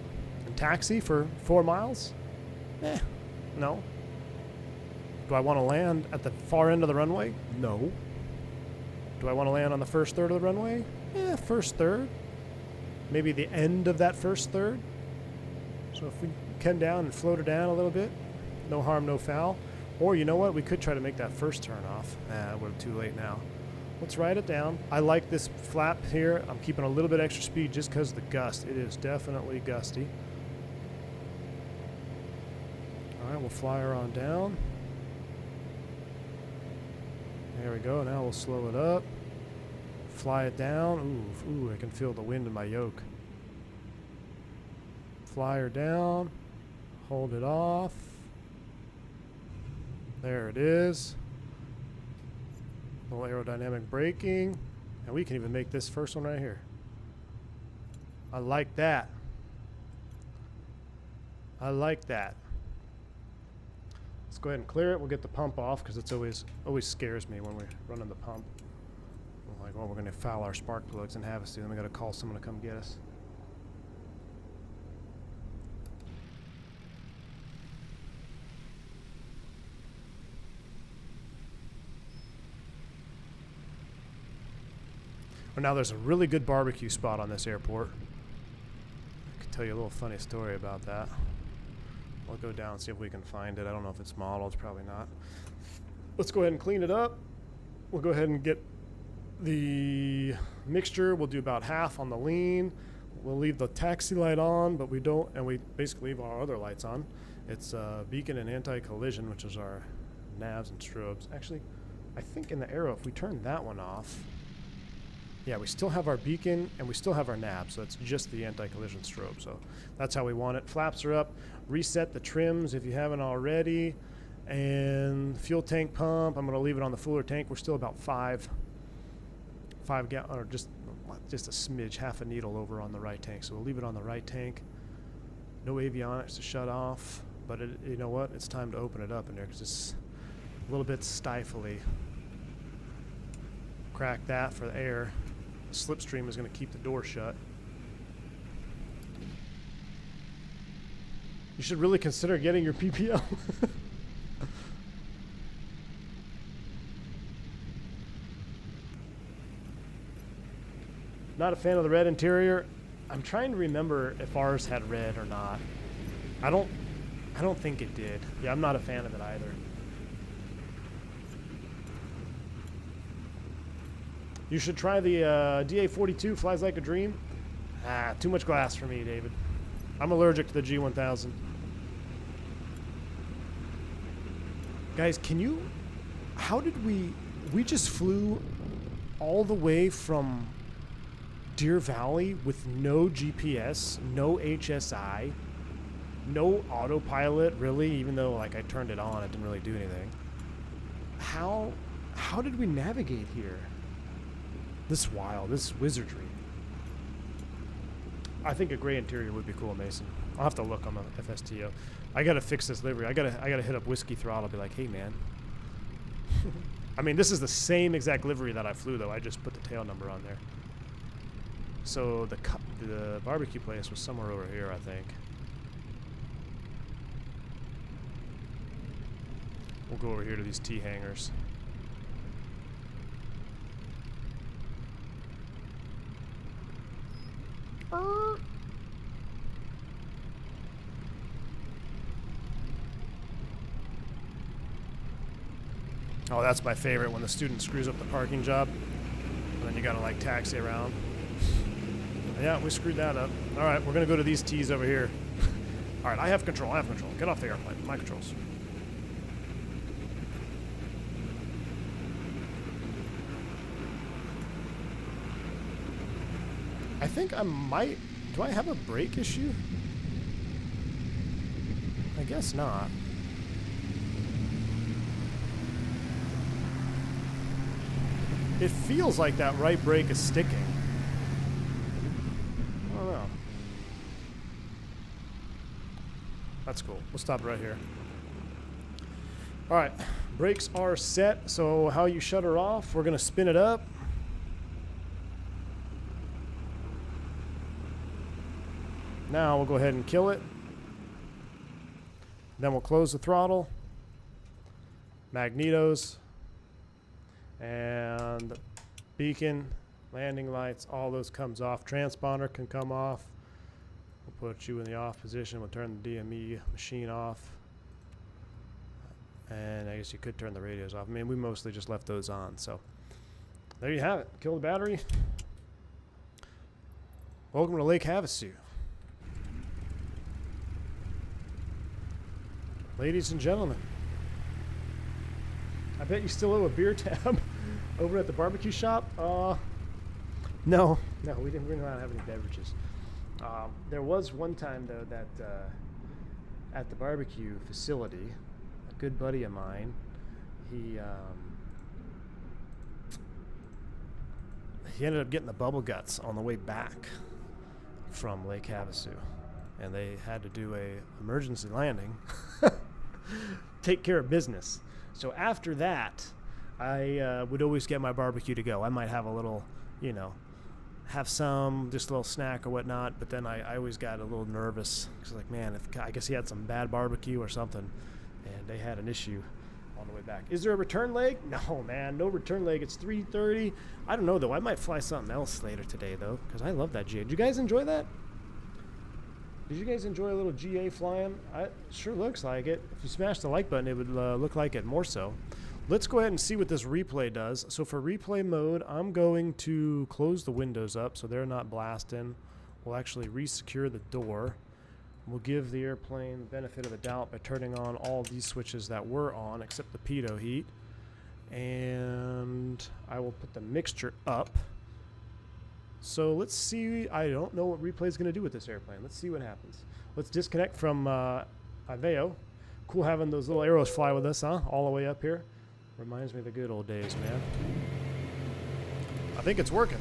and taxi for 4 miles? No. Do I want to land at the far end of the runway? No. Do I want to land on the first third of the runway? First third. Maybe the end of that first third. So if we come down and float her down a little bit, no harm, no foul. Or you know what? We could try to make that first turn off. We're too late now. Let's ride it down. I like this flap here. I'm keeping a little bit extra speed just because of the gust. It is definitely gusty. All right, we'll fly her on down. There we go. Now we'll slow it up. Fly it down. Ooh, I can feel the wind in my yoke. Fly her down. Hold it off. There it is. A little aerodynamic braking. And we can even make this first one right here. I like that. I like that. Let's go ahead and clear it. We'll get the pump off because it's always scares me when we're running the pump. I'm like, well, we're going to foul our spark plugs in Havasu, then we got to call someone to come get us. Well, now there's a really good barbecue spot on this airport. I could tell you a little funny story about that. We'll go down and see if we can find it. I don't know if it's modeled. It's probably not. Let's go ahead and clean it up. We'll go ahead and get the mixture. We'll do about half on the lean. We'll leave the taxi light on, but we don't, and we basically leave our other lights on. It's beacon and anti-collision, which is our navs and strobes. Actually, I think in the Aero, if we turn that one off, yeah, we still have our beacon and we still have our nav, so it's just the anti-collision strobe. So that's how we want it. Flaps are up. Reset the trims if you haven't already. And fuel tank pump, I'm going to leave it on the fuller tank. We're still about 5 gallon, or just a smidge, half a needle over on the right tank. So we'll leave it on the right tank. No avionics to shut off, but you know what? It's time to open it up in there because it's a little bit stifly. Crack that for the air. The slipstream is going to keep the door shut. You should really consider getting your PPL. Not a fan of the red interior. I'm trying to remember if ours had red or not. I don't think it did. Yeah, I'm not a fan of it either. You should try the DA42, flies like a dream. Too much glass for me, David. I'm allergic to the G1000. Guys, how did we just flew all the way from Deer Valley with no GPS, no HSI, no autopilot, really, even though like I turned it on, it didn't really do anything. How did we navigate here? This wild, this wizardry. I think a gray interior would be cool, Mason. I'll have to look on the FSTO. I gotta fix this livery. I gotta hit up Whiskey Throttle, be like, hey man. I mean, this is the same exact livery that I flew, though. I just put the tail number on there. So the barbecue place was somewhere over here, I think. We'll go over here to these T hangars. Oh, that's my favorite, when the student screws up the parking job. And then you gotta like taxi around. Yeah, we screwed that up. All right, we're gonna go to these T's over here. All right, I have control. Get off the airplane. My controls. I think I might... Do I have a brake issue? I guess not. It feels like that right brake is sticking. I don't know. That's cool. We'll stop right here. All right, brakes are set. So how you shut her off, we're gonna spin it up. Now we'll go ahead and kill it. Then we'll close the throttle. Magnetos. And beacon, landing lights, all those comes off. Transponder can come off. We'll put you in the off position. We'll turn the DME machine off. And I guess you could turn the radios off. I mean, we mostly just left those on. So there you have it. Kill the battery. Welcome to Lake Havasu. Ladies and gentlemen. I bet you still owe a beer tab over at the barbecue shop. No, we didn't have any beverages. There was one time though that at the barbecue facility, a good buddy of mine, he ended up getting the bubble guts on the way back from Lake Havasu, and they had to do a emergency landing, take care of business. So after that, I would always get my barbecue to go. I might have a little, have just a little snack or whatnot, but then I always got a little nervous. Because like, man, I guess he had some bad barbecue or something, and they had an issue on the way back. Is there a return leg? No, man, no return leg. It's 3:30. I don't know, though. I might fly something else later today, though, because I love that GA. Did you guys enjoy that? Did you guys enjoy a little GA flying? It sure looks like it. If you smash the like button, it would look like it more so. Let's go ahead and see what this replay does. So for replay mode, I'm going to close the windows up so they're not blasting. We'll actually re-secure the door. We'll give the airplane the benefit of the doubt by turning on all these switches that were on except the pitot heat. And I will put the mixture up. So let's see. I don't know what replay is going to do with this airplane. Let's see what happens. Let's disconnect from Iveo. Cool having those little arrows fly with us, huh? All the way up here. Reminds me of the good old days, man. I think it's working.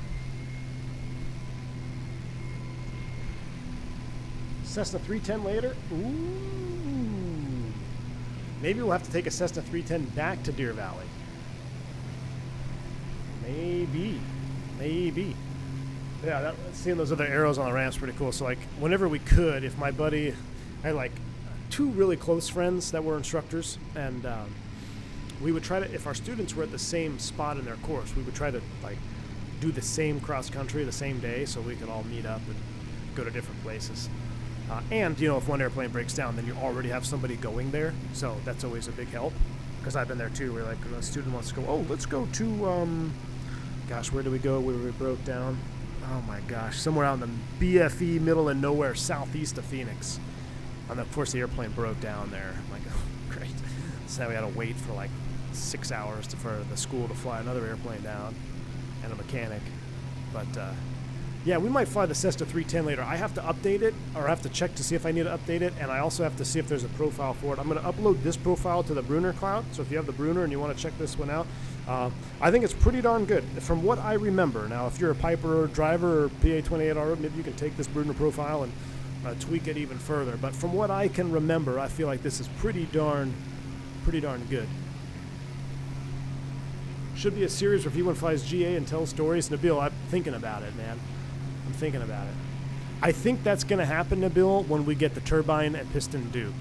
Cessna 310 later. Ooh. Maybe we'll have to take a Cessna 310 back to Deer Valley. Maybe. Yeah, seeing those other arrows on the ramp's pretty cool. So, like, whenever we could, if my buddy, I had, like, two really close friends that were instructors, and we would try to, if our students were at the same spot in their course, we would try to, like, do the same cross-country the same day so we could all meet up and go to different places. And, if one airplane breaks down, then you already have somebody going there. So that's always a big help, because I've been there, too. We're like, a student wants to go, oh, let's go to, gosh, where do we go where we broke down? Oh my gosh, somewhere out in the BFE, middle of nowhere, southeast of Phoenix. And of course the airplane broke down there. I'm like, oh, great. So now we gotta wait for like 6 hours for the school to fly another airplane down and a mechanic. But yeah, we might fly the Cessna 310 later. I have to update it, or I have to check to see if I need to update it, and I also have to see if there's a profile for it. I'm going to upload this profile to the Brunner cloud, so if you have the Brunner and you want to check this one out, I think it's pretty darn good from what I remember. Now, if you're a Piper driver or PA28 or maybe you can take this Brunner profile and tweak it even further. But from what I can remember, I feel like this is pretty darn good. Should be a series where V1 flies GA and tells stories. Nabil, I'm thinking about it, man. I'm thinking about it. I think that's going to happen, Nabil, when we get the turbine and piston Duke.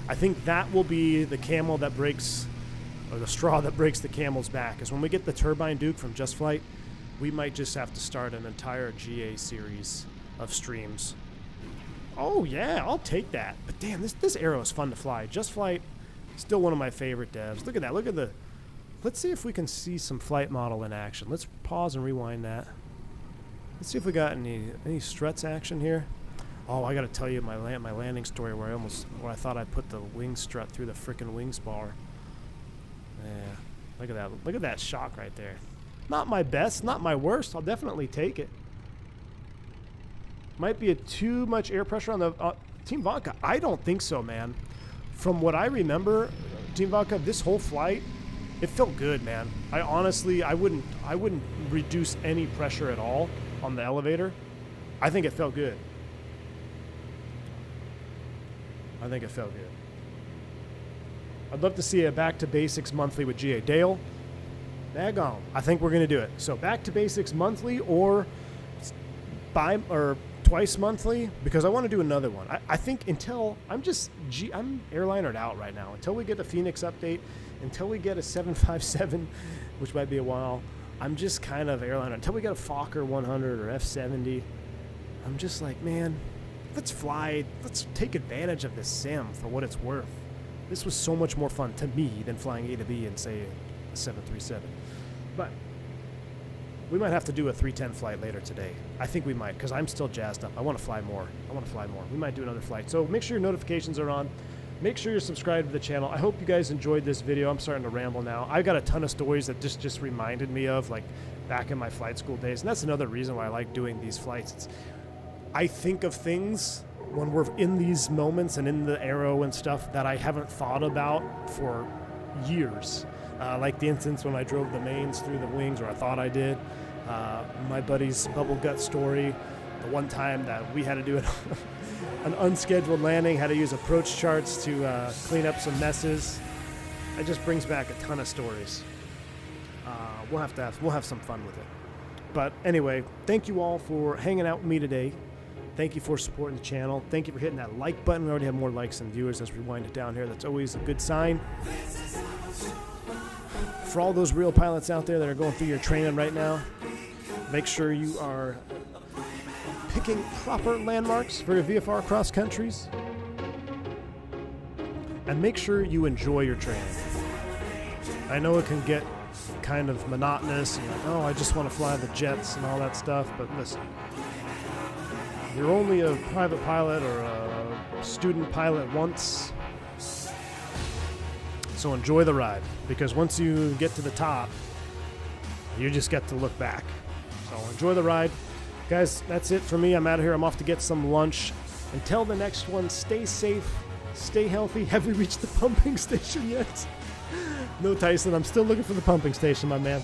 I think that will be the camel that breaks, or the straw that breaks the camel's back. Is when we get the turbine Duke from JUSTFLIGHT, we might just have to start an entire GA series of streams. Oh yeah, I'll take that. But damn, this Aero is fun to fly. JUSTFLIGHT, still one of my favorite devs. Look at that. Look at the. Let's see if we can see some flight model in action. Let's pause and rewind that. Let's see if we got any struts action here. Oh, I got to tell you my landing story where I thought I put the wing strut through the frickin' wing spar. Yeah, look at that. Look at that shock right there. Not my best, not my worst. I'll definitely take it. Might be too much air pressure on the Team Vodka. I don't think so, man. From what I remember, Team Vodka, this whole flight, it felt good, man. I honestly, I wouldn't reduce any pressure at all on the elevator. I think it felt good. I think it felt good. I'd love to see a Back to Basics monthly with GA. Dale, daggone. I think we're gonna do it. So Back to Basics monthly or twice monthly, because I want to do another one. I think until I'm airlinered out right now. Until we get a Fenix update, until we get a 757, which might be a while, I'm just kind of airliner. Until we get a Fokker 100 or F70, I'm just like, man, let's fly. Let's take advantage of this sim for what it's worth. This was so much more fun to me than flying A to B and, say, a 737. But we might have to do a 310 flight later today. I think we might, because I'm still jazzed up. I want to fly more. We might do another flight. So make sure your notifications are on. Make sure you're subscribed to the channel. I hope you guys enjoyed this video. I'm starting to ramble now. I've got a ton of stories that just reminded me of, like, back in my flight school days. And that's another reason why I like doing these flights. I think of things when we're in these moments and in the Aero and stuff that I haven't thought about for years. Like the instance when I drove the mains through the wings, or I thought I did. My buddy's bubble gut story. The one time that we had to do an unscheduled landing, had to use approach charts to clean up some messes. It just brings back a ton of stories. We'll have some fun with it. But anyway, thank you all for hanging out with me today. Thank you for supporting the channel. Thank you for hitting that like button. We already have more likes than viewers. Let's rewind it down here. That's always a good sign. For all those real pilots out there that are going through your training right now, make sure you are picking proper landmarks for your VFR cross countries. And make sure you enjoy your training. I know it can get kind of monotonous. And you're like, oh, I just want to fly the jets and all that stuff. But listen, you're only a private pilot or a student pilot once. So enjoy the ride, because once you get to the top, you just get to look back. So enjoy the ride. Guys, that's it for me. I'm out of here. I'm off to get some lunch. Until the next one, stay safe, stay healthy. Have we reached the pumping station yet? No, Tyson. I'm still looking for the pumping station, my man.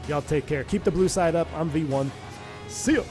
Y'all take care. Keep the blue side up. I'm V1. See ya.